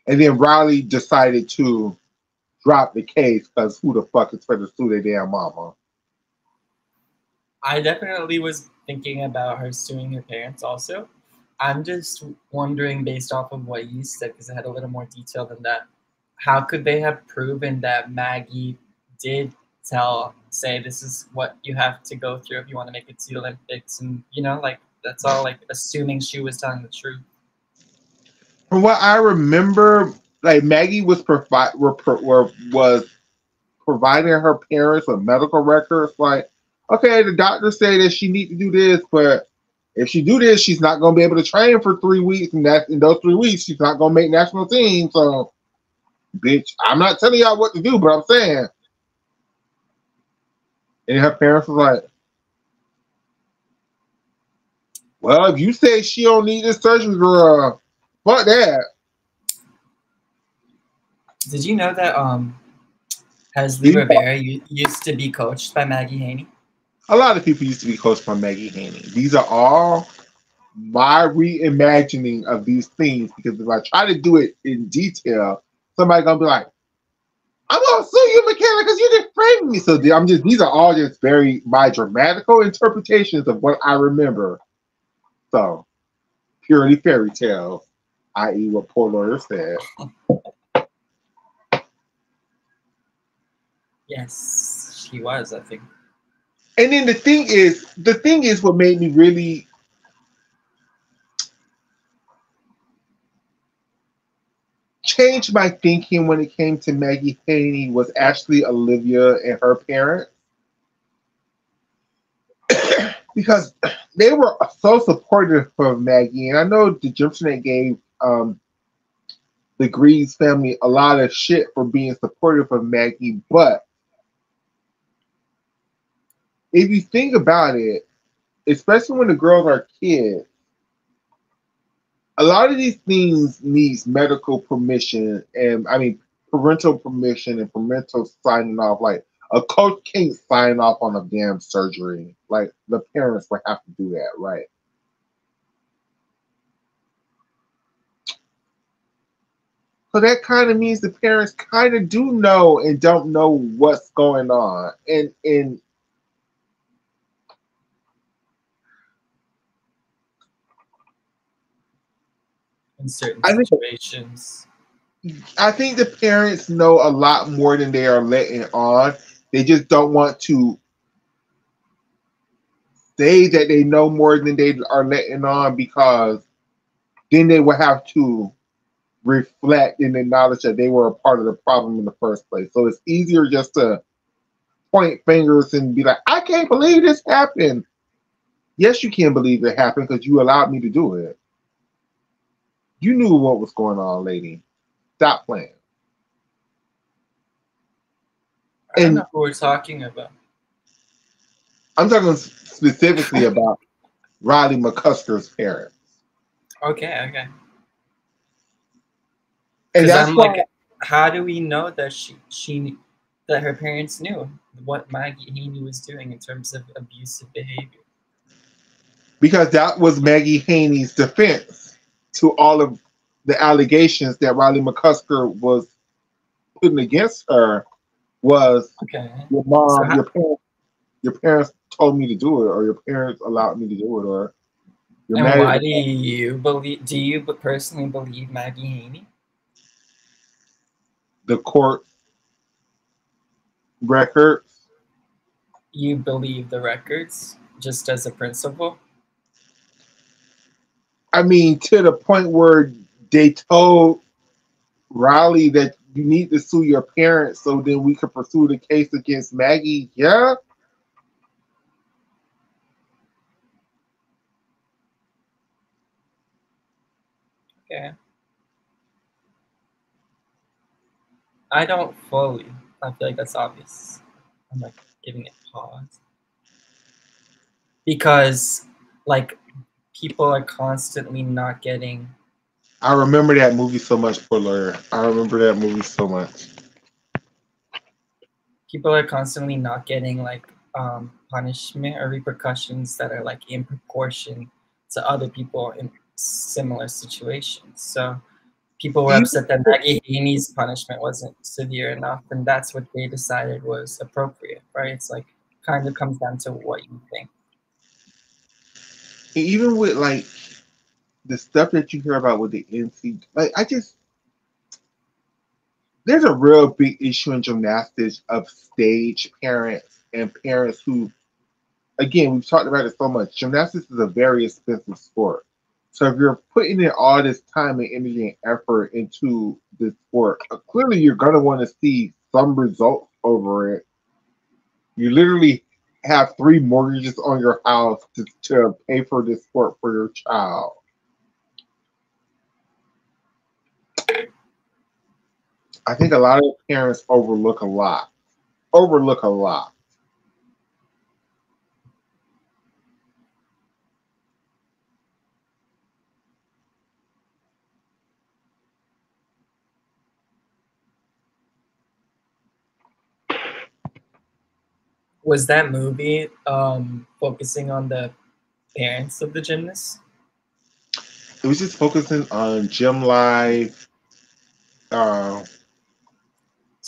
And then Riley decided to drop the case because who the fuck is going to sue their damn mama? I definitely was thinking about her suing her parents also. I'm just wondering, based off of what you said, because I had a little more detail than that, how could they have proven that Maggie did say this is what you have to go through if you want to make it to the Olympics? And, like, that's all, like, assuming she was telling the truth. From what I remember, like Maggie was providing her parents with medical records. Like, okay, the doctor said that she need to do this, but if she do this, she's not going to be able to train for 3 weeks, and that in those 3 weeks, she's not going to make national team. So, bitch, I'm not telling y'all what to do, but I'm saying. And her parents was like, well, if you say she don't need this surgery, girl, fuck that. Did you know that Hesley These Rivera used to be coached by Maggie Haney? A lot of people used to be coached by Maggie Haney. These are all my reimagining of these things because if I try to do it in detail, somebody's gonna be like, "I'm gonna sue you, Makayla, because you just framed me." So these are all just very my dramatical interpretations of what I remember. So purely fairy tale, i.e., what poor lawyer said. Yes, she was, I think. And then the thing is, what made me really change my thinking when it came to Maggie Haney was actually Olivia and her parents. Because they were so supportive of Maggie. And I know the Gypsy gave the Greaves family a lot of shit for being supportive of Maggie. But if you think about it, especially when the girls are kids, a lot of these things needs medical permission and parental permission and parental signing off. Like a coach can't sign off on a damn surgery. Like the parents would have to do that, right? So that kind of means the parents kind of do know and don't know what's going on. And In certain I think situations. I think the parents know a lot more than they are letting on. They just don't want to say that they know more than they are letting on because then they will have to reflect and acknowledge that they were a part of the problem in the first place. So it's easier just to point fingers and be like, I can't believe this happened. Yes, you can believe it happened because you allowed me to do it. You knew what was going on, lady. Stop playing. I don't know And who we're talking about. I'm talking specifically about Riley McCusker's parents. Okay. And Because that's I'm why, like, how do we know that that her parents knew what Maggie Haney was doing in terms of abusive behavior? because that was Maggie Haney's defense to all of the allegations that Riley McCusker was putting against her was Okay. your So mom, your parents told me to do it, or your parents allowed me to do it, or you're and married why to do you believe? Do you personally believe Maggie Haney? the court records. You believe the records just as a principle? I mean, to the point where they told Riley that you need to sue your parents so then we could pursue the case against Maggie. Yeah. Okay. I don't fully. I feel like that's obvious. I'm like giving it pause because like people are constantly not getting. I remember that movie so much, poor lawyer. I remember that movie so much. People are constantly not getting like punishment or repercussions that are like in proportion to other people in similar situations. So people were Even upset that Maggie Haney's punishment wasn't severe enough, and that's what they decided was appropriate, right? It's like kind of comes down to what you think. even with like the stuff that you hear about with the NC, like there's a real big issue in gymnastics of stage parents and parents who, again, we've talked about it so much. Gymnastics is a very expensive sport. So if you're putting in all this time and energy and effort into this sport, clearly you're gonna want to see some results over it. You literally have three mortgages on your house to pay for this sport for your child. I think a lot of parents overlook a lot. Overlook a lot. Was that movie focusing on the parents of the gymnasts? It was just focusing on gym life, uh,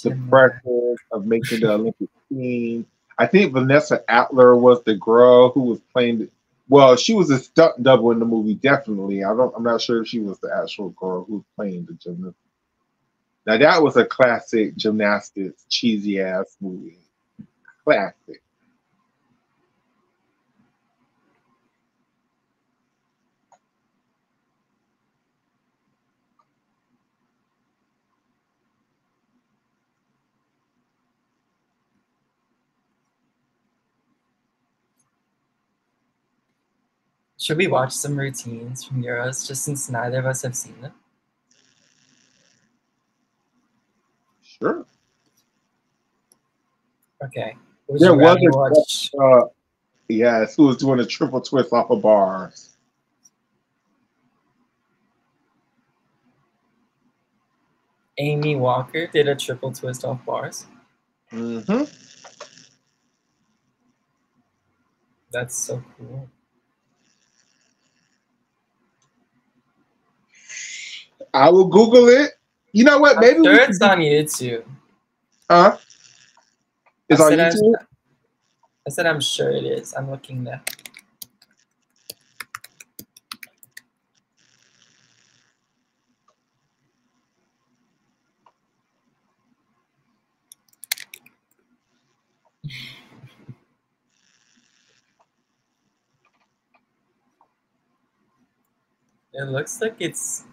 the Gym life. pressure of making the Olympic team. I think Vanessa Atler was the girl who was playing. Well, she was a stunt double in the movie, definitely. I'm not sure if she was the actual girl who was playing the gymnast. Now that was a classic gymnastics cheesy ass movie. Classic. Should we watch some routines from Euros just since neither of us have seen them? Sure. Okay. Would There you was rather watch yes, who was doing a triple twist off of bars. Amy Walker did a triple twist off bars? Mm-hmm. That's so cool. I will Google it. You know what? I'm Maybe we sure should it's on YouTube. Huh? I It's on said YouTube? I'm sure it is. I'm looking now. It looks like it's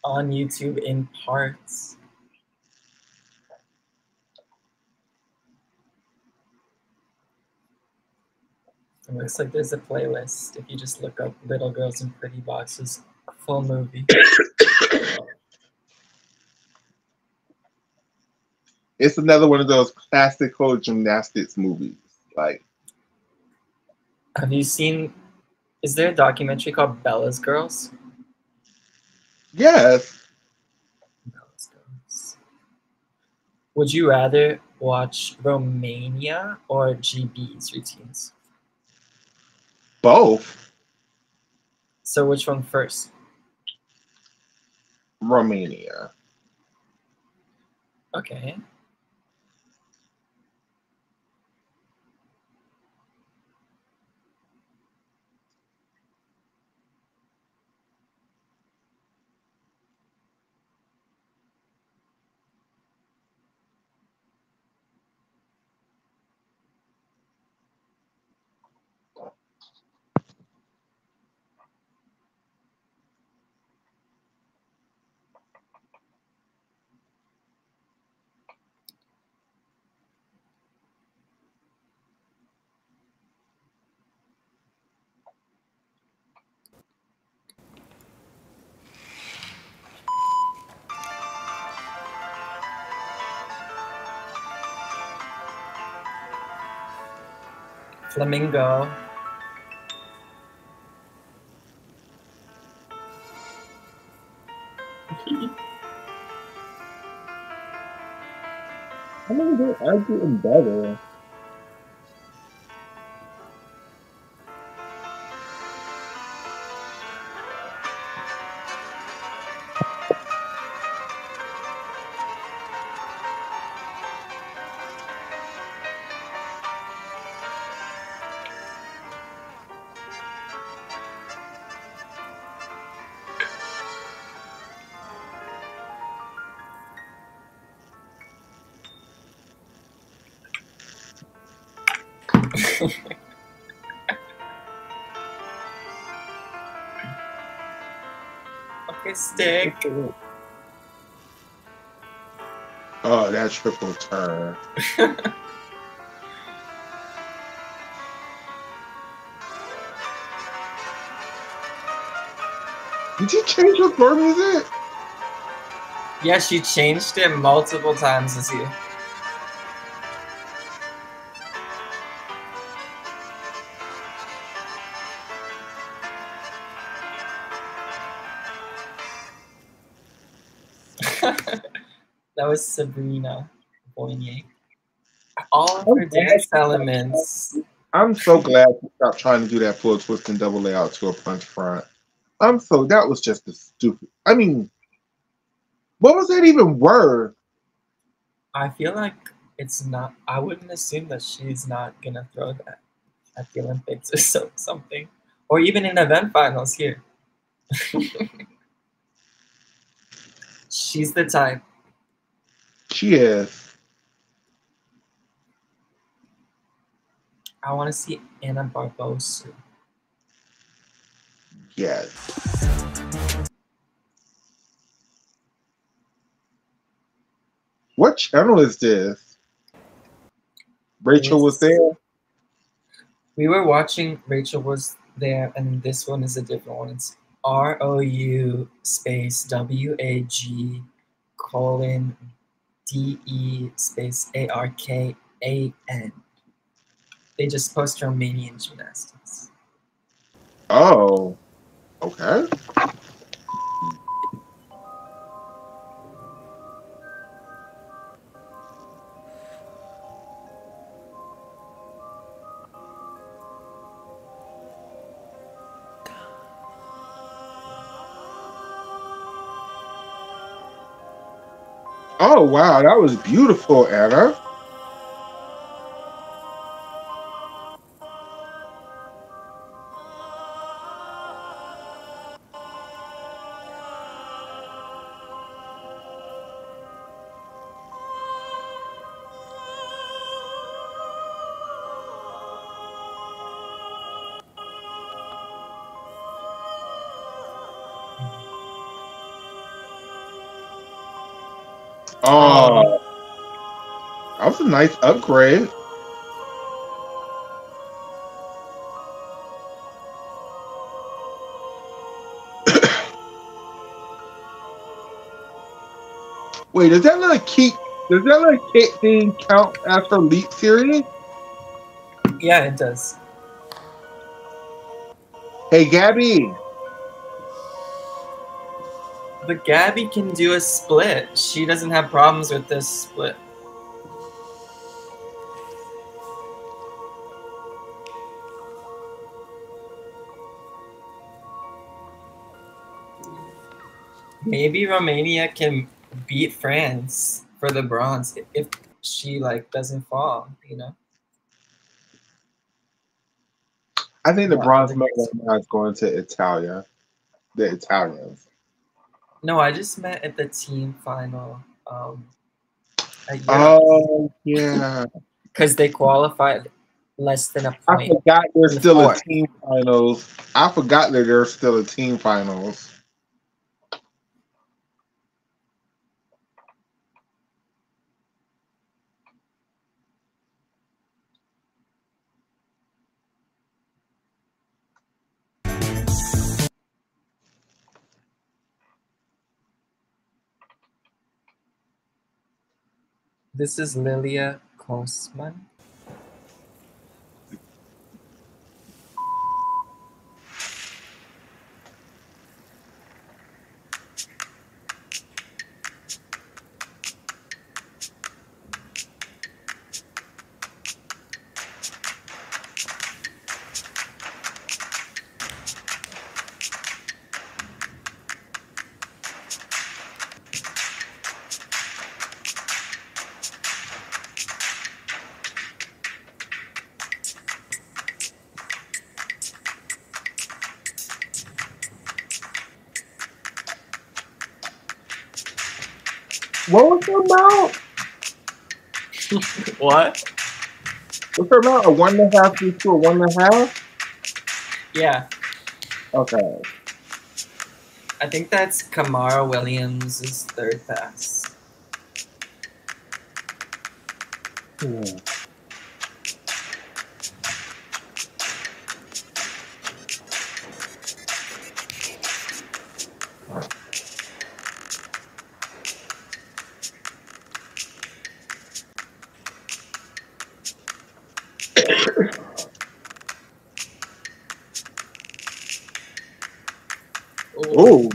on YouTube in parts. It looks like there's a playlist if you just look up Little Girls in Pretty Boxes full movie. It's another one of those classical gymnastics movies. Like, Have you seen, is there a documentary called Bella's Girls? yes, Bella's Girls. Would you rather watch Romania or GB's routines? both. So which one first? Romania. Okay. Flamingo. I mean, they are getting better. Okay, stick. Oh, that triple turn. Did you change your floor music? Yeah, she changed it multiple times this year. That was Sabrina Boigny. All of her dance elements. I'm so glad you stopped trying to do that full twist and double layout to a punch front. That was just a stupid. I mean, what was that even worth? I feel like it's not. I wouldn't assume that she's not gonna throw that at the Olympics or something, or even in event finals here. She's the type. She is. I want to see Anna Barbosa. Yes. What channel is this? Rachel was there. We were watching. Rachel was there, and this one is a different one. It's ROU space WAG colon DE space ARKAN. They just post Romanian gymnastics. Oh, okay. Oh wow, that was beautiful, Anna. Oh, that was a nice upgrade. Wait, does that Kate thing count as her leap series? Yeah, it does. Hey, Gabby. But Gabby can do a split. She doesn't have problems with this split. Maybe Romania can beat France for the bronze if she doesn't fall, you know? I think the bronze medal is going to Italia. The Italians. No, I just meant at the team final. Oh yeah. Because they qualified less than a I point. forgot there's still a team finals. I forgot that there's still a team finals. This is Lilia Kosman. What was the amount? What? What's the amount? A 1.5 to a 1.5? Yeah. Okay. I think that's Kamara Williams' third pass. Oh.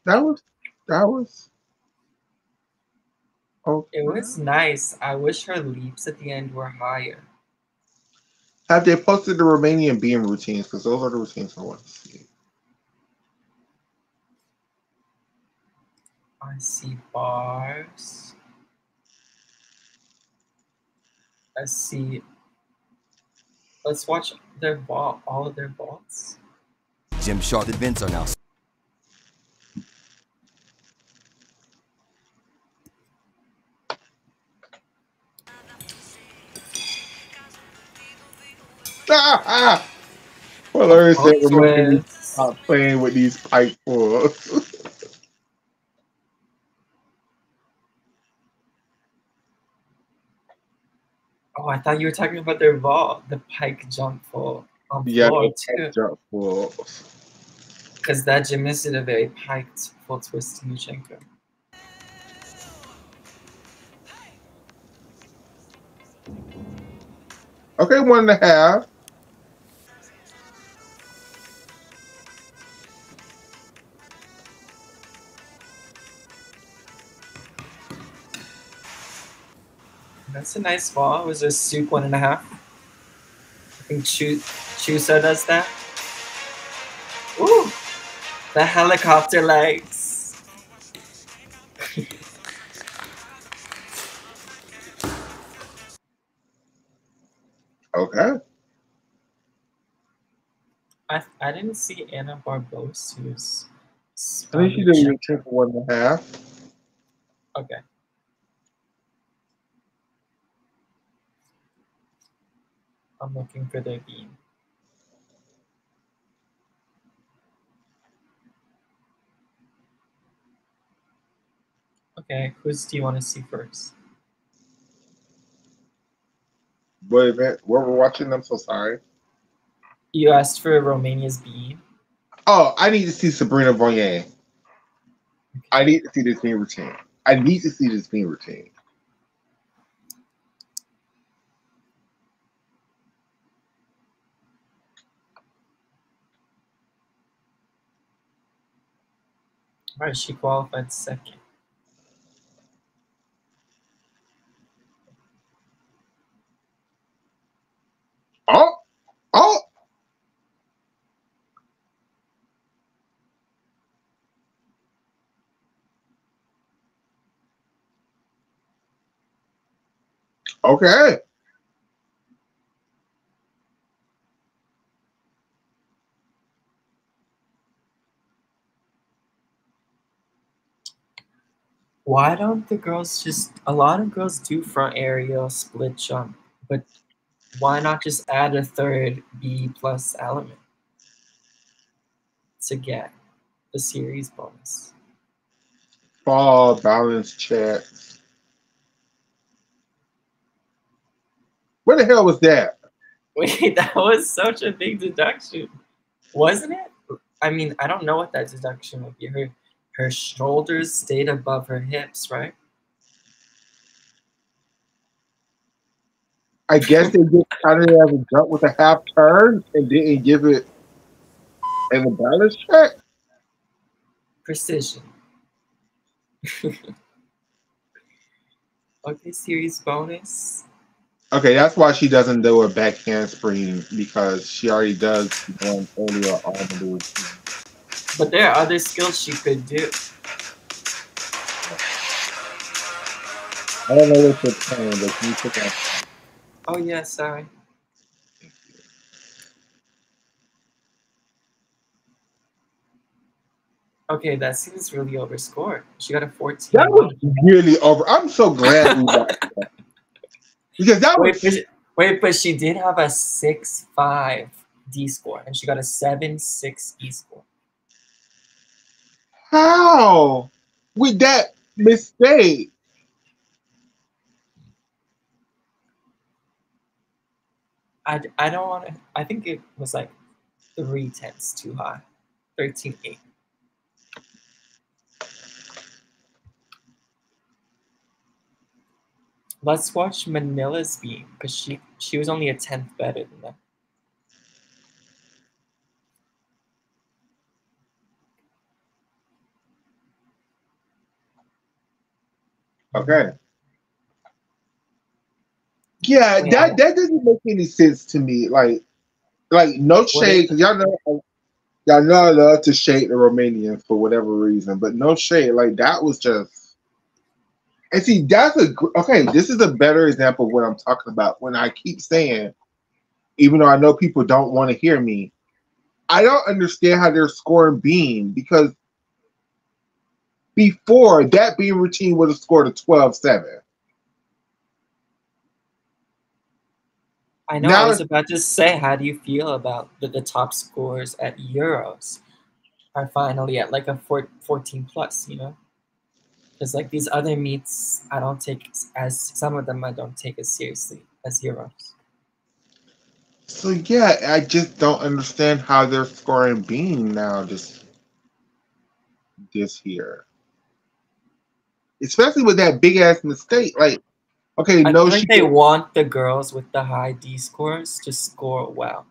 That was It okay. was nice. I wish her leaps at the end were higher. Have they posted the Romanian beam routines? Because those are the routines I want to see. I see bars. I see. Let's watch their ball. All of their balls. Gym Shark events are now. Ah, ah. Well, Larry said, Oh, "Remind me to twist. stop playing with these pipe balls." Oh, I thought you were talking about their vault, the pike jump full on Yeah, floor the too. pipe jump balls. Because that gymnast did a very piked full twist to Yuchenko. Okay, 1.5. That's a nice ball. It was a soup 1.5. I think Chusa does that. Ooh, the helicopter legs. Okay. I didn't see Anna Barbosa's I think she did a routine for 1.5. Okay. I'm looking for their beam. Okay, whose do you want to see first? What event? What we're watching? I'm so sorry. You asked for Romania's beam. Oh, I need to see Sabrina Voyer. I need to see this beam routine. I need to see this beam routine. All right, she qualified second. Oh, oh. Okay. Why don't the girls just? A lot of girls do front aerial split jump, but why not just add a third B plus element to get the series bonus? Fall balance check. What the hell was that? Wait, that was such a big deduction, wasn't it? I mean, I don't know what that deduction would be. Her shoulders stayed above her hips, right? I guess they just kind of have a jump with a half turn and didn't give it in the balance check. Precision. Okay, series bonus. Okay, that's why she doesn't do a back handspring because she already does one earlier on the routine. But there are other skills she could do. I don't know what you're playing, but can you pick up? Oh yeah, sorry. Okay, that seems really overscored. She got a 14. That was really over. I'm so glad we watched that because that was Wait, but she did have a 6.5 D score, and she got a 7.6 E score. how with that mistake. I don't want to. I think it was like 3/10 too high. 13.8. Let's watch Manila's beam because she was only a 10th better than that. Okay. Yeah, Wait, that doesn't make any sense to me. Like no what is shade, because y'all know I love to shade the Romanians for whatever reason, but no shade. Like that was just. And see, okay. This is a better example of what I'm talking about. When I keep saying, even though I know people don't want to hear me, I don't understand how they're scoring beam because before that beam routine would have scored a 12-7. I know. I Now was about to say, how do you feel about the top scores at Euros are finally at like a 14 plus? You know, because like these other meets, I don't take as some of them I don't take as seriously as Euros. So yeah, I just don't understand how they're scoring beam now this year, especially with that big ass mistake. Like, okay, I no, feel she like they want the girls with the high D scores to score well,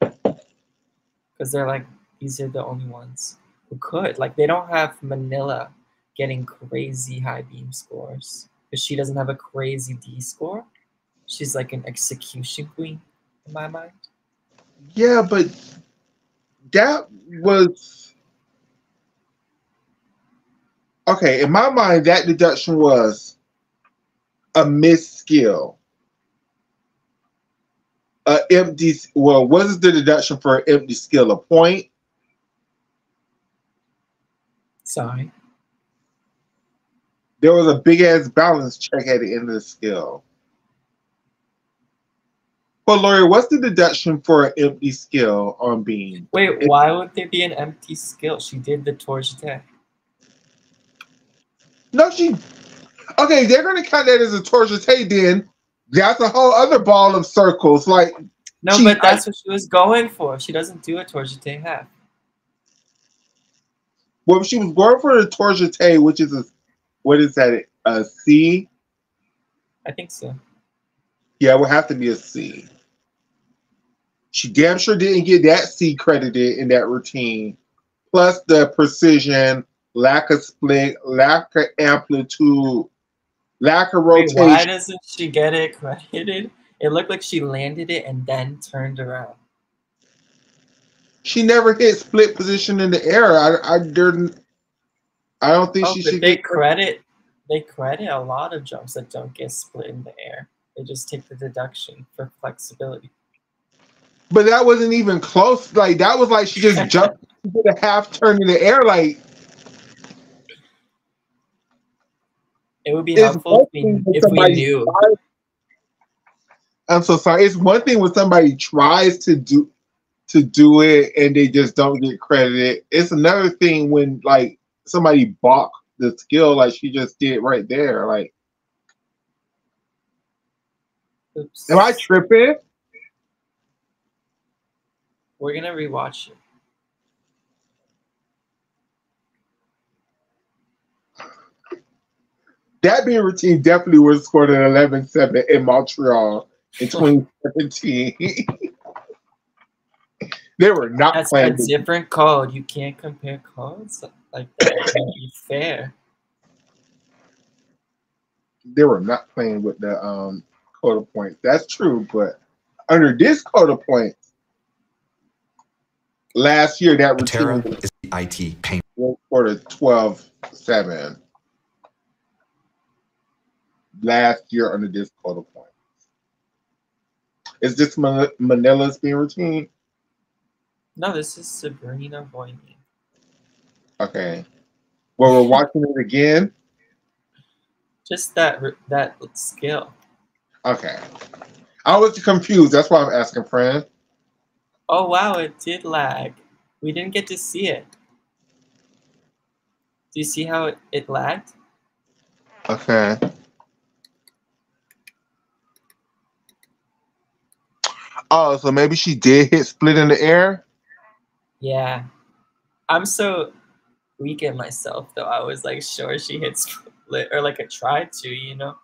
because they're like, these are the only ones who could. Like they don't have Manila getting crazy high beam scores because she doesn't have a crazy D score. She's like an execution queen in my mind. yeah, but that was okay in my mind. That deduction was a missed skill. Empty. Well, what is the deduction for an empty skill? A point. Sorry. There was a big ass balance check at the end of the skill. But Lori, what's the deduction for an empty skill on beam? Wait, why would there be an empty skill? She did the tourgite. No, she. Okay, they're gonna count that as a torsion. Then that's a whole other ball of circles. Like No, but that's what she was going for. She doesn't do a tourgite half. well, she was going for the torsion, which is what is that? A C? I think so. Yeah, it would have to be a C. She damn sure didn't get that C credited in that routine. Plus the precision, lack of split, lack of amplitude, lack of Wait, why rotation. doesn't she get it credited? It looked like she landed it and then turned around. She never hit split position in the air. I don't think Oh, she but should get. they credit a lot of jumps that don't get split in the air. They just take the deduction for flexibility. But that wasn't even close. Like that was like she just jumped, she did a half turn in the air. Like It would be it's helpful one thing when if we somebody knew. tries. I'm so sorry. It's one thing when somebody tries to do it and they just don't get credited. It's another thing when like somebody balked the skill like she just did right there. Like, am I Oops. tripping? We're gonna rewatch it. That being routine definitely would have scored an 11-7 in Montreal in 2017. They were not That's a playing. different code. You can't compare codes like that. It can't be fair. They were not playing with the quota points. That's true, but under this quota points, last year that routine Terra is the IT pain. was for the 12-7. Last year under this quota point. Is this Manila's being routine? No, this is Sabrina Voynier. Okay. Well, we're watching it again. Just that skill. Okay. I was confused. That's why I'm asking, friend. Oh wow, it did lag. We didn't get to see it. Do you see how it lagged? Okay. Oh, so maybe she did hit split in the air? Yeah. I'm so weak at myself though. I was like sure she hit split or like I tried to, you know,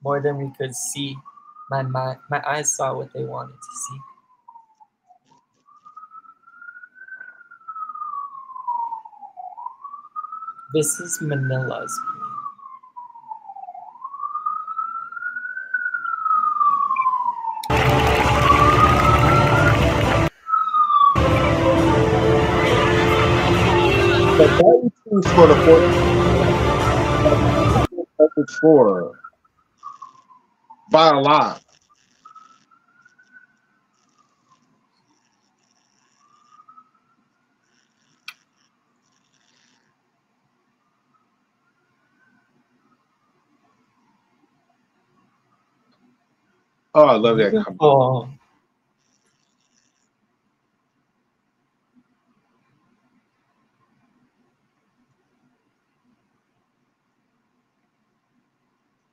more than we could see. My eyes saw what they wanted to see. This is Manila's beam. Manila scored a 14 score by a lot. Oh, I love that comment. Beautiful.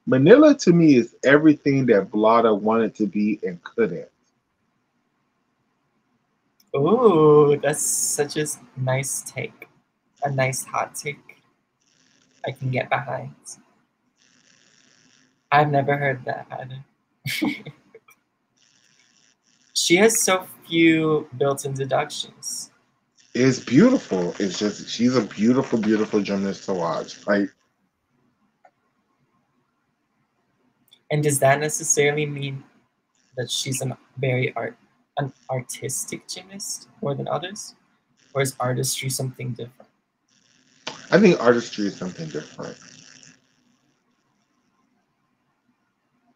Manila to me is everything that Blada wanted to be and couldn't. Ooh, that's such a nice take. A nice hot take I can get behind. I've never heard that either. She has so few built-in deductions. It's beautiful. It's just she's a beautiful, beautiful gymnast to watch. Like, And does that necessarily mean that she's an artistic gymnast more than others? Or is artistry something different? I think artistry is something different.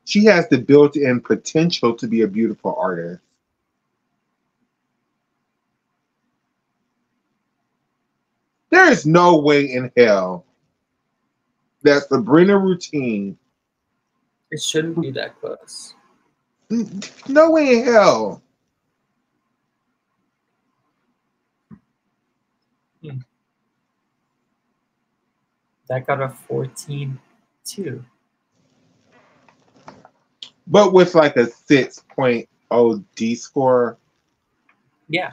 She has the built-in potential to be a beautiful artist. There is no way in hell that Sabrina routine. It shouldn't be that close. No way in hell. That got a 14-2. But with like a 6.0 D score. Yeah.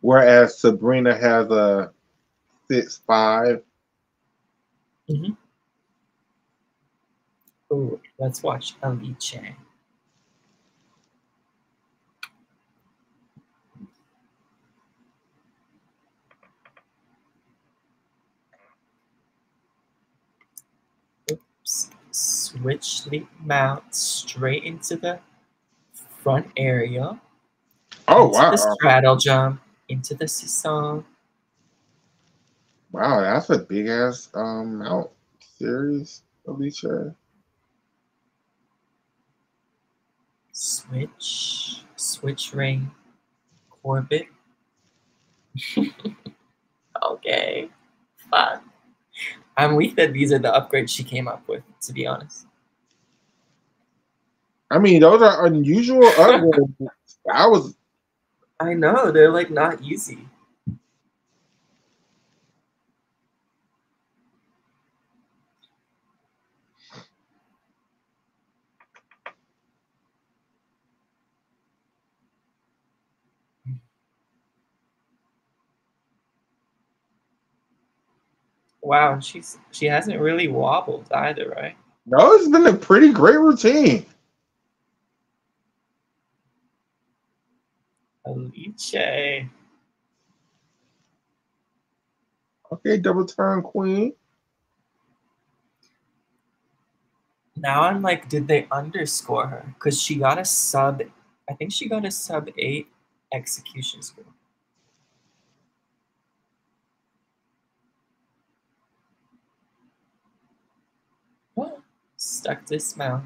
Whereas Sabrina has a 6.5. Mm-hmm. Ooh, let's watch Alice. Oops. Switch leap mount straight into the front area. Oh Into the wow. straddle jump. Into the seesaw. Wow, that's a big ass mount series, Alicia. Switch. Switch ring. Corbett. Okay. Fun. I'm weak that these are the upgrades she came up with, to be honest. I mean, those are unusual upgrades. I know, they're like not easy. Wow, and she hasn't really wobbled either, right? No, it's been a pretty great routine. Alice. Okay, double turn queen. Now I'm like, did they underscore her? Because she got a sub, I think she got a sub 8 execution score. What? Stuck dismount.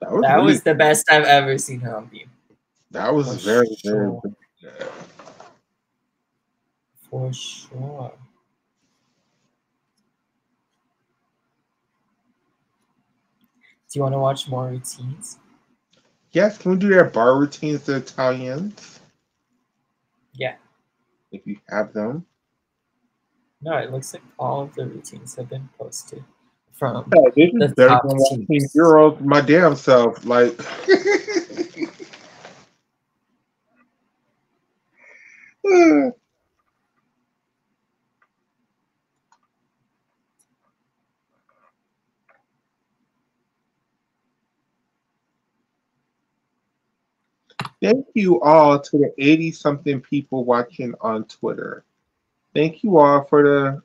That was the best I've ever seen her on beam. That was For very, sure. very good. For sure. Do you want to watch more routines? Yes, can we do their bar routines, the Italians? Yeah. If you have them. No, it looks like all of the routines have been posted from Yeah, this is the better top than watching teams. Euros my damn self. Like thank you all to the 80 something people watching on Twitter. Thank you all for the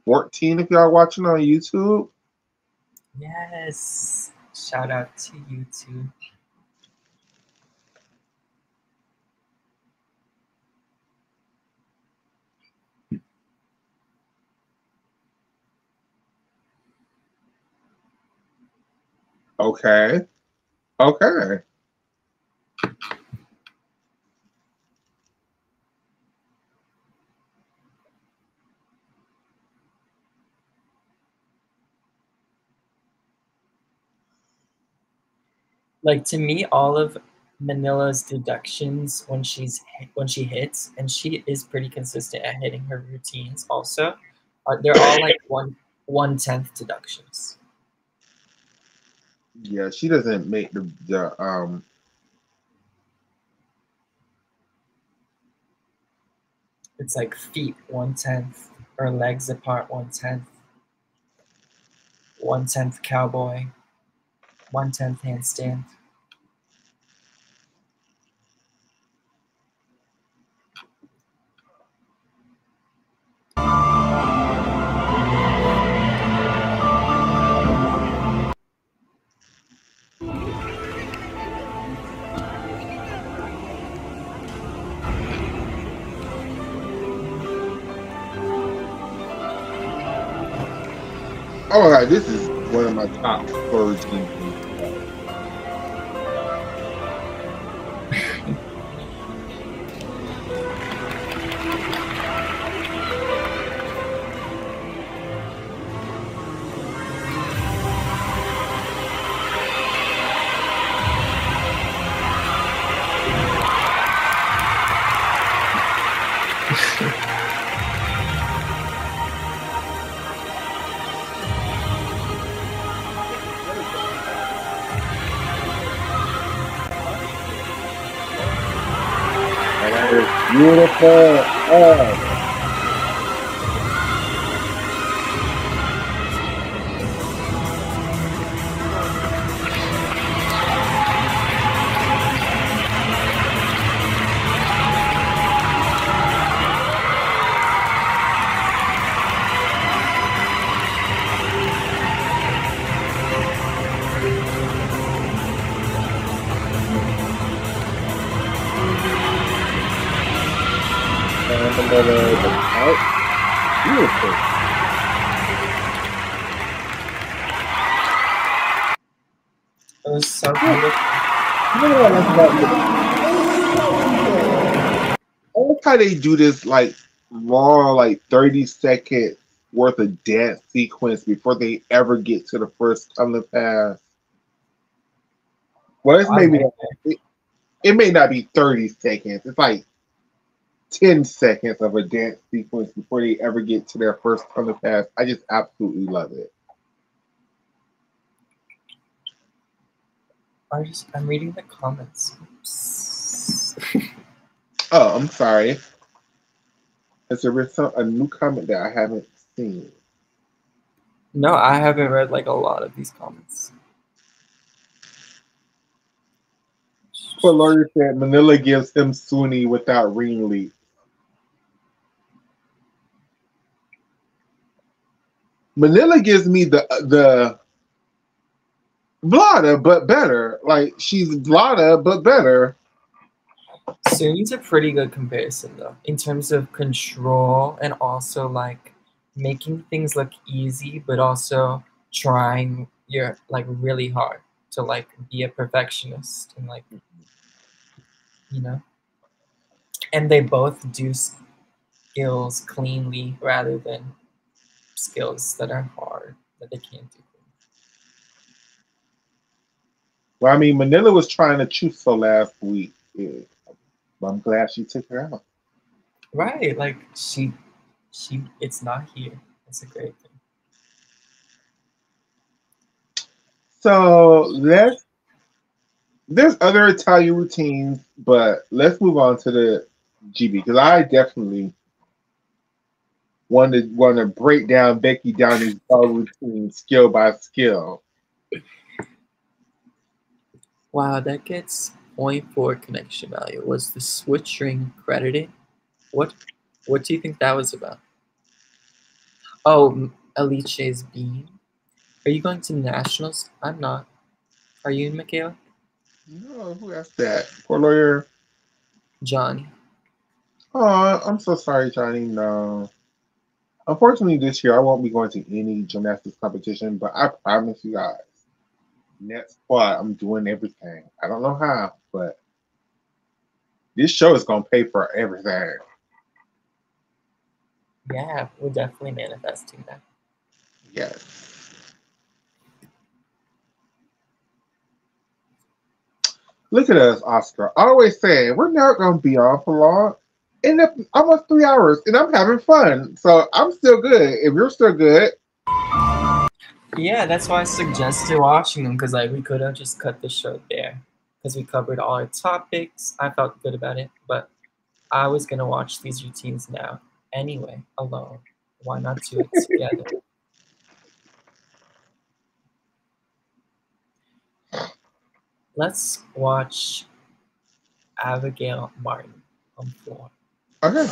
14 if y'all watching on YouTube. Yes. Shout out to you too. Okay. Okay. Like to me, all of Manila's deductions when she hits, and she is pretty consistent at hitting her routines. Also, they're all like 1/10 deductions. Yeah, she doesn't make the. It's like feet 1/10, or legs apart 1/10, 1/10 cowboy, 1/10 handstand. Oh my god, this is one of my top core routines. And that is beautiful. Oh. And the couch. Beautiful. It was so beautiful. You know what I like about I like how they do this like long, like 30-second worth of dance sequence before they ever get to the first tumbling pass. Well, it's I maybe like it. it may not be 30 seconds. It's like 10 seconds of a dance sequence before they ever get to their first tumbling pass. I just absolutely love it. I'm reading the comments. Oops. Oh, I'm sorry. Is there a new comment that I haven't seen? No, I haven't read like a lot of these comments. But Lori said Manila gives him Sunni without ring leap. Manila gives me the Vlada, but better. Like she's Vlada, but better. Suni's a pretty good comparison though, in terms of control and also like making things look easy, but also trying your like really hard to like be a perfectionist and like you know. And they both do skills cleanly rather than skills that are hard that they can't do. Well, I mean, Manila was trying to choose her last week. Yeah. But I'm glad she took her out. Right, like it's not here. That's a great thing. So there's other Italian routines, but let's move on to the GB because I definitely want to break down Becky Downey's ball routine skill by skill. Wow, that gets 0.4 connection value. Was the switch ring credited? What do you think that was about? Oh, Alice's beam. Are you going to nationals? I'm not. Are you, Makayla? No, who asked that? Poor lawyer. Johnny. Oh, I'm so sorry, Johnny. No. Unfortunately, this year I won't be going to any gymnastics competition, but I promise you guys, Next part, I'm doing everything. I don't know how, but this show is gonna pay for everything. Yeah, we're definitely manifesting that. Yes. Look at us, Oscar. Always saying we're not gonna be on for long. End up almost 3 hours, and I'm having fun. So I'm still good. If you're still good, Yeah, that's why I suggested watching them, because like we could have just cut the show there because we covered all our topics. I felt good about it, but I was gonna watch these routines now anyway, alone. Why not do it together? Let's watch Abigail Martin on floor. okay.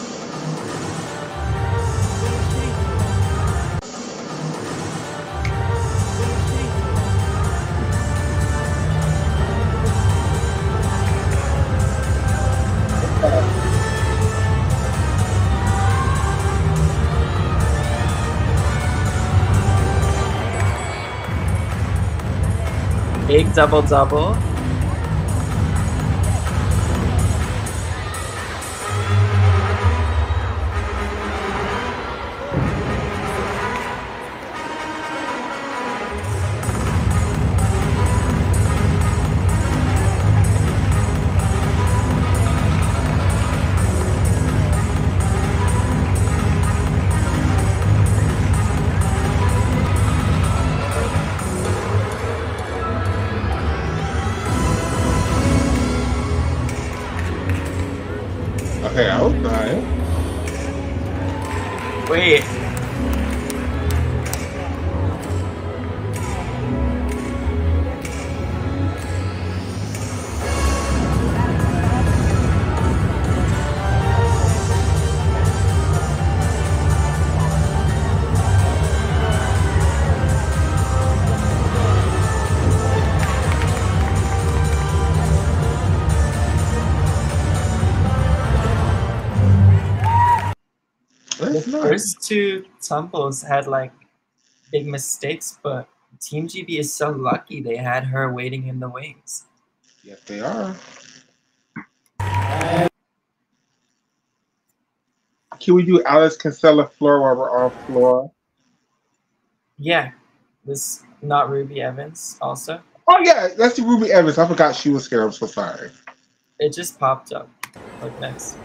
Big double double. Okay, I was trying. Wait. The That's nice. first two tumbles had like big mistakes, but Team GB is so lucky they had her waiting in the wings. Yes, they are. Can we do Alice Kinsella floor while we're on floor? Yeah, this not Ruby Evans also. Oh yeah, let's do Ruby Evans. I forgot she was here. I'm so sorry. It just popped up. Like next.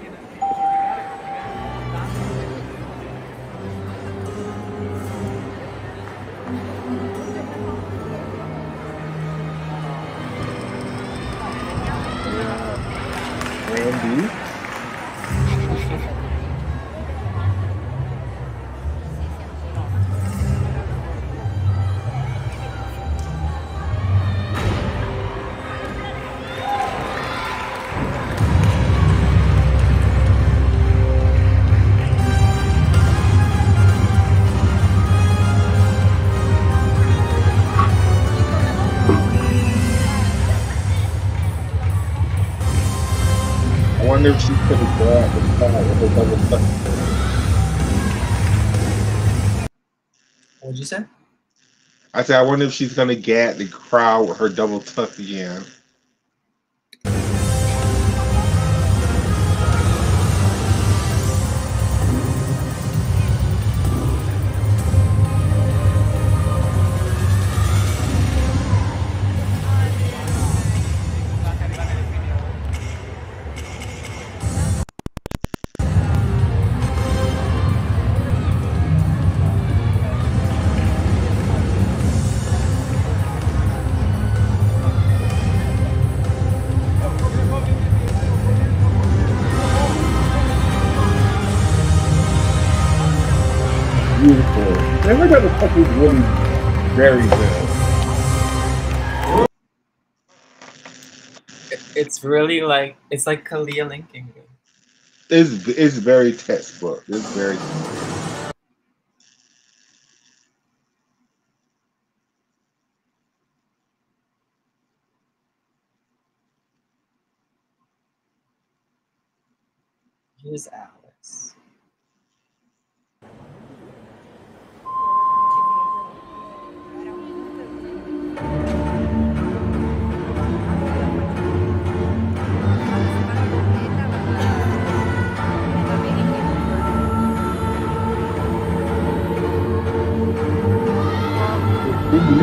Randy. I wonder if she could have grabbed the crowd with her double tuck. What'd you say? I said, I wonder if she's gonna gag the crowd with her double tuck again. Beautiful. And her double tuck is really very good. It's really like it's like Kalia linking. It's very textbook. It's very. Here's Alice.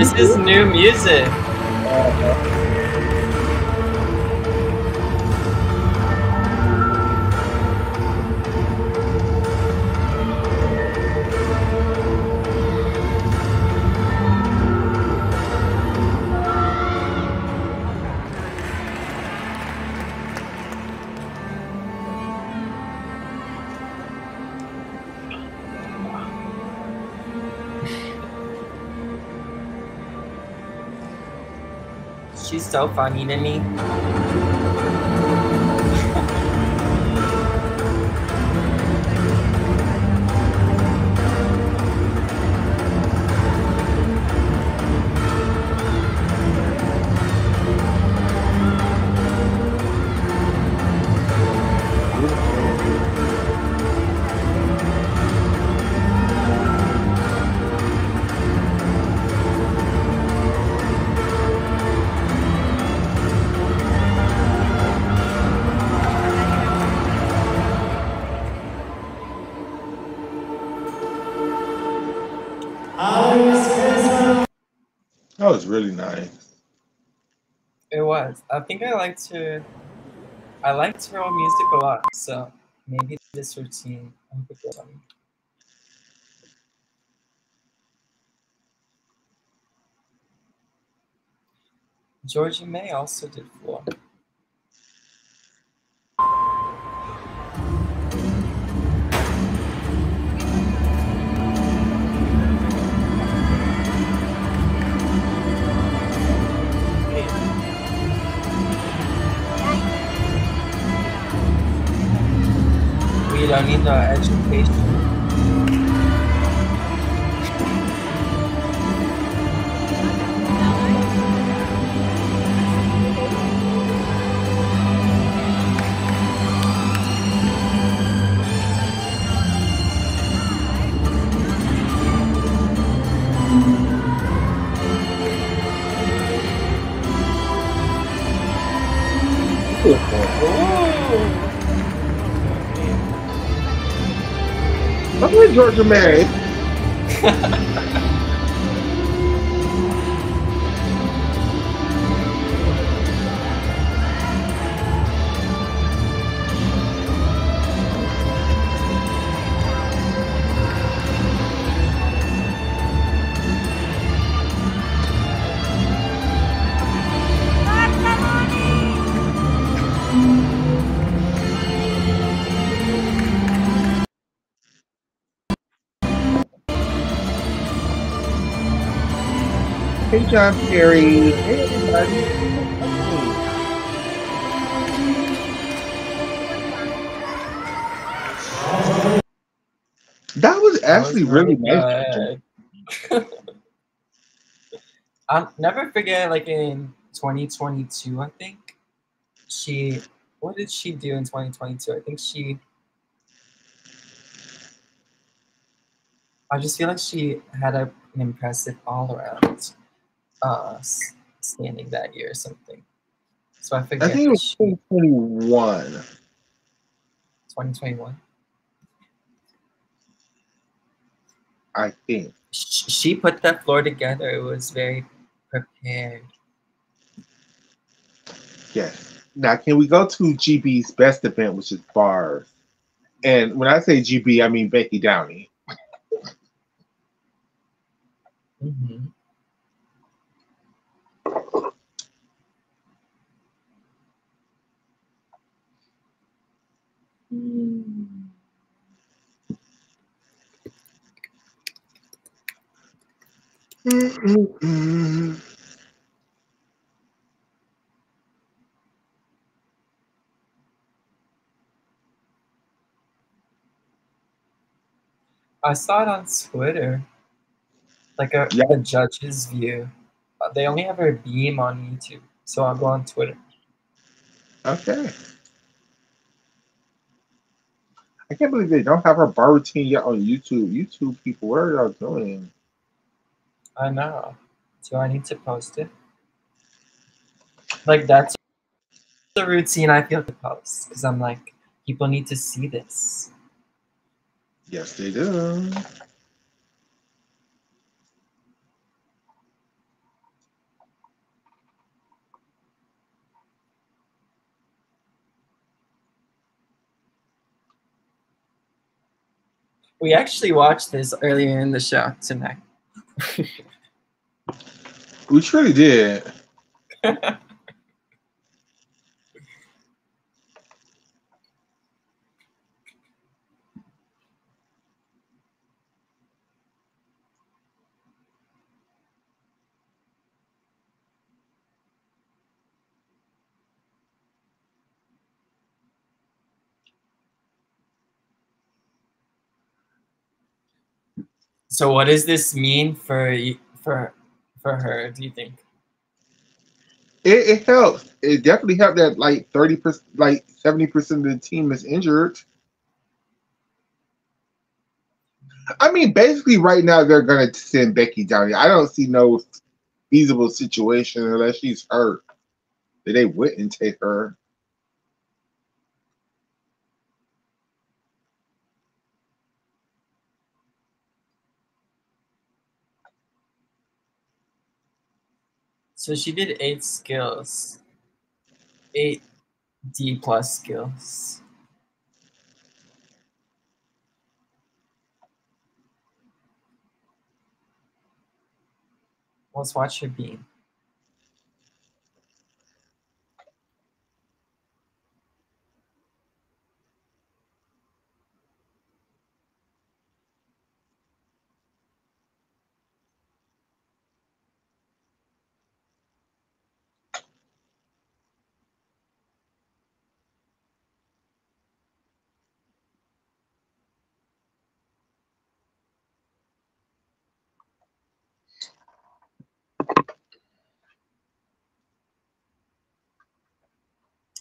This is new music. She's so funny to me. That was really nice. It was. I think I liked her music a lot, so maybe this routine I hope it goes on. Georgie May also did Floor. We don't need no education. Look at Georgia May. Hey, John Perry. Hey, everybody. That was actually really nice. I'll never forget, like in 2022, I think what did she do in 2022? I think I just feel like she had an impressive all around standing that year or something. So I forget. I think it was 2021. 2021. I think. She put that floor together. It was very prepared. Yes. Now, can we go to GB's best event, which is bars? And when I say GB, I mean Becky Downey. Mm-hmm. I saw it on Twitter, like the judge's view. They only have her beam on YouTube, so I'll go on Twitter. Okay. I can't believe they don't have her bar routine yet on YouTube. YouTube people, what are y'all doing? I know. Do I need to post it? Like, that's the routine I feel to post, because I'm like, people need to see this. Yes, they do. We actually watched this earlier in the show tonight. We truly did. So what does this mean for her, do you think? It helps. It definitely helped that like 30%, like 70% of the team is injured. I mean, basically, right now they're gonna send Becky down here. I don't see no feasible situation unless she's hurt that they wouldn't take her. So she did 8 skills. 8 D plus skills. Let's watch her beam.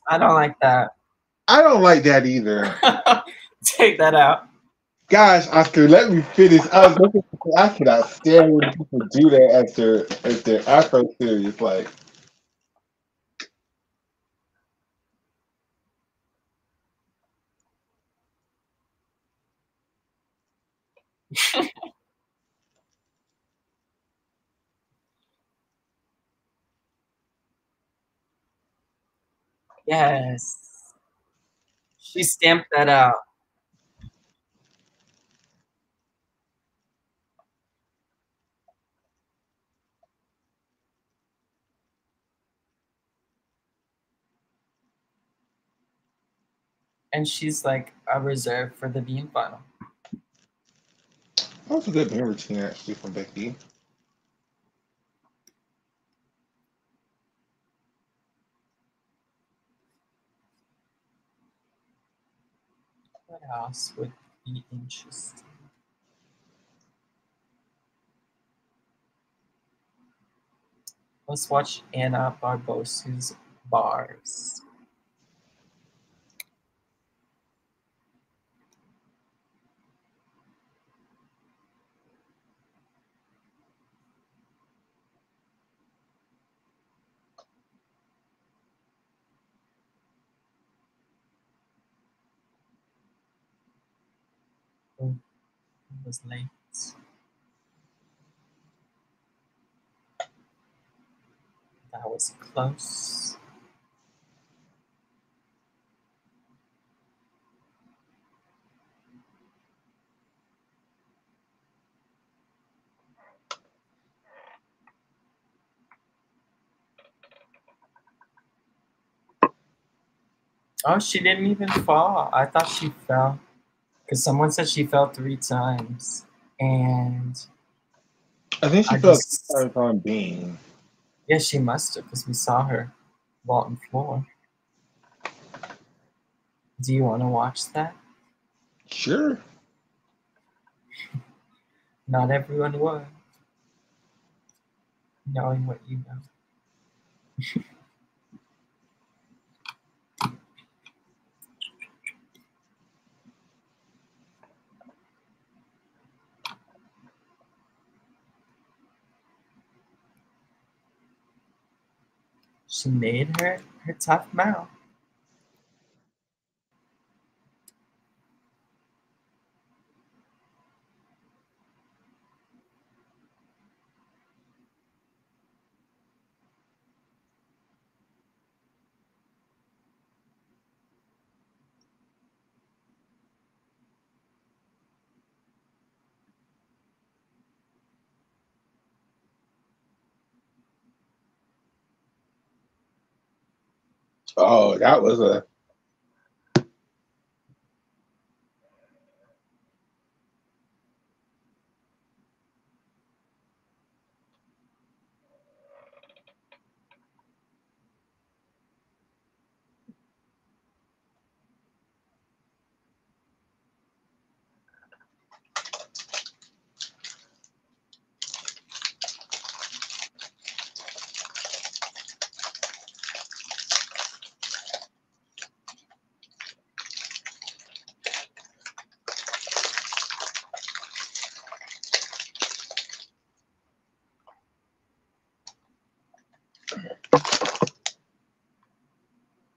I don't like that. I don't like that either. Take that out. Gosh, Oscar, let me finish. I was looking. I cannot stand when people do that at their Afro series. Like, Yes. She stamped that out. And she's like a reserve for the beam final. that was a good beam routine actually from Becky. What else would be interesting? Let's watch Anna Barbosa's bars. Oh, it was late. That was close. Oh, she didn't even fall. I thought she fell. Because someone said she fell 3 times. And I think she I felt just, on beam. yeah, she must have because we saw her vaulting floor. Do you want to watch that? Sure. Not everyone would, knowing what you know. She made her tough mouth. Oh, that was a.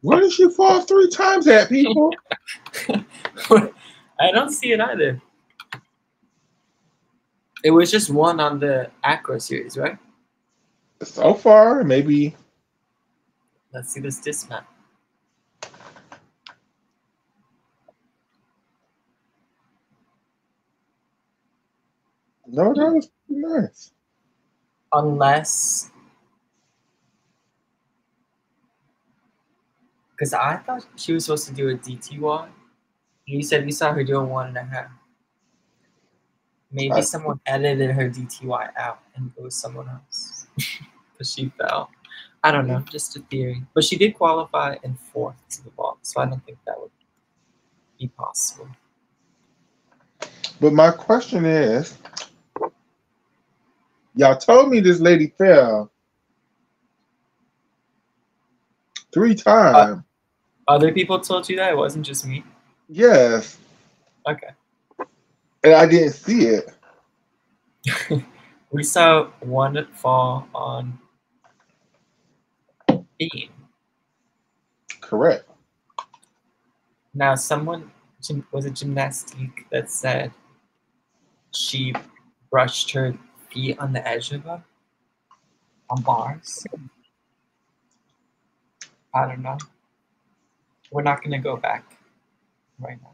Where did she fall 3 times at, people? I don't see it either. It was just one on the Acro series, right? So far, maybe. Let's see this disc map. No, that was pretty nice. Unless, because I thought she was supposed to do a DT1. You said you saw her do a 1.5. Maybe someone edited her DTY out and it was someone else because she fell. I don't know, just a theory. But she did qualify in 4th to the vault, so I don't think that would be possible. But my question is, y'all told me this lady fell 3 times. Other people told you that? It wasn't just me? Yes. Okay. And I didn't see it. We saw one fall on beam. Correct. Now, someone, was it Gymnastics that said she brushed her feet on the edge of her on bars? I don't know. We're not going to go back right now.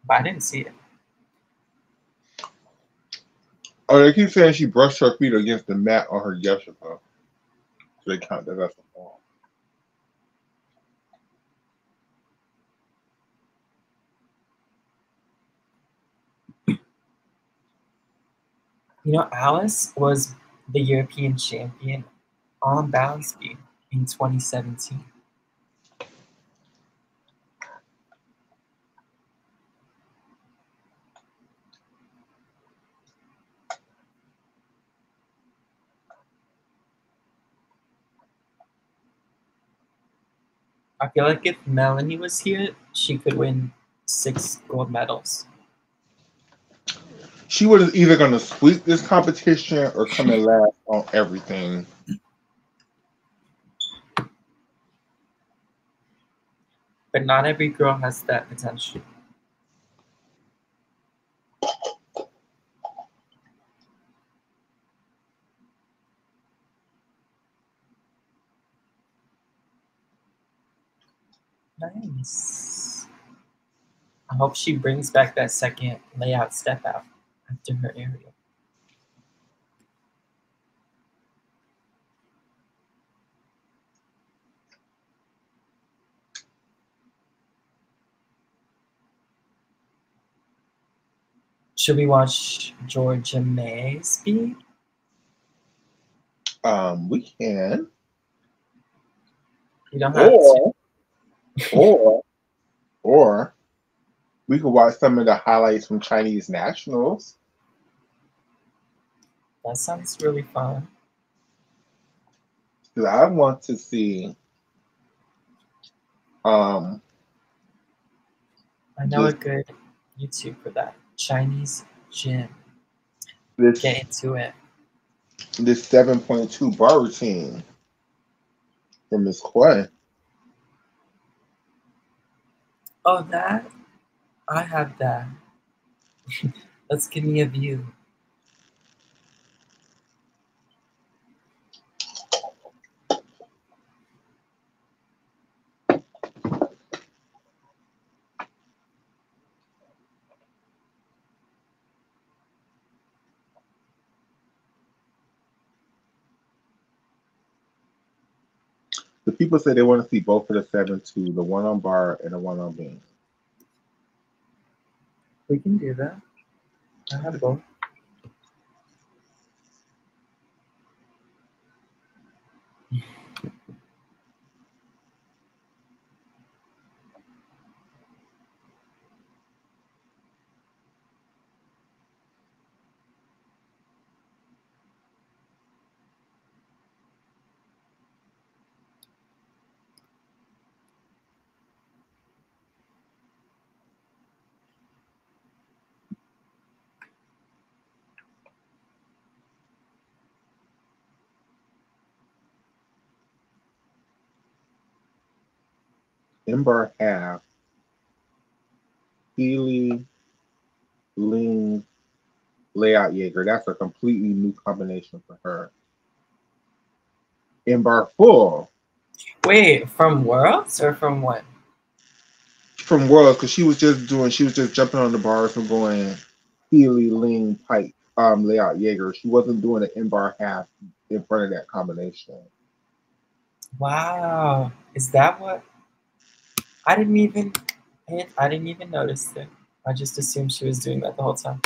But I didn't see it. Oh, they keep saying she brushed her feet against the mat on her gesture. So they count that as a fall. You know, Alice was the European champion on balance beam in 2017. I feel like if Melanie was here, she could win 6 gold medals. She was either going to sweep this competition or come in last on everything. But not every girl has that potential. Nice. I hope she brings back that second layout step out after her aerial. Should we watch Georgia May speed? We can. You don't have to. Or we could watch some of the highlights from Chinese nationals. That sounds really fun. Because I want to see. I know a good YouTube for that. Chinese gym. This Get into it. this 7.2 bar routine from Miss Quay. Oh, that? I have that. Let's give me a view. The people say they want to see both of the 7-2, the one on bar and the one on beam. We can do that. I have both. In bar half, Healy, Ling, Layout Jaeger. That's a completely new combination for her. In bar full. Wait, from Worlds or from what? From Worlds, because she was just jumping on the bars and going Healy, Ling, Pike, Layout Jaeger. She wasn't doing an in bar half in front of that combination. Wow, is that what? I didn't even notice it. I just assumed she was doing that the whole time.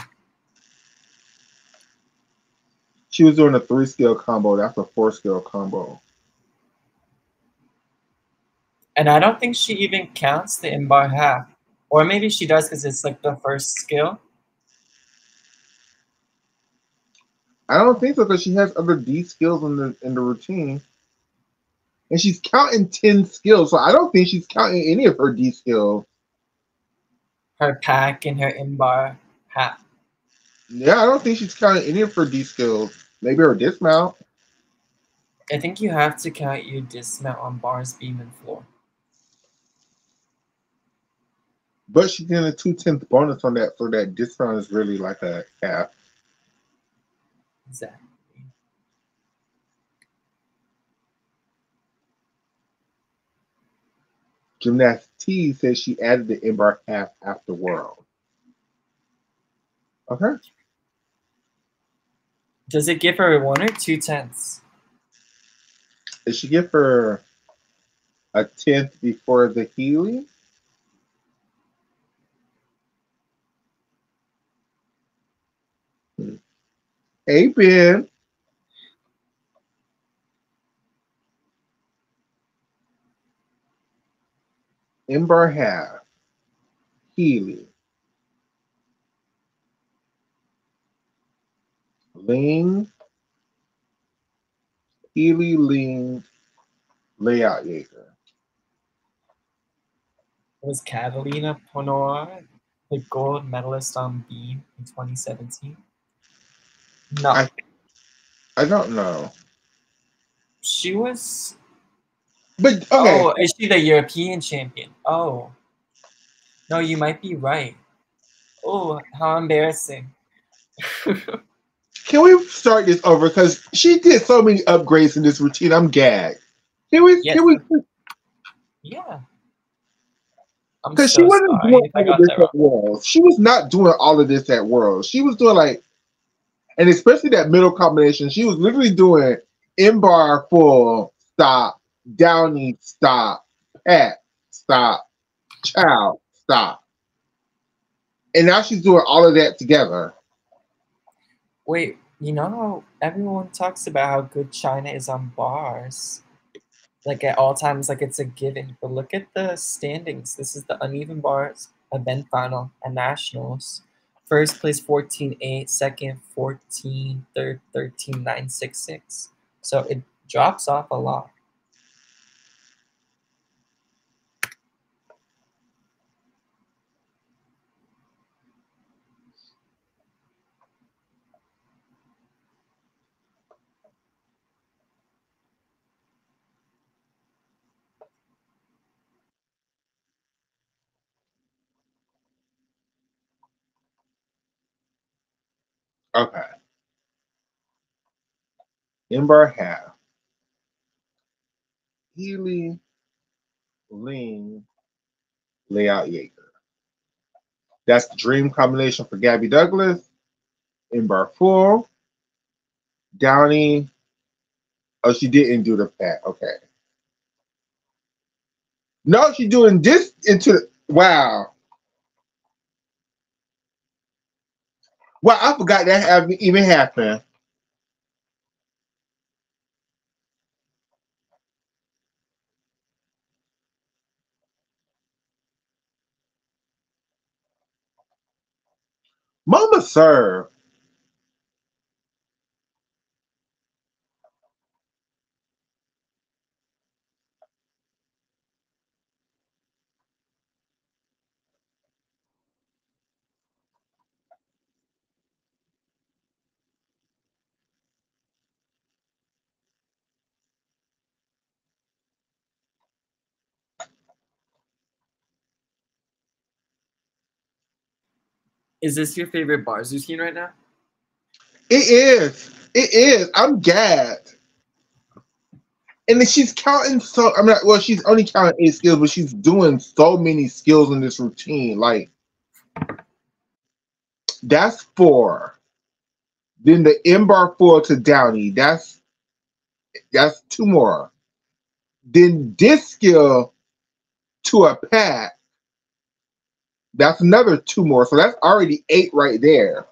She was doing a 3-scale combo. That's a 4-scale combo. And I don't think she even counts the in-bar half. Or maybe she does because it's like the first skill. I don't think so because she has other D skills in the routine. And she's counting 10 skills, so I don't think she's counting any of her D skills. Her pack and her in-bar half. Yeah, I don't think she's counting any of her D skills. Maybe her dismount. I think you have to count your dismount on bars, beam, and floor. But she's getting a 2/10 bonus on that, so that dismount is really like a half. Exactly. Gymnastics says she added the in-bar half after World. Okay. Does it give her 1 or 2 tenths? Did she give her a 10th before the Healy? Hey, Ben. In-bar half. Healy. Ling. Healy, Ling, Layout Jaeger. Was Catalina Ponor the gold medalist on beam in 2017? No. I don't know. She was. But okay. Oh, is she the European champion? Oh. No, you might be right. Oh, how embarrassing. Can we start this over? Because she did so many upgrades in this routine. I'm gagged. Yes. Can we? Yeah. I'm Because she so wasn't sorry doing if I all of got this that at wrong. Worlds. She was not doing all of this at Worlds. She was doing like, and especially that middle combination, she was literally doing in bar full, stop, downy, stop, pat, stop, chow, stop. And now she's doing all of that together. Wait, you know how everyone talks about how good China is on bars? Like at all times, like it's a given. But look at the standings. This is the uneven bars, event final, and nationals. First place 14-8, second 14, third 13-9-6-6. So it drops off a lot. Okay. In bar half. Healy, Ling, Layout Jaeger. That's the dream combination for Gabby Douglas. In bar full. Downey. Oh, she didn't do the pat. Okay. No, she's doing this into the wow. Well, I forgot that even happened. Mama serve. Is this your favorite bars you've seen right now? It is. It is. I'm gagged. And then she's counting so I'm not well, she's only counting 8 skills, but she's doing so many skills in this routine. Like that's 4. Then the M bar 4 to Downey. That's 2 more. Then this skill to a pat. That's another 2 more. So that's already 8 right there.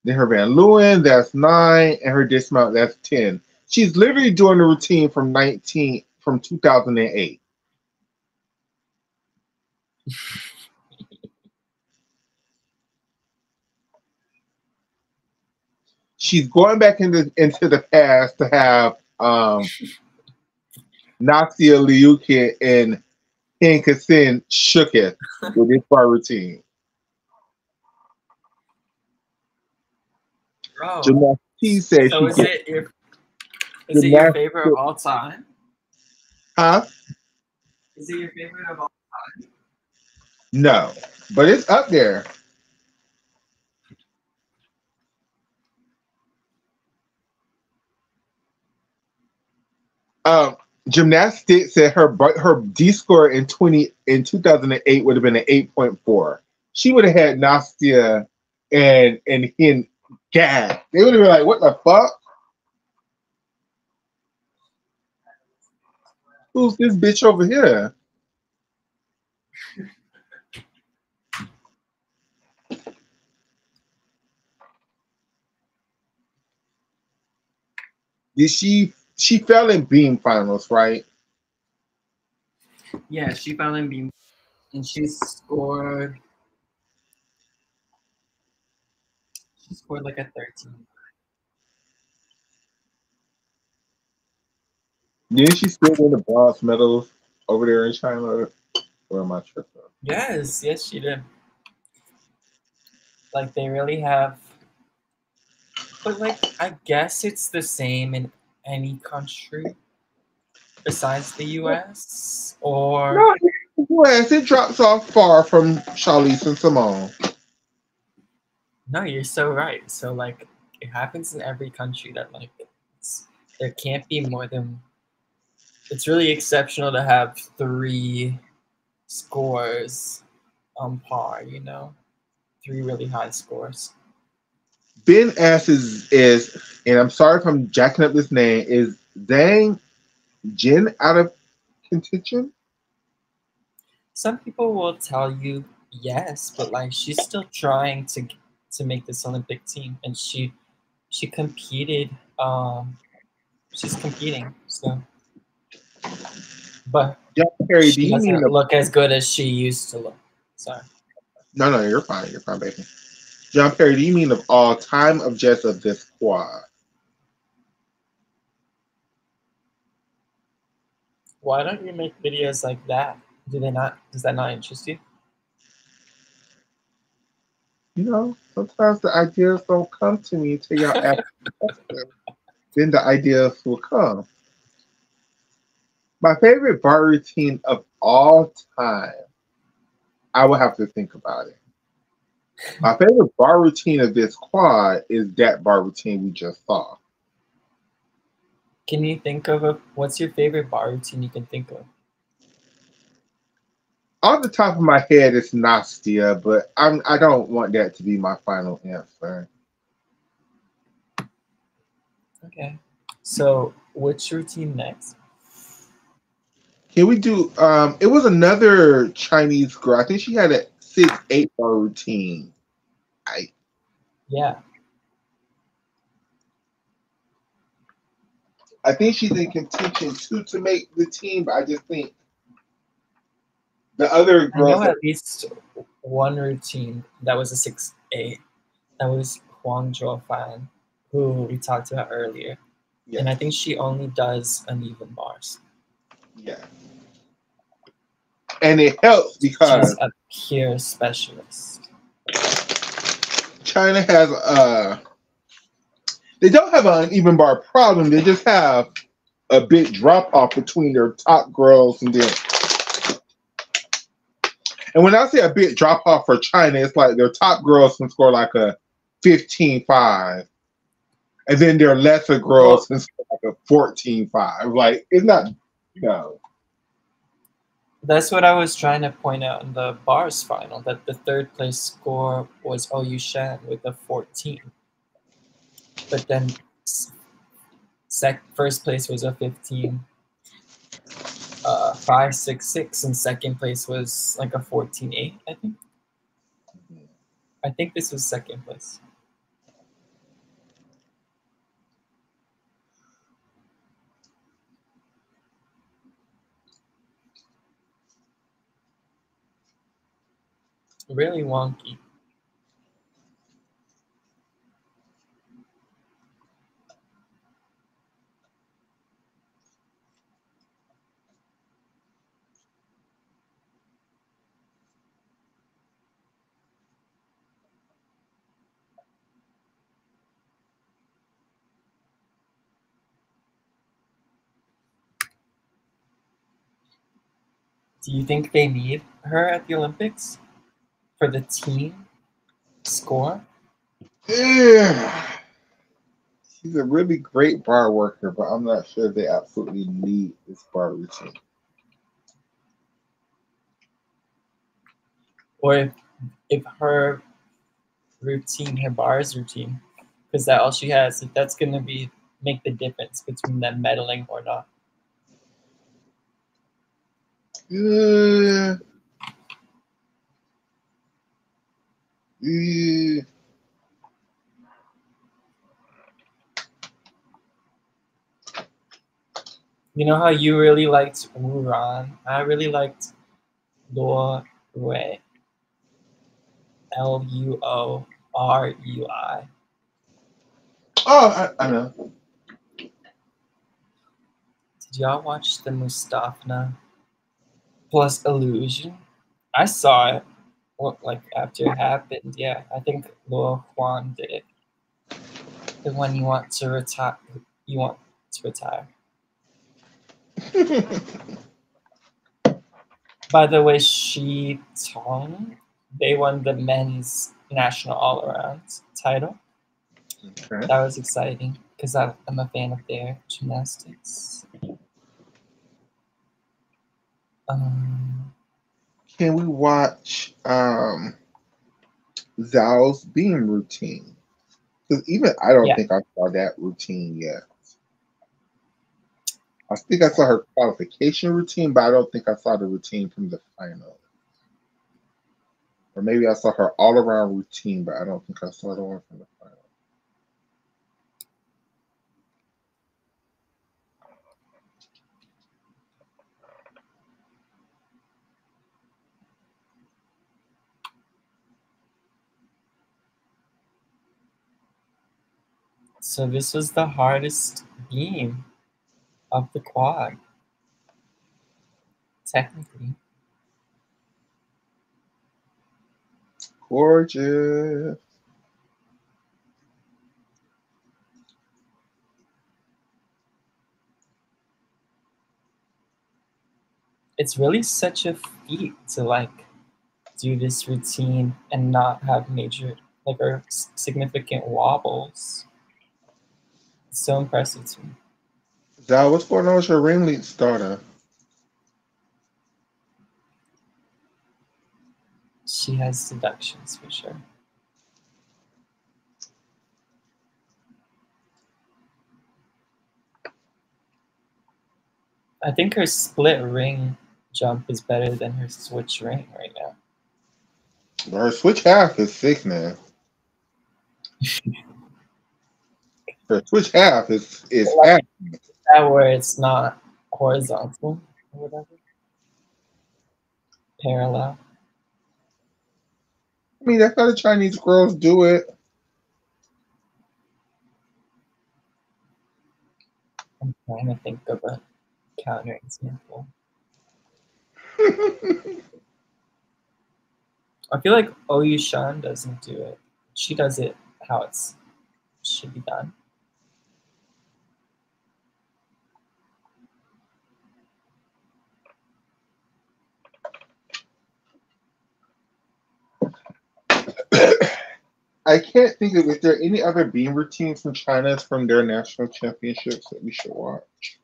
Then her Van Leeuwen, that's 9, and her dismount, that's 10. She's literally doing the routine from 2008. She's going back into the past to have Nasia Liukin and Hinkasin shooketh with this bar routine. Bro. Gymnastics says So she is it your favorite of all time? Huh? Is it your favorite of all time? No, but it's up there. Gymnastics said her D score in 2008 would have been an 8.4. She would have had Nastia and Hin Gad. They would have been like, what the fuck? Who's this bitch over here? Did she fell in beam finals, right? Yeah, she fell in beam and she scored like a 13. Didn't she still win the bronze medals over there in China? Or am I tripping? Yes, she did. Like they really have, but like I guess it's the same in any country besides the U.S. or No, yes, it drops off far from Charlize and Simone. no, you're so right. So like it happens in every country that like there can't be more than. It's really exceptional to have 3 scores on par. 3 really high scores. Ben S is, and I'm sorry if I'm jacking up this name, is Zhang Jin out of contention? Some people will tell you yes, but like she's still trying to make this Olympic team, and she competed. She's competing, so but John Perry, do she you mean doesn't look as good as she used to look. Sorry. No, you're fine. You're fine, baby. John Perry, do you mean of all time of just of this squad? Why don't you make videos like that? Does that not interest you? Sometimes the ideas don't come to me until y'all ask questions. Then the ideas will come. My favorite bar routine of all time, I will have to think about it. My favorite bar routine of this quad is that bar routine we just saw. Can you think of what's your favorite bar routine you can think of? Off the top of my head, it's Nastia, but I don't want that to be my final answer. Okay. So which routine next? Can we do? It was another Chinese girl. I think she had a 6-8 bar routine. Yeah. I think she's in contention too to make the team, but I just think the other I know girls. at least one routine that was a 6-8. That was Huang Fan, who we talked about earlier. Yeah, And I think she only does uneven bars. yeah, and it helps because She's a pure specialist. China has they don't have an uneven bar problem. They just have a big drop off between their top girls and then. And when I say a big drop off for China, it's like their top girls can score like a 15-5. And then their lesser girls can score like a 14-5. Like, it's not, you know. That's what I was trying to point out in the bars final, that the third place score was Ou Shan with a 14. But then first place was a 15. 5-6-6, and second place was like a 14-8, I think. I think this was second place. Really wonky. Do you think they need her at the Olympics for the team score? Yeah. She's a really great bar worker, but I'm not sure they absolutely need this bar routine. Or if her routine, her bars routine, because that all she has, if that's gonna be make the difference between them medaling or not. Yeah. Yeah. You know how you really liked Wu Ran? I really liked Luo Rui. Luorui. Oh, I know. Did y'all watch the Mustafna plus Illusion? I saw it. Like after it happened, yeah. I think Luo Huan did it. The one you want to retire. You want to retire. By the way, Shi Tong, they won the men's national all-around title. Okay. That was exciting because I'm a fan of their gymnastics. Can we watch Zhao's beam routine? Because even I don't Yeah. think I saw that routine yet. I think I saw her qualification routine, but I don't think I saw the routine from the final. Or maybe I saw her all around routine, but I don't think I saw the one from the final. So this was the hardest beam of the quad, technically. Gorgeous. It's really such a feat to like do this routine and not have major like or significant wobbles. It's so impressive to me. Zhao, what's going on with your ring lead starter? She has deductions for sure. I think her split ring jump is better than her switch ring right now. Her switch half is sick now. Her switch half is Like half. that where it's not horizontal or whatever. Parallel. I mean, that's how the Chinese girls do it. I'm trying to think of a counter example. I feel like Oyu Shan doesn't do it. She does it how it should be done. I can't think of, is there any other beam routines from China from their national championships that we should watch?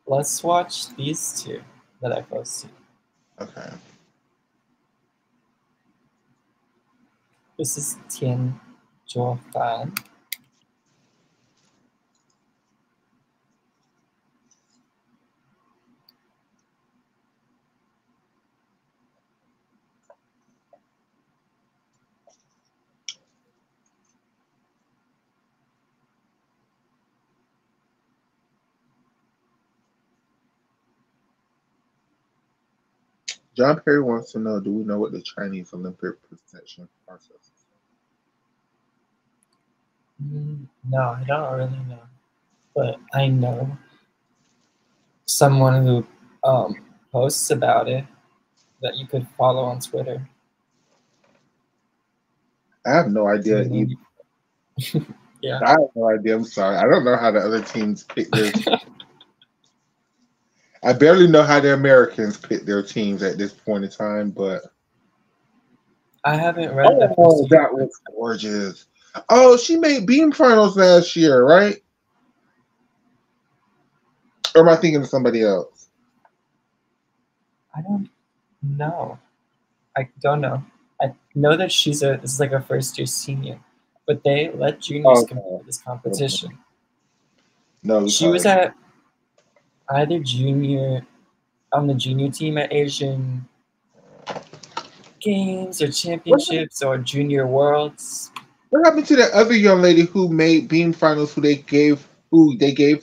Let's watch these two that I posted. Okay. This is Tian Zhuo Fan. John Perry wants to know, do we know what the Chinese Olympic protection process is? No, I don't really know. But I know someone who posts about it that you could follow on Twitter. I have no idea either. Yeah. I have no idea. I'm sorry. I don't know how the other teams pick their teams. I barely know how the Americans pick their teams at this point in time, but I haven't read the oh, that was gorgeous. Oh, she made beam finals last year, right? Or am I thinking of somebody else? I don't know. I don't know. I know that this is like a first year senior, but they let juniors compete in this competition. No, she was at either junior on the junior team at Asian Games or Championships or Junior Worlds. What happened to that other young lady who made beam finals? Who they gave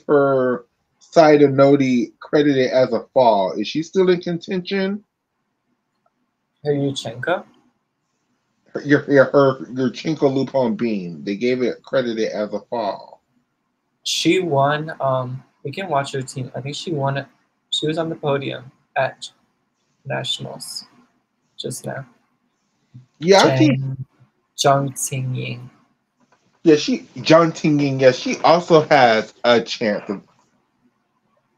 her side of Nodi credited as a fall? Is she still in contention? Her Yurchenko? Your Chinko loop on beam. They gave it credited as a fall. She won. We can watch her team. I think she won it. She was on the podium at Nationals just now. Yeah, I think Zhang Tingying. Yeah, Zhang Tingying. Yeah, she also has a chance of.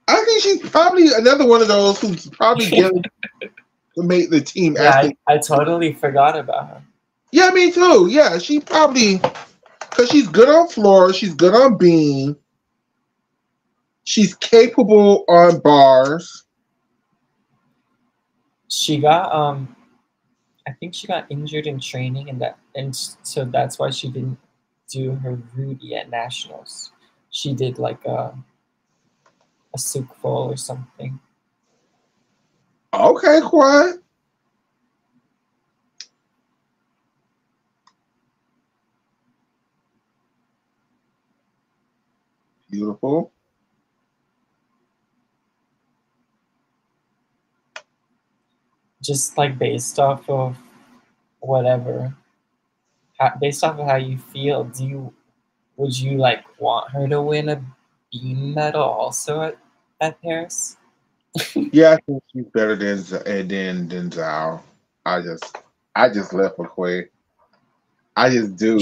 I think she's probably another one of those who's probably going to make the team. Yeah, I totally forgot about her. Yeah, me too. Yeah, she probably, because she's good on floor, she's good on beam, she's capable on bars. She got I think she got injured in training, and so that's why she didn't do her Rudy at Nationals. She did like a Sukful or something. Okay, quiet. Beautiful. Just like based off of whatever, based off of how you feel, would you like want her to win a beam medal also at Paris? Yeah, I think she's better than Zhao. I just left her Quay. I just do.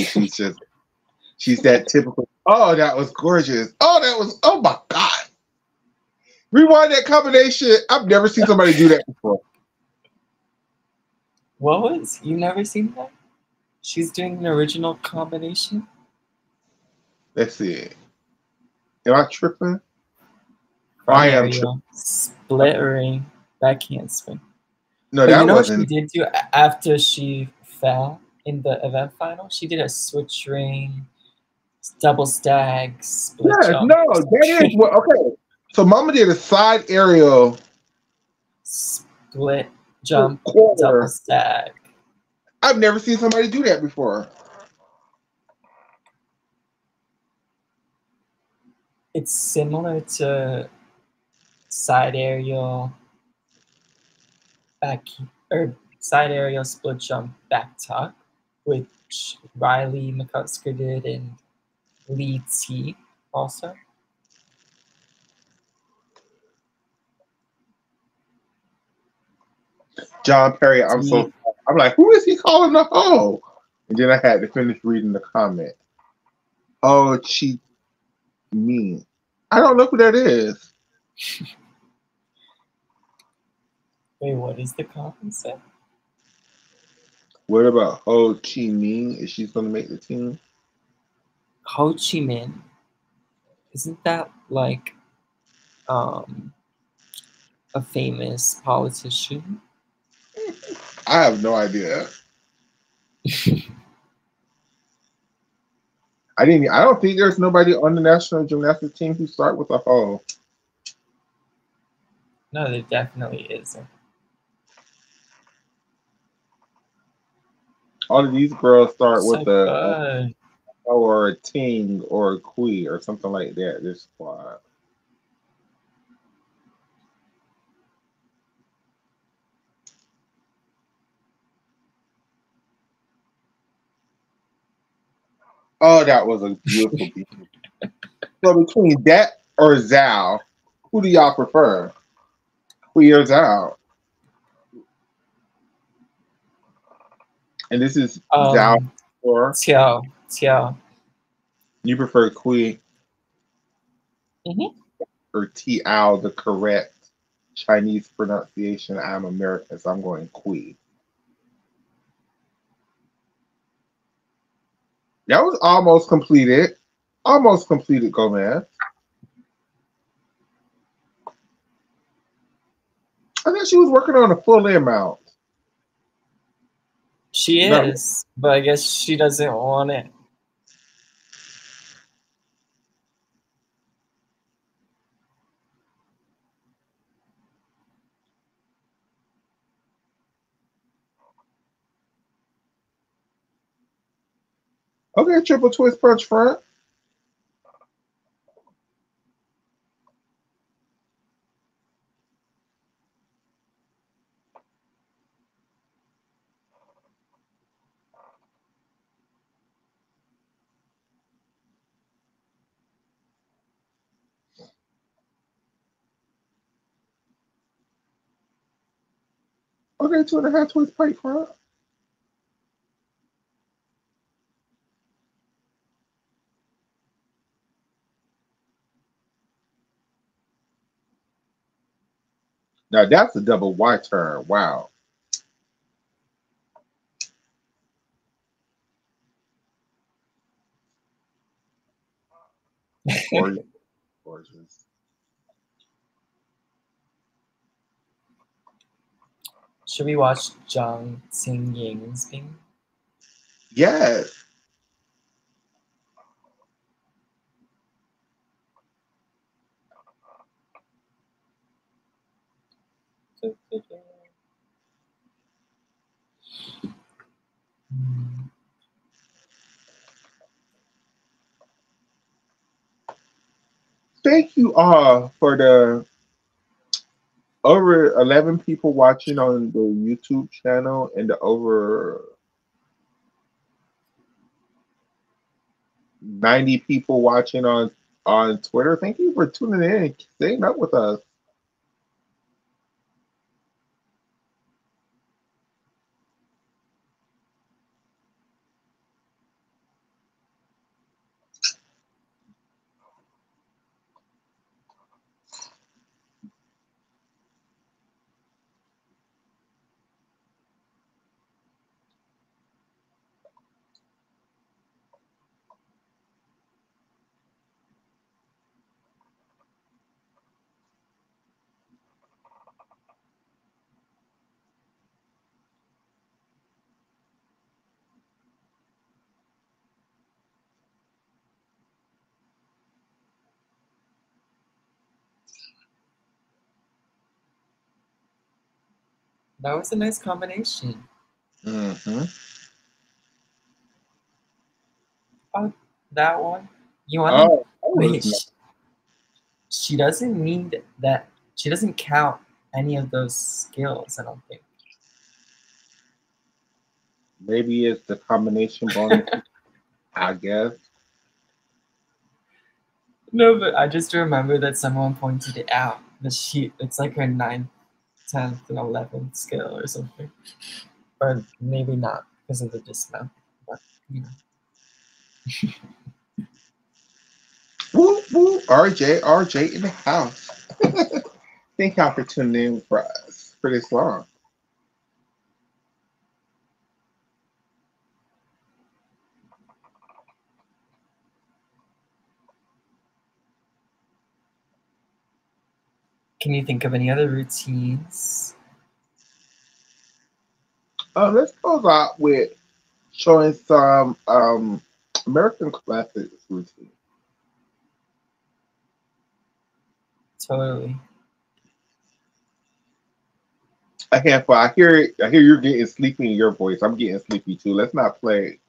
She's that typical. Oh, that was gorgeous. Oh my God. Rewind that combination. I've never seen somebody do that before. You never seen that? She's doing an original combination? Let's see. Am I tripping? I am tripping. Split ring, backhand spin. No, But you that know what she wasn't. did do after she fell in the event final? She did a switch ring, double stag, split Yes, jump, no, that is what. Okay, so Mama did a side aerial split jump, double quarter. stag. I've never seen somebody do that before. It's similar to side aerial, back or side aerial split jump back tuck, which Riley McCusker did and Lee T also. John Perry, I'm T, so. I'm like, who is he calling the hoe? And then I had to finish reading the comment. Oh, she mean. I don't know who that is. wait, what is the comment say? What about Ho Chi Minh? Is she going to make the team? Ho Chi Minh, isn't that like a famous politician? I have no idea. I didn't. I don't think there's nobody on the national gymnastics team who start with a Ho. No, there definitely isn't. All of these girls start So with a good. or a Ting or a Kui or something like that. This squad. Oh, that was a beautiful beat. So between that or Zhao, who do y'all prefer? Kui or Zhao? And this is Zhao or Tiao. you prefer Kui Mm-hmm. or Tiao, the correct Chinese pronunciation. I'm American, so I'm going Kui. That was almost completed. Almost completed, Gomez. I thought she was working on a full in mount. She Not, is, but I guess she doesn't want it. okay, triple twist punch front. Okay, 2.5 twist pike front. Now that's a double Y turn. Wow. Gorgeous. Gorgeous. Should we watch Zhang Xingying's thing? Yes. Thank you all for the over 11 people watching on the YouTube channel and the over 90 people watching on Twitter. Thank you for tuning in and staying up with us. That was a nice combination. Mm-hmm. Oh, that one. You want to Oh, that wait? was nice. She doesn't need that. She doesn't count any of those skills. I don't think. Maybe it's the combination bonus, I guess. No, but I just remember that someone pointed it out. The sheet. It's like her ninth, 10th, and 11th skill or something. Or maybe not because of the dismount. But you know. Woo woo, RJ in the house. Thank y'all for tuning in for us for this long. Can you think of any other routines? Let's close out with showing some American classics routine. Totally. I can't. I hear it. I hear you're getting sleepy in your voice. I'm getting sleepy too. Let's not play.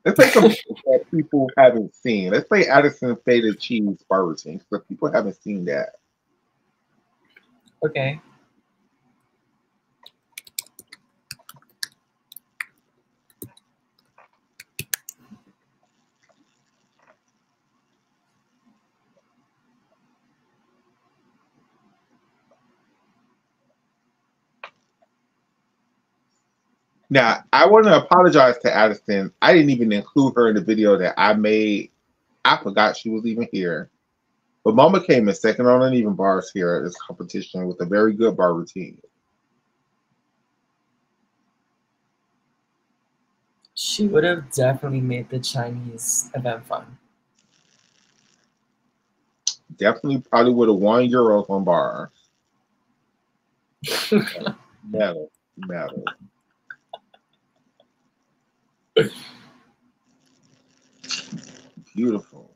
Let's play some that people haven't seen. Let's play Addison Faded Cheese bar routine because people haven't seen that. Okay. Now, I want to apologize to Addison. I didn't even include her in the video that I made. I forgot she was even here. But Mama came in second on uneven bars here at this competition with a very good bar routine. She would have definitely made the Chinese event fun. Definitely probably would have won Euros on bars. Medal. Medal. Beautiful.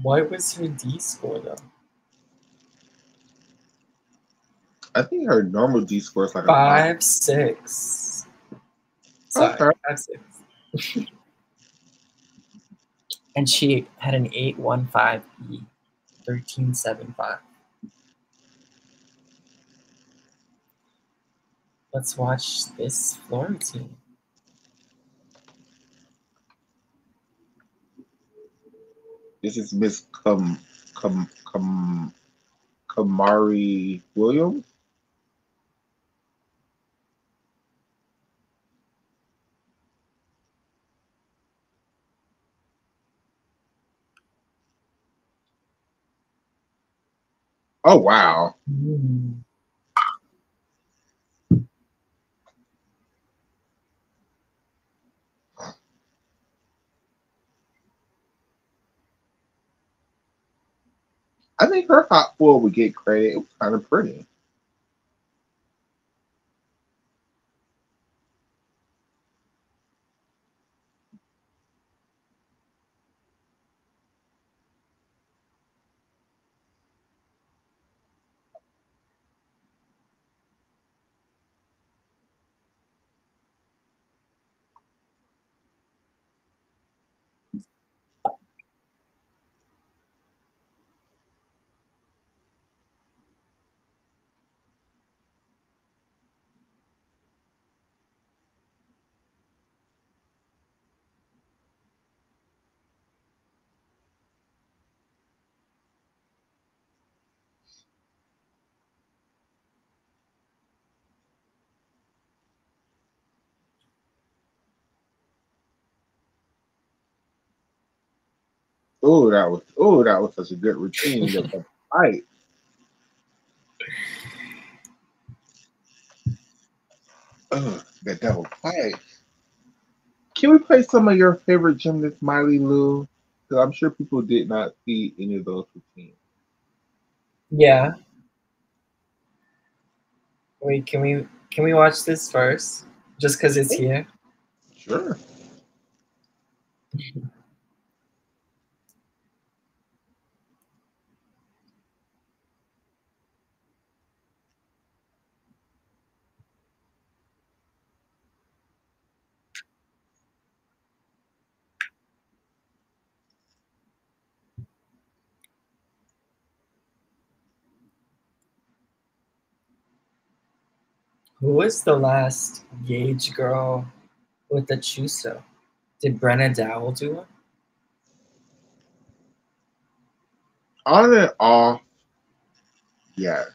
What was her D score though? I think her normal D score is like a 5.6. Sorry, Okay. 5.6. And she had an 8.15 E, 13.75. Let's watch this floor routine. This is Miss Kamari Williams. Oh wow. Mm. I think her hot four would get credit. It was kind of pretty. That was such a good routine. The fight. The devil fight. Can we play some of your favorite gymnasts, Miley Lou? Because I'm sure people did not see any of those routines. Yeah. Wait, can we watch this first? Just because it's here? Sure. Who was the last Gage girl with the Chuso? Did Brenna Dowell do it? On and off, yes.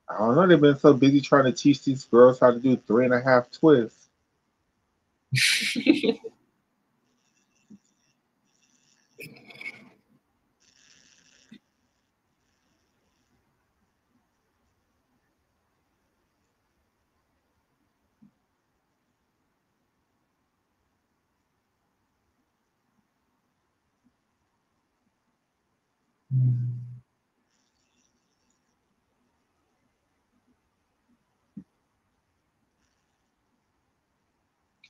I don't know. They've been so busy trying to teach these girls how to do 3.5 twists.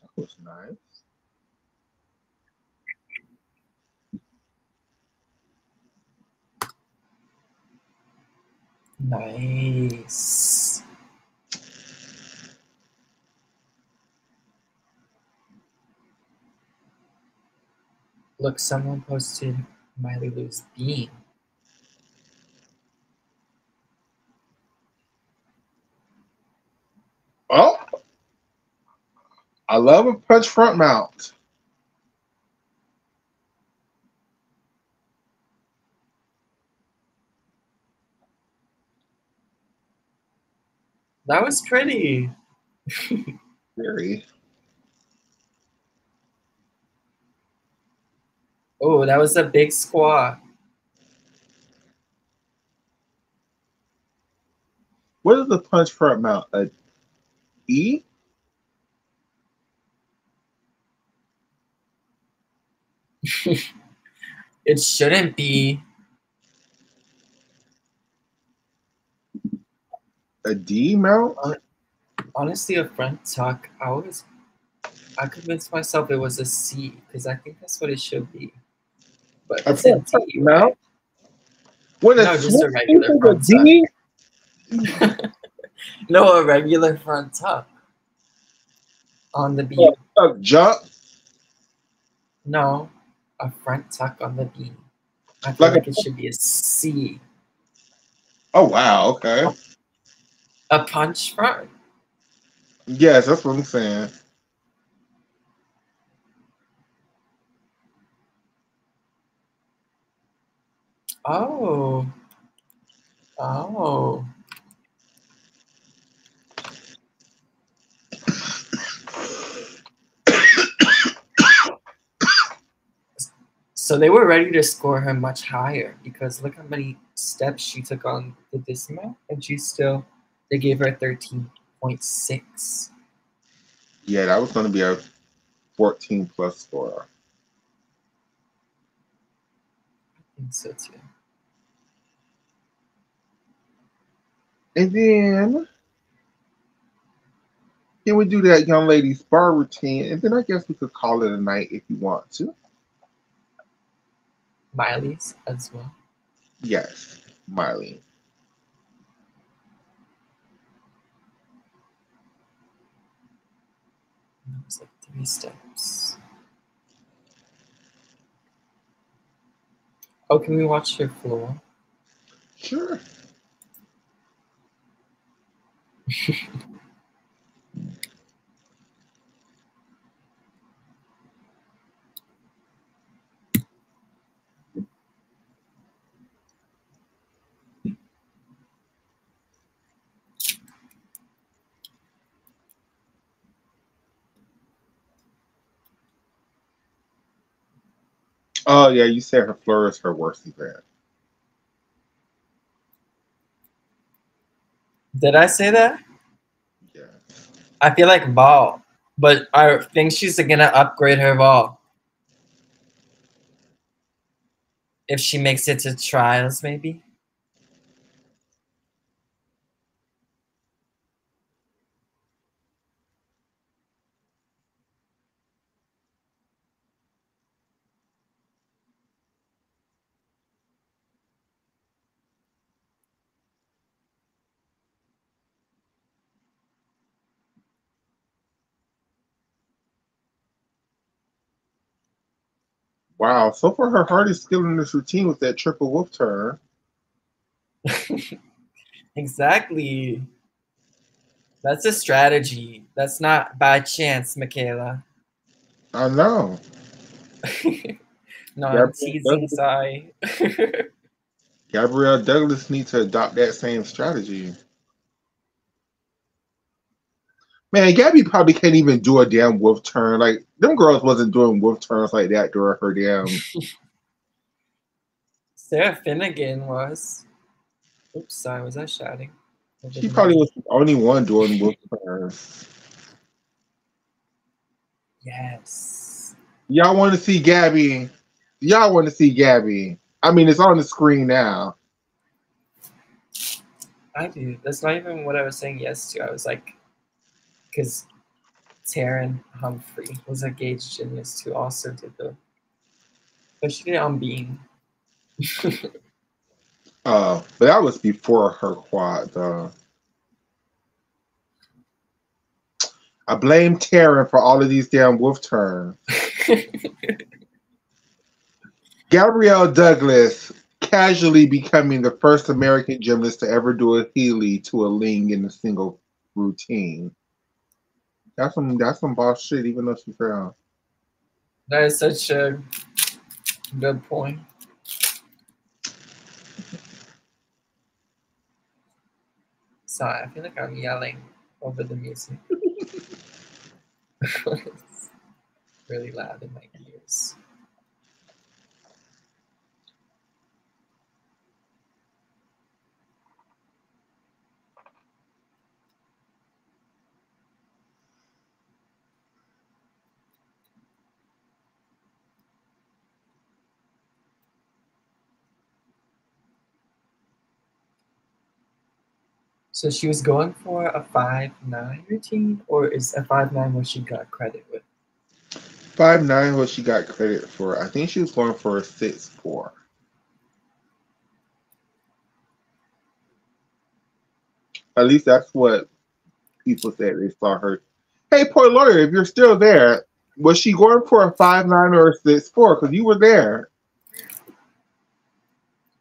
That was nice. Nice. Look, someone posted Miley Lou's beam. Oh, I love a punch front mount. That was pretty. Very. Oh, that was a big squat. What is the punch front mount? A E? It shouldn't be. A D mount? Honestly, a front tuck. I convinced myself it was a C because I think that's what it should be. But A it's a front tuck D, mount? right? What a No, just a switch regular is a front tuck. D? No, a regular front tuck on the beam. A jump? No, a front tuck on the beam. I feel like it should be a C. Oh, wow. Okay. A punch front. Yes, that's what I'm saying. Oh. Oh. So they were ready to score her much higher because look how many steps she took on the dismount, and they gave her 13.6. Yeah, that was going to be a 14 plus score. I think so too. And then we do that young lady's bar routine, and then I guess we could call it a night if you want to. Miley's as well. Yes, Miley. It was like 3 steps. Oh, can we watch your floor? Sure. Oh, yeah, you said her floor is her worst event. Did I say that? Yeah. I feel like ball, but I think she's gonna upgrade her ball. If she makes it to trials, maybe. Wow. So far, her hardest skill in this routine was that triple wolf turn. Exactly. That's a strategy. That's not by chance, Makayla. I know. No, I'm Gabrielle teasing, Douglas, sorry. Gabrielle Douglas needs to adopt that same strategy. Man, Gabby probably can't even do a damn wolf turn. Like, them girls wasn't doing wolf turns like that during her damn. Sarah Finnegan was. Oops, sorry, was I shouting? Over She the probably music. was the only one doing wolf turns. Yes. Y'all want to see Gabby? Y'all want to see Gabby? I mean, it's on the screen now. I do. That's not even what I was saying yes to. I was like, because Taryn Humphrey was a gauge gymnast who also did but she did it on beam. But that was before her quad, though. I blame Taryn for all of these damn wolf turns. Gabrielle Douglas casually becoming the first American gymnast to ever do a Healy to a Ling in a single routine. That's some boss shit, even though she fell. That is such a good point. Sorry, I feel like I'm yelling over the music. It's really loud in my ears. So she was going for a 5'9" routine, or is a 5'9" what she got credit with? 5'9" what she got credit for. I think she was going for a 6'4". At least that's what people said they saw her. Hey, poor lawyer, if you're still there, was she going for a 5'9" or a 6'4"? Because you were there.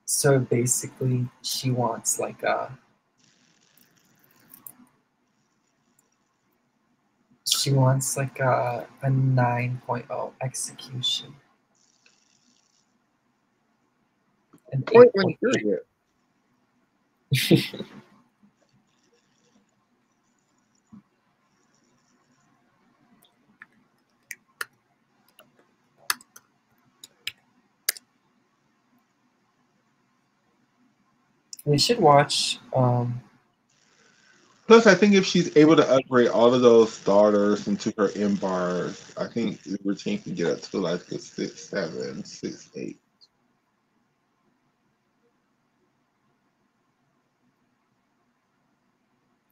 So basically, she wants like a 9.0 execution. An Point blank 8.8. period. We should watch. Plus, I think if she's able to upgrade all of those starters into her M bars, I think the routine can get up to like a 6'7", 6'8".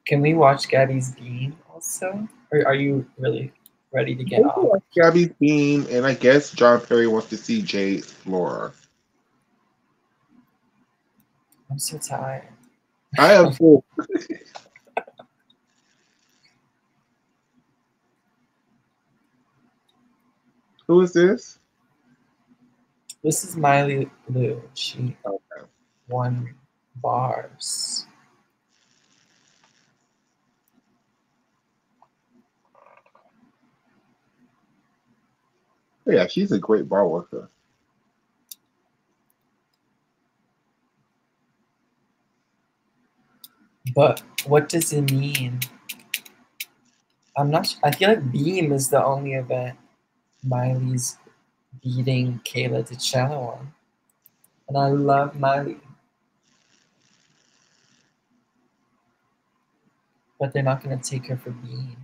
Can we watch Gabby's Bean also? Or are you really ready to get Maybe off? like Gabby's Beam, and I guess John Perry wants to see Jade's Flora. I'm so tired. I am full. Who is this? This is Miley Lou. She Okay. won bars. Yeah, she's a great bar worker. But what does it mean? I'm not. I feel like Beam is the only event Miley's beating Kayla DiCello on, and I love Miley, but they're not gonna take her for Beam.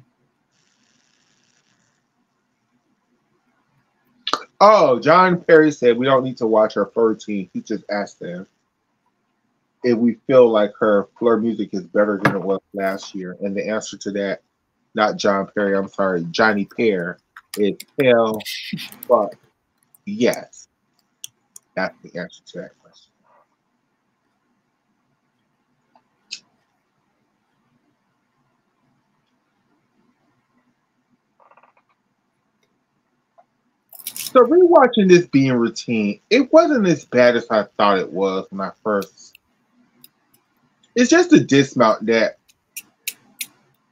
Oh, John Perry said we don't need to watch her fur team. He just asked them if we feel like her floor music is better than it was last year. And the answer to that, not John Perry, I'm sorry, Johnny Pear, is hell fuck yes. That's the answer to that question. So rewatching this being routine, it wasn't as bad as I thought it was when I first. It's just the dismount that,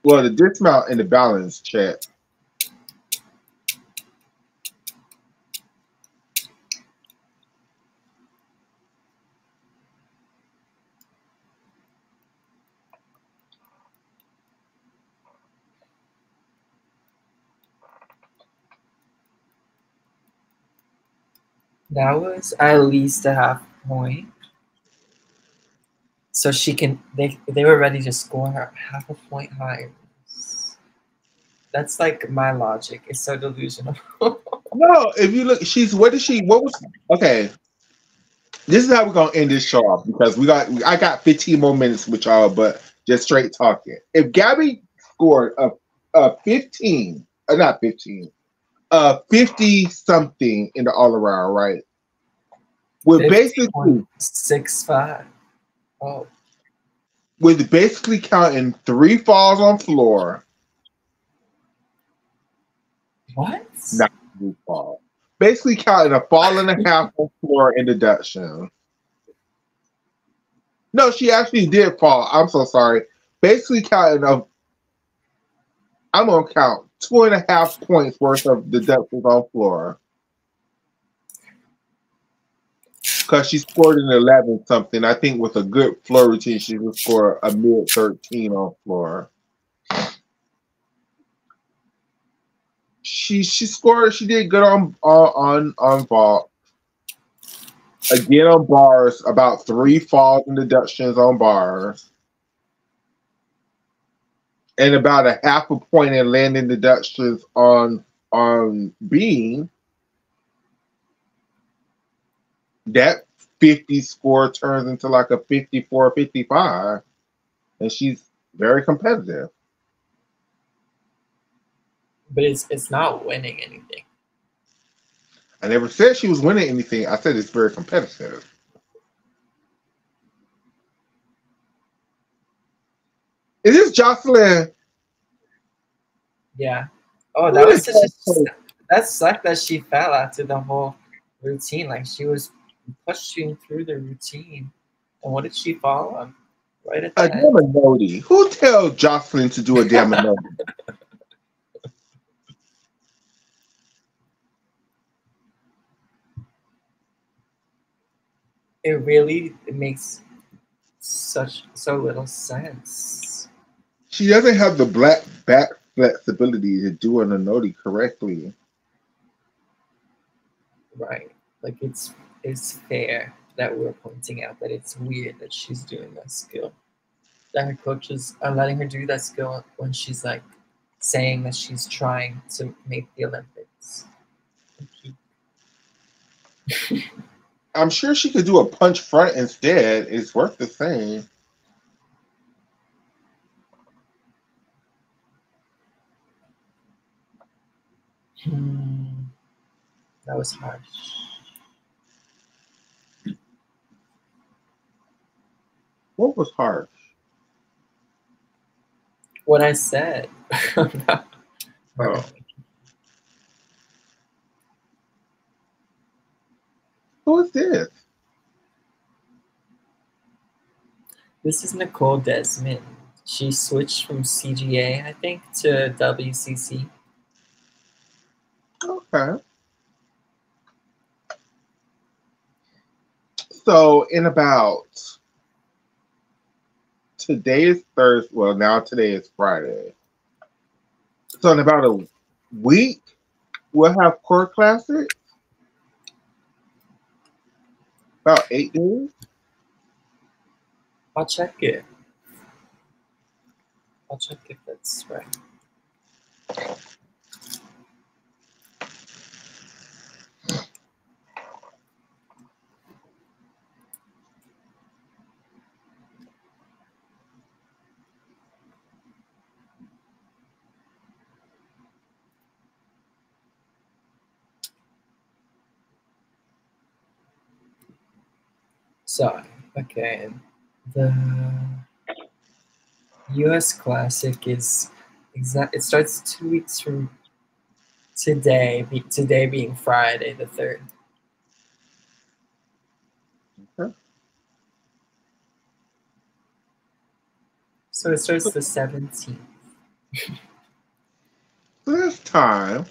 well, the dismount and the balance check. That was at least a half point. So she can they were ready to score her half a point higher. That's like my logic. It's so delusional. No, if you look, what was, okay. This is how we're gonna end this show off because I got 15 more minutes with y'all, but just straight talking. If Gabby scored a 15, not 15, 50 something in the all around, right? With basically 6'5". Oh, with basically counting 3 falls on floor. what? Not 3 falls. Basically counting a fall and a half on floor in deduction. No, she actually did fall. I'm so sorry. Basically counting I'm gonna count 2.5 points worth of deductions on floor. Because she scored an 11 something. I think with a good floor routine, she would score a mid 13 on floor. She scored. She did good on vault. Again on bars, about 3 falls and deductions on bars, and about a half a point in landing deductions on beam. That 50 score turns into like a 54, 55, and she's very competitive. But it's not winning anything. I never said she was winning anything. I said it's very competitive. Is this Jocelyn? Yeah. Oh, that was that sucked that she fell after the whole routine. Like she was pushing through the routine. And what did she fall on? Right at the A end. Damanodi. Who tells Jocelyn to do a Damanodi? It makes so little sense. She doesn't have the black back flexibility to do an Anodi correctly. Right. Like it's fair that we're pointing out that it's weird that she's doing that skill. That her coaches are letting her do that skill when she's like saying that she's trying to make the Olympics. I'm sure she could do a punch front instead. It's worth the same. That was harsh. What was harsh? What I said. Oh. Who is this? This is Nicole Desmond. She switched from CGA, I think, to WCC. Okay. So in about, today is Thursday. Well, now today is Friday. So in about a week, we'll have core classics. About 8 days. I'll check it. I'll check if that's right. So, okay, the US Classic is it starts 2 weeks from Today being Friday the 3rd. Okay. So it starts the 17th. So there's time.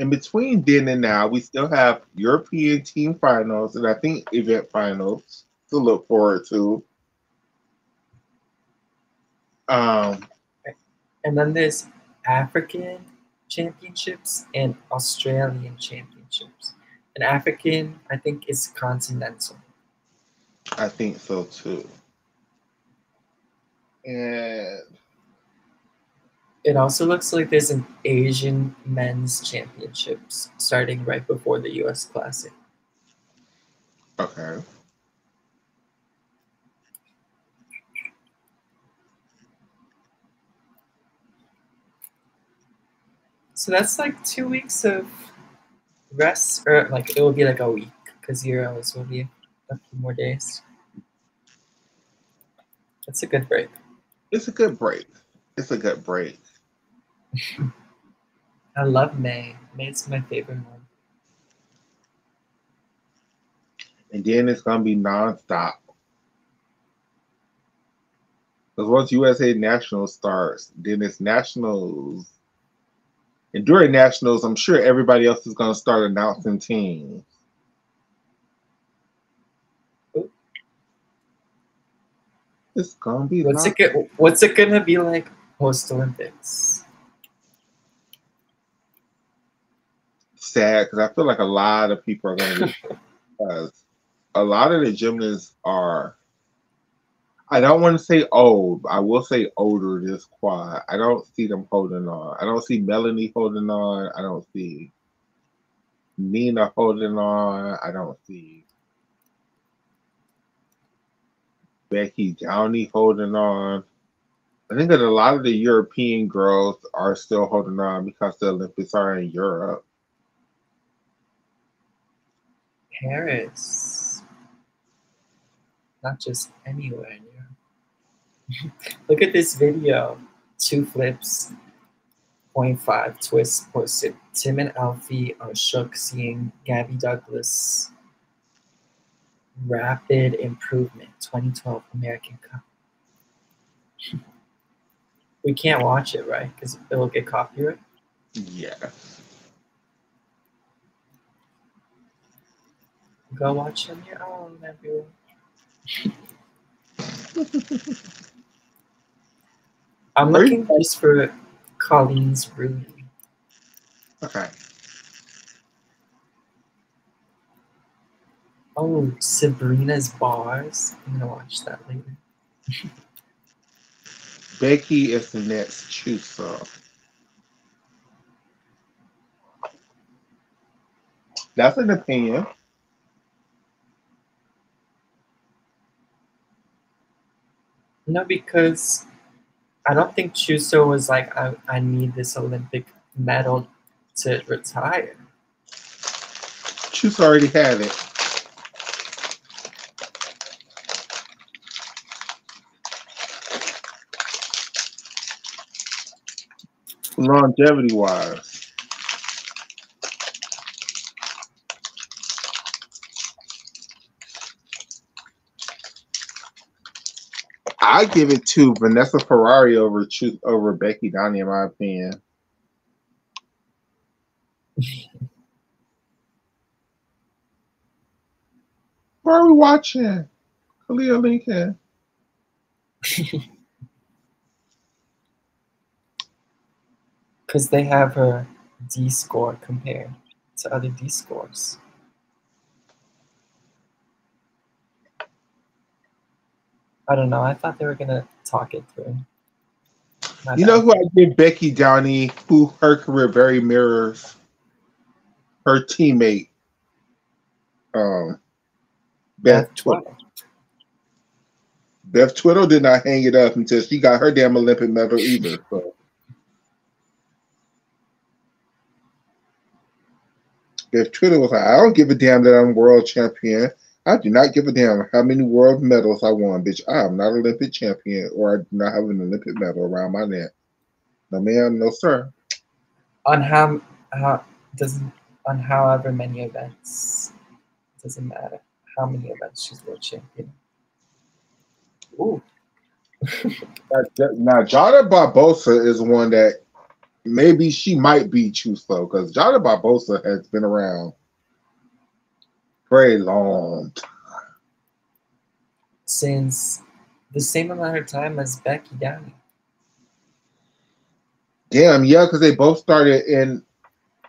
In between then and now, we still have European team finals and I think event finals to look forward to. And then there's African championships and Australian championships. And African, I think, is continental. I think so too. And it also looks like there's an Asian men's championships starting right before the US Classic. Okay. So that's like 2 weeks of rest, or like it will be like a week because Euros will be a few more days. It's a good break. It's a good break. It's a good break. I love May. May's my favorite one. And then it's gonna be nonstop. Because once USA Nationals starts, then it's Nationals. And during Nationals, I'm sure everybody else is gonna start announcing teams. It's gonna be what's it gonna be like post Olympics? Sad because I feel like a lot of people are gonna be because a lot of the gymnasts are, I don't want to say old, but I will say older this quad. I don't see them holding on. I don't see Melanie holding on. I don't see Nina holding on. I don't see Becky Downey holding on. I think that a lot of the European girls are still holding on because the Olympics are in Europe. Paris. Not just anywhere in Europe. Look at this video. 2 flips, 0.5 twists posted. Tim and Alfie are shook seeing Gabby Douglas. Rapid improvement, 2012 American Cup. We can't watch it, right? Because it will get copyright. Yeah. Go watch on your own, everyone. I'm looking just for Colleen's Rudy. Okay. Oh, Sabrina's Bars. I'm gonna watch that later. Becky is the next Chusa. That's an opinion. No, because I don't think Chuso was like, I need this Olympic medal to retire. Chusa already had it. Longevity wise. I give it to Vanessa Ferrari over Becky Downey, in my opinion. What are we watching? Kalia Lincoln. Because they have her D score compared to other D scores. I don't know. I thought they were going to talk it through. You know who I give Becky Downey, who her career very mirrors her teammate, Beth Twiddle. Beth Twiddle did not hang it up until she got her damn Olympic medal either. So. Beth Twiddle was like, I don't give a damn that I'm world champion. I do not give a damn how many world medals I won, bitch. I am not Olympic champion, or I do not have an Olympic medal around my neck. No, ma'am, no, sir. On how doesn't on however many events. Doesn't matter how many events she's world champion. Ooh. Now, Jada Barbosa is one that maybe she might be too slow because Jada Barbosa has been around for a long time. Since the same amount of time as Becky Downey. Damn, yeah, because they both started in,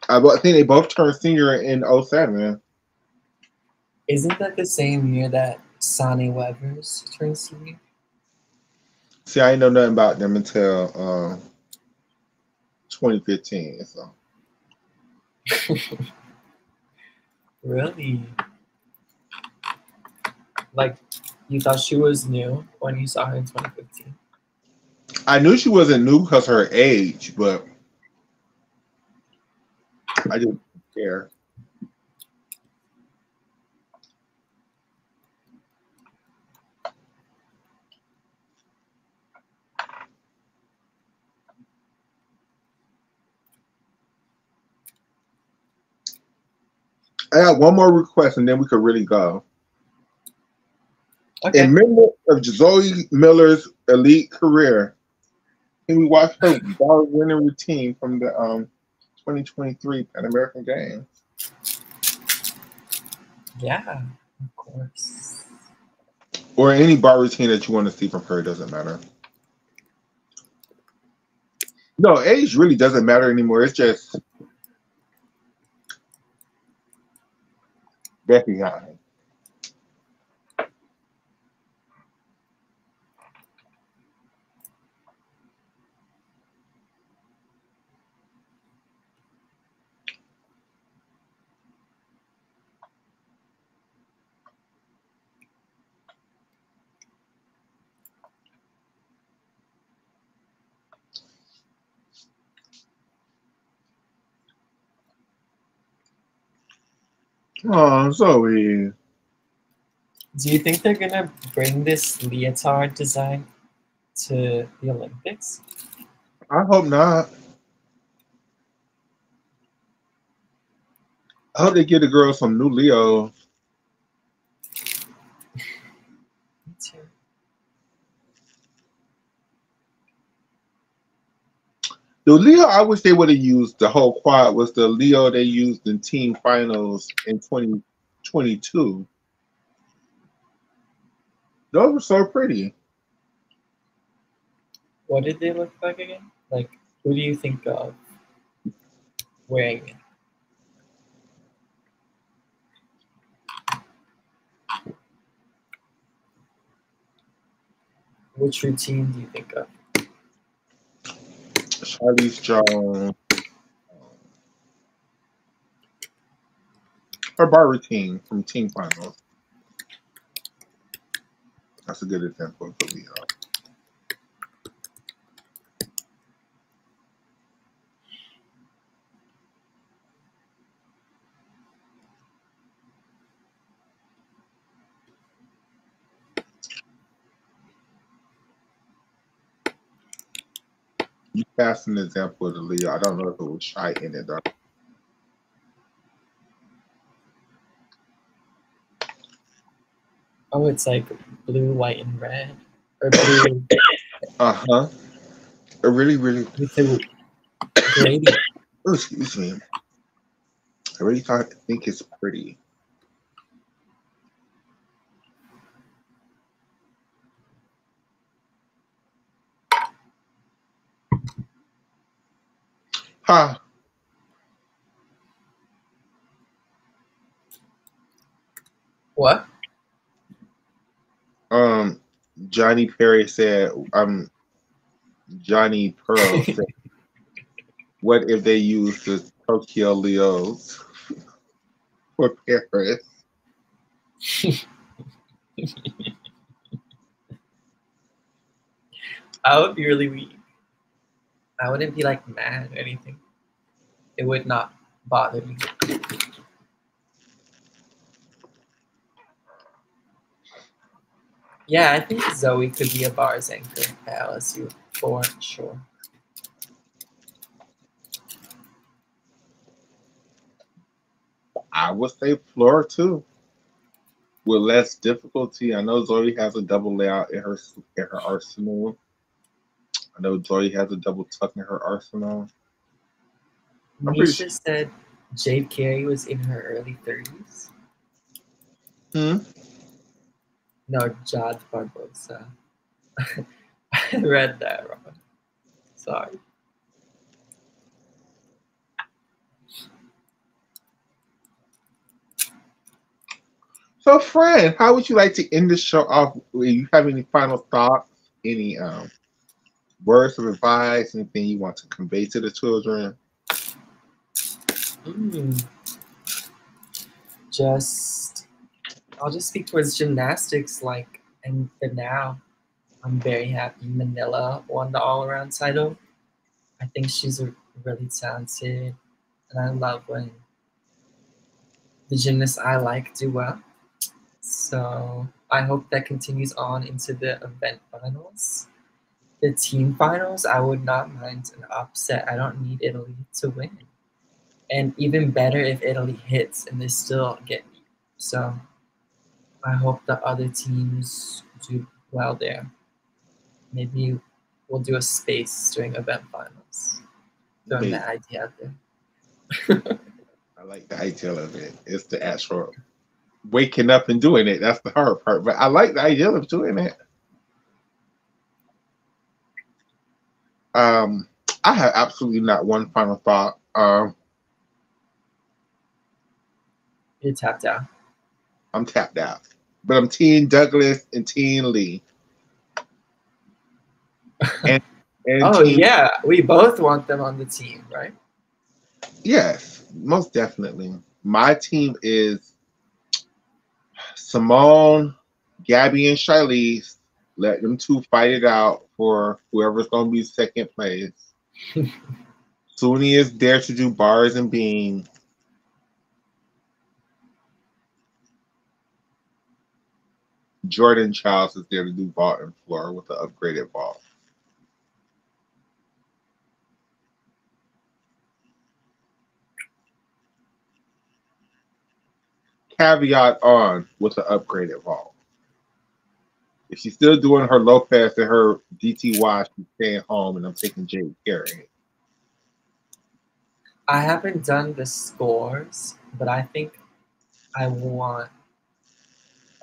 I think they both turned senior in 07. Isn't that the same year that Sonny Weber's turned senior? See, I didn't know nothing about them until 2015. So. Really? Like, you thought she was new when you saw her in 2015? I knew she wasn't new because her age, but I didn't care. I got one more request and then we could really go. Okay. In memory of Zoe Miller's elite career, can we watch her bar winning routine from the 2023 Pan American Games? Yeah, of course. Or any bar routine that you want to see from her, doesn't matter. No, age really doesn't matter anymore. It's just Becky High. Oh, Zoe. Do you think they're gonna bring this leotard design to the Olympics? I hope not. I hope they give the girls some new Leo. Me too. The Leo I wish they would have used the whole quad was the Leo they used in team finals in 2022. Those were so pretty. What did they look like again? Like, who do you think of wearing it? Which routine do you think of? Charlize Jones. Her bar routine from team finals. That's a good example for Leo. You cast an example of the Leo. I don't know if it was shy in it though. Oh, it's like blue, white, and red, or blue Uh-huh. It really, really with the gradient. oh, excuse me. I really think it's pretty. Ha. What? Johnny Perry said, Johnny Pearl said, what if they use the Tokyo Leos for Paris? I would be really weak. I wouldn't be like mad or anything. It would not bother me. Yeah, I think Zoe could be a bars anchor at LSU for sure. I would say floor too, with less difficulty. I know Zoe has a double layout in her arsenal. I know Zoe has a double tuck in her arsenal. I'm pretty sure. Nisha said Jade Carey was in her early 30s. Hmm? No, Jade Barbosa. I read that wrong. Sorry. So, friend, how would you like to end the show off? Do you have any final thoughts? Any words of advice? Anything you want to convey to the children? I'll just speak towards gymnastics, like, and for now, I'm very happy Manila won the all-around title. I think she's a really talented, and I love when the gymnasts I like do well. So I hope that continues on into the event finals. The team finals, I would not mind an upset. I don't need Italy to win. And even better if Italy hits and they still get beat. So I hope the other teams do well there. Maybe we'll do a space during event finals. Throwing that idea out there. I like the idea of it. It's the actual waking up and doing it. That's the hard part. But I like the idea of doing it. I have absolutely not one final thought. You're tapped out. I'm tapped out. But I'm Team Douglas and Team Lee. And oh, team, yeah. We both want them on the team, right? yes, most definitely. My team is Simone, Gabby, and Shilese. Let them two fight it out for whoever's going to be second place. Suni is there to do bars and beam. Jordan Childs is there to do vault and floor with the upgraded vault. Caveat on with the upgraded vault. If she's still doing her Lopez and her DTY, she's staying home, and I'm taking Jade Carey. I haven't done the scores, but I think I want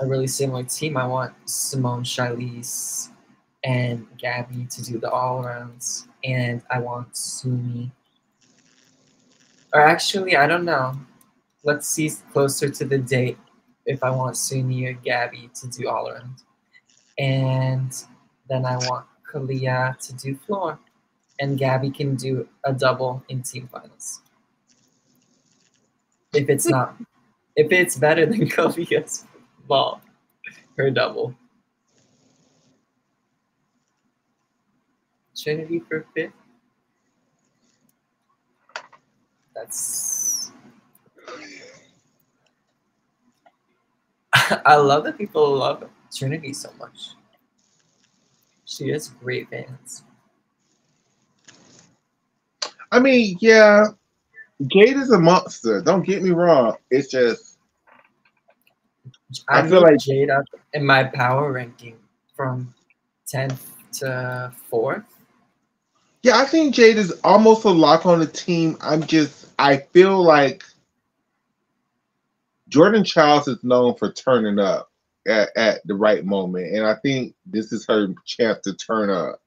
a really similar team. I want Simone, Shilese, and Gabby to do the all-arounds, and I want Sumi. Or actually, I don't know. Let's see closer to the date if I want Sumi or Gabby to do all-around. And then I want Kalia to do floor, and Gabby can do a double in team finals. If it's better than Kalia's ball, her double. Trinity for fifth. That's. I love that people love Trinity so much. She has great fans. I mean, yeah, Jade is a monster. Don't get me wrong. It's just I feel moved like Jade up in my power ranking from 10th to 4th. yeah, I think Jade is almost a lock on the team. I feel like Jordan Childs is known for turning up at the right moment, and I think this is her chance to turn up.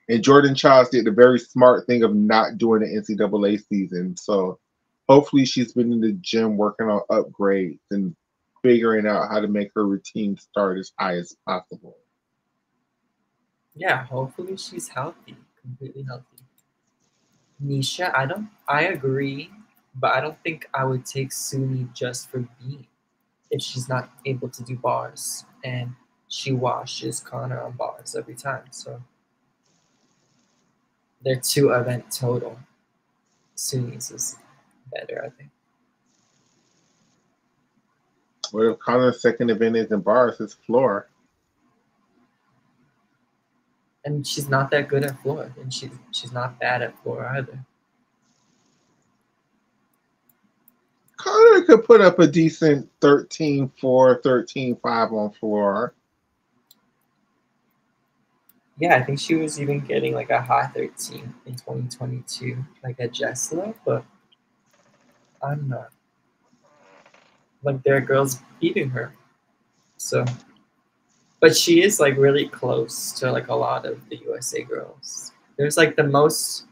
And Jordan Childs did the very smart thing of not doing the NCAA season. So hopefully she's been in the gym working on upgrades and figuring out how to make her routine start as high as possible. Yeah, hopefully she's healthy, completely healthy. Nisha, I agree, but I don't think I would take Sumi just for being if she's not able to do bars, and she washes Connor on bars every time. So they're 2 event total. Sumi's is better, I think. What if Connor's second event is in bars? It's floor. And she's not that good at floor, and she's not bad at floor either. Connor Makayla could put up a decent 13-4, 13-5 on floor. Yeah, I think she was even getting like a high 13 in 2022, like at Jesla, but I'm not. Like there are girls beating her. So, but she is like really close to like a lot of the USA girls. There's like the most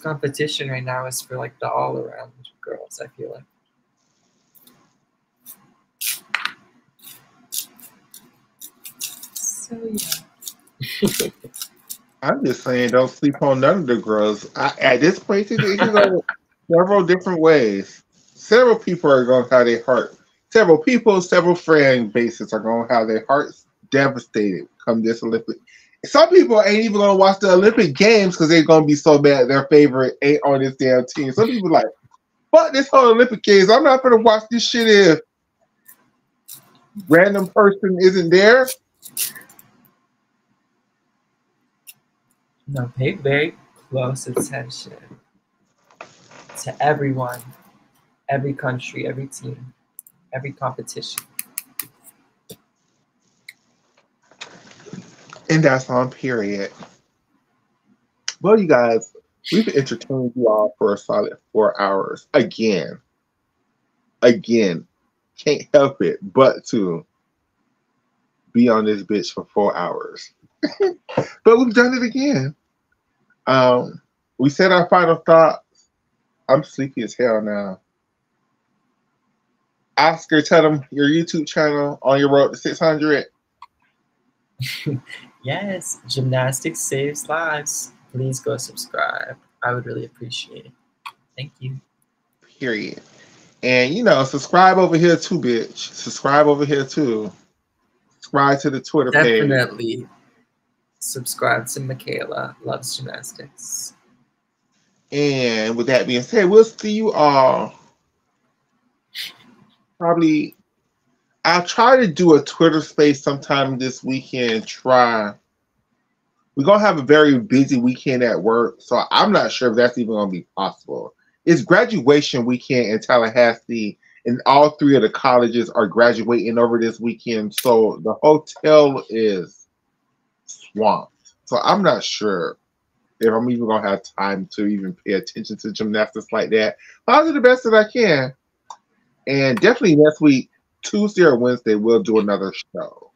competition right now is for like the all around girls, I feel like. So yeah. I'm just saying, don't sleep on none of the girls. At this point, it can go several different ways. Several people are going to have their heart. Several people, several fan bases are going to have their hearts devastated come this Olympic. Some people ain't even going to watch the Olympic Games because they're going to be so mad their favorite ain't on this damn team. Some people like, fuck this whole Olympic Games. I'm not going to watch this shit if random person isn't there. No, pay very close attention to everyone, every country, every team, every competition. And that's on period. Well, you guys, we've entertained you all for a solid 4 hours. Again. Can't help it but to be on this bitch for 4 hours. But we've done it again. We said our final thoughts. I'm sleepy as hell now. Oscar, tell them your YouTube channel on your road to 600. Yes, Gymnastics saves lives. Please go subscribe. I would really appreciate it. Thank you. Period. And subscribe over here too, bitch. Subscribe over here too. Subscribe to the Twitter page. Definitely subscribe to Makayla Loves Gymnastics. And with that being said, we'll see you all. Probably, I'll try to do a Twitter space sometime this weekend. We're going to have a very busy weekend at work, so I'm not sure if that's even going to be possible. It's graduation weekend in Tallahassee, and all 3 of the colleges are graduating over this weekend, so the hotel is swamped. So I'm not sure if I'm even going to have time to even pay attention to gymnastics like that. But I'll do the best that I can. And definitely next week, Tuesday or Wednesday, we'll do another show.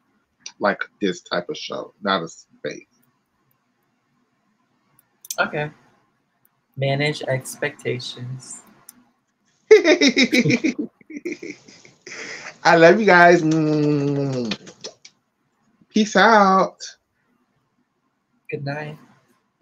Like this type of show, not a space. Okay. Manage expectations. I love you guys. Peace out. Good night.